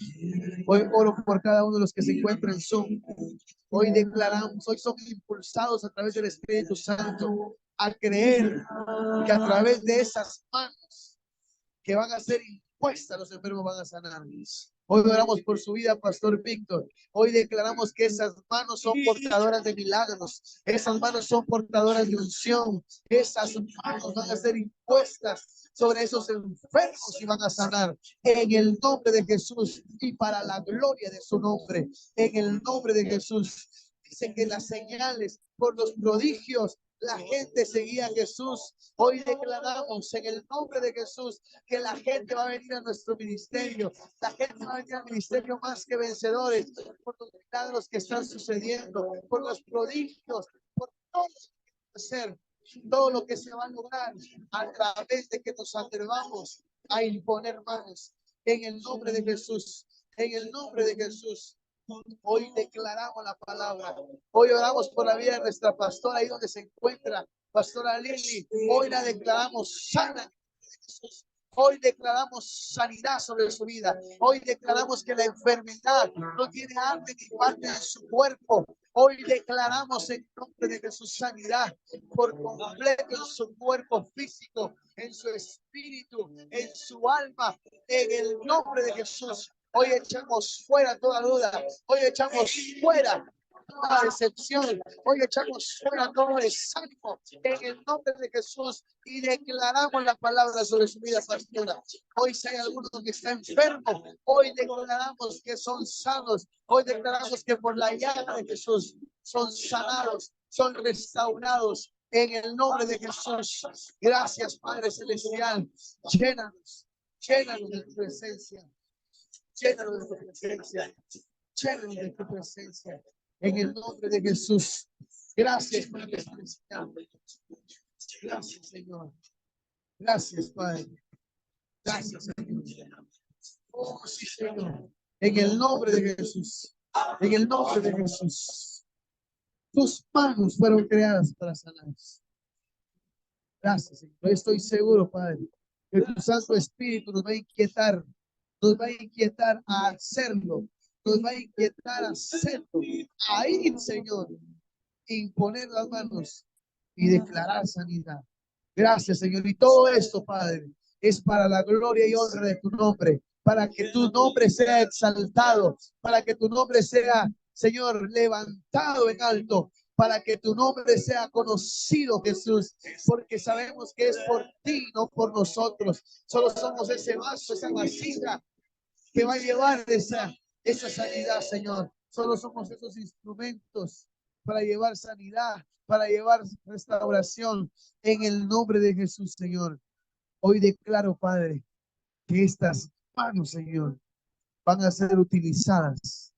Hoy oro por cada uno de los que se encuentran en Zoom. Hoy declaramos, hoy somos impulsados a través del Espíritu Santo a creer que a través de esas manos que van a ser impuestas, los enfermos van a sanar. Hoy oramos por su vida, Pastor Víctor. Hoy declaramos que esas manos son portadoras de milagros. Esas manos son portadoras de unción. Esas manos van a ser impuestas sobre esos enfermos y van a sanar. En el nombre de Jesús y para la gloria de su nombre. En el nombre de Jesús. Dice que las señales por los prodigios, la gente seguía a Jesús. Hoy declaramos en el nombre de Jesús que la gente va a venir a nuestro ministerio. La gente va a venir al ministerio más que vencedores por los milagros que están sucediendo, por los prodigios, por todo lo que va a hacer, todo lo que se va a lograr a través de que nos atrevamos a imponer manos. En el nombre de Jesús, en el nombre de Jesús. Hoy declaramos la palabra. Hoy oramos por la vida de nuestra pastora ahí donde se encuentra, Pastora Lili. Hoy la declaramos sana. Hoy declaramos sanidad sobre su vida. Hoy declaramos que la enfermedad no tiene arte ni parte en su cuerpo. Hoy declaramos en nombre de Jesús sanidad por completo en su cuerpo físico, en su espíritu, en su alma, en el nombre de Jesús. Hoy echamos fuera toda duda. Hoy echamos fuera toda decepción. Hoy echamos fuera todo desánimo en el nombre de Jesús y declaramos la palabra sobre su vida, pastora. Hoy si hay alguno que está enfermo, hoy declaramos que son sanos. Hoy declaramos que por la llaga de Jesús son sanados, son restaurados en el nombre de Jesús. Gracias, Padre Celestial. Llénanos, llénanos de tu presencia. Llénanos de tu presencia. Llénanos de tu presencia. En el nombre de Jesús. Gracias, Padre Celestial. Gracias, Señor. Gracias, Padre. Gracias, Señor. Oh, sí, Señor. En el nombre de Jesús. En el nombre de Jesús. Tus manos fueron creadas para sanar. Gracias, Señor. Estoy seguro, Padre, que tu Santo Espíritu nos va a inquietar. Nos va a inquietar a hacerlo. Nos va a inquietar a hacerlo. A ir, Señor. Imponer las manos y declarar sanidad. Gracias, Señor. Y todo esto, Padre, es para la gloria y honra de tu nombre. Para que tu nombre sea exaltado. Para que tu nombre sea, Señor, levantado en alto. Para que tu nombre sea conocido, Jesús. Porque sabemos que es por ti, no por nosotros. Solo somos ese vaso, esa vasija que va a llevar esa sanidad, Señor. Solo somos esos instrumentos para llevar sanidad, para llevar restauración en el nombre de Jesús, Señor. Hoy declaro, Padre, que estas manos, Señor, van a ser utilizadas,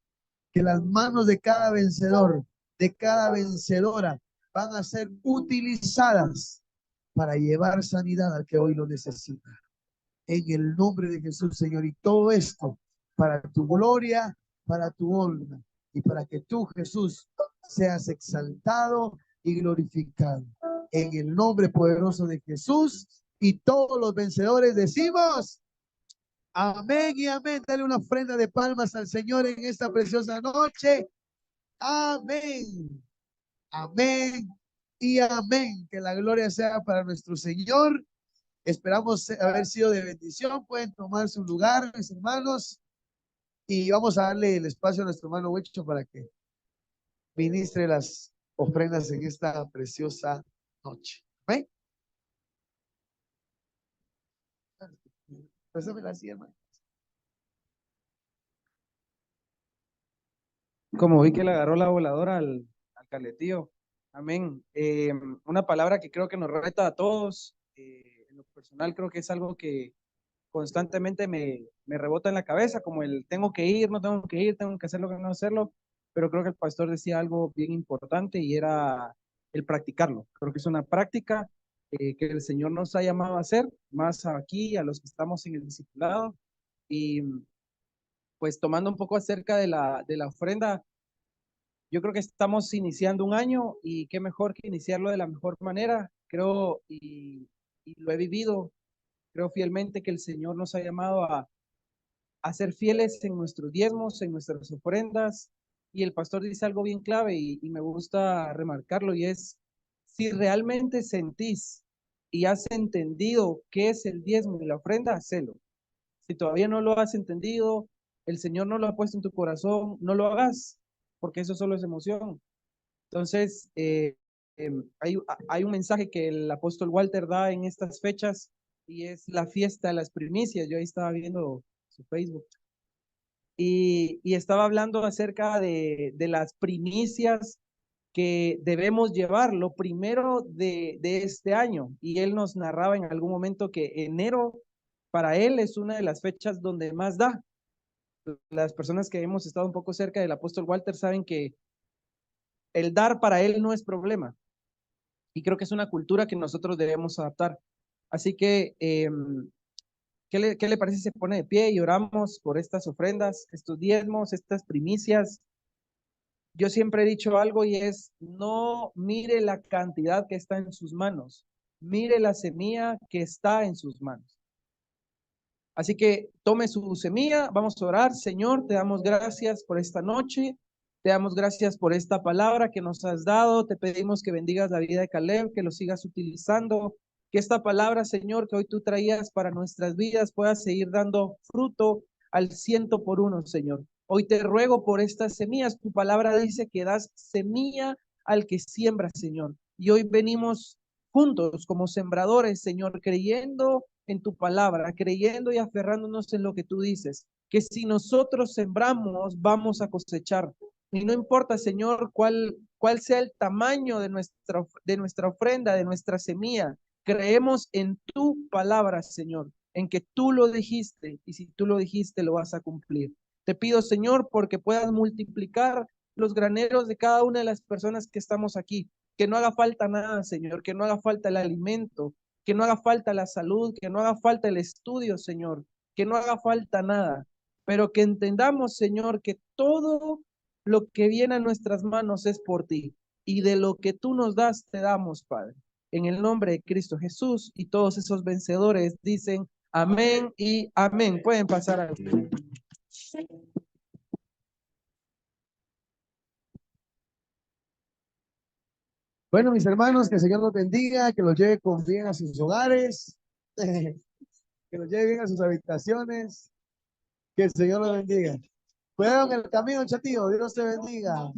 que las manos de cada vencedor, de cada vencedora, van a ser utilizadas para llevar sanidad al que hoy lo necesita. En el nombre de Jesús, Señor, y todo esto para tu gloria, para tu honra, y para que tú, Jesús, seas exaltado y glorificado. En el nombre poderoso de Jesús, y todos los vencedores decimos amén y amén. Dale una ofrenda de palmas al Señor en esta preciosa noche. Amén. Amén y amén. Que la gloria sea para nuestro Señor Esperamos haber sido de bendición. Pueden tomar su lugar, mis hermanos, y vamos a darle el espacio a nuestro hermano Huicho para que ministre las ofrendas en esta preciosa noche. ¿Amén? Préstame así, hermano. Como vi que le agarró la voladora al caletío. Amén. Una palabra que creo que nos reta a todos. En lo personal creo que es algo que constantemente me rebota en la cabeza, como el tengo que ir, no tengo que ir, tengo que hacerlo, que no hacerlo. Pero creo que el pastor decía algo bien importante y era el practicarlo. Creo que es una práctica que el Señor nos ha llamado a hacer, más aquí, a los que estamos en el discipulado. Y pues tomando un poco acerca de la ofrenda, yo creo que estamos iniciando un año y qué mejor que iniciarlo de la mejor manera. Creo y lo he vivido, creo fielmente que el Señor nos ha llamado a ser fieles en nuestros diezmos, en nuestras ofrendas. Y el pastor dice algo bien clave y me gusta remarcarlo y es, si realmente sentís y has entendido qué es el diezmo y la ofrenda, hacelo. Si todavía no lo has entendido, el Señor no lo ha puesto en tu corazón, no lo hagas, porque eso solo es emoción. Entonces, hay un mensaje que el apóstol Walter da en estas fechas y es la fiesta de las primicias. Yo ahí estaba viendo su Facebook y estaba hablando acerca de las primicias que debemos llevar, lo primero de este año. Y él nos narraba en algún momento que enero para él es una de las fechas donde más da. Las personas que hemos estado un poco cerca del apóstol Walter saben que el dar para él no es problema. Y creo que es una cultura que nosotros debemos adaptar. Así que, ¿qué le parece si se pone de pie y oramos por estas ofrendas, estos diezmos, estas primicias? Yo siempre he dicho algo y es, no mire la cantidad que está en sus manos, mire la semilla que está en sus manos. Así que tome su semilla, vamos a orar. Señor, te damos gracias por esta noche, te damos gracias por esta palabra que nos has dado, te pedimos que bendigas la vida de Caleb, que lo sigas utilizando, que esta palabra, Señor, que hoy tú traías para nuestras vidas pueda seguir dando fruto al 100 por 1, Señor. Hoy te ruego por estas semillas, tu palabra dice que das semilla al que siembra, Señor. Y hoy venimos juntos como sembradores, Señor, creyendo en tu palabra, creyendo y aferrándonos en lo que tú dices, que si nosotros sembramos, vamos a cosechar. Y no importa, Señor, cuál sea el tamaño de nuestra ofrenda, de nuestra semilla. Creemos en tu palabra, Señor, en que tú lo dijiste, y si tú lo dijiste, lo vas a cumplir. Te pido, Señor, porque puedas multiplicar los graneros de cada una de las personas que estamos aquí. Que no haga falta nada, Señor, que no haga falta el alimento, que no haga falta la salud, que no haga falta el estudio, Señor, que no haga falta nada, pero que entendamos, Señor, que todo lo que viene a nuestras manos es por ti y de lo que tú nos das, te damos, Padre. En el nombre de Cristo Jesús y todos esos vencedores dicen amén y amén. Pueden pasar a... Bueno, mis hermanos, que el Señor los bendiga, que los lleve con bien a sus hogares, que los lleve bien a sus habitaciones, que el Señor los bendiga. Cuidado en el camino, chatillo, Dios te bendiga.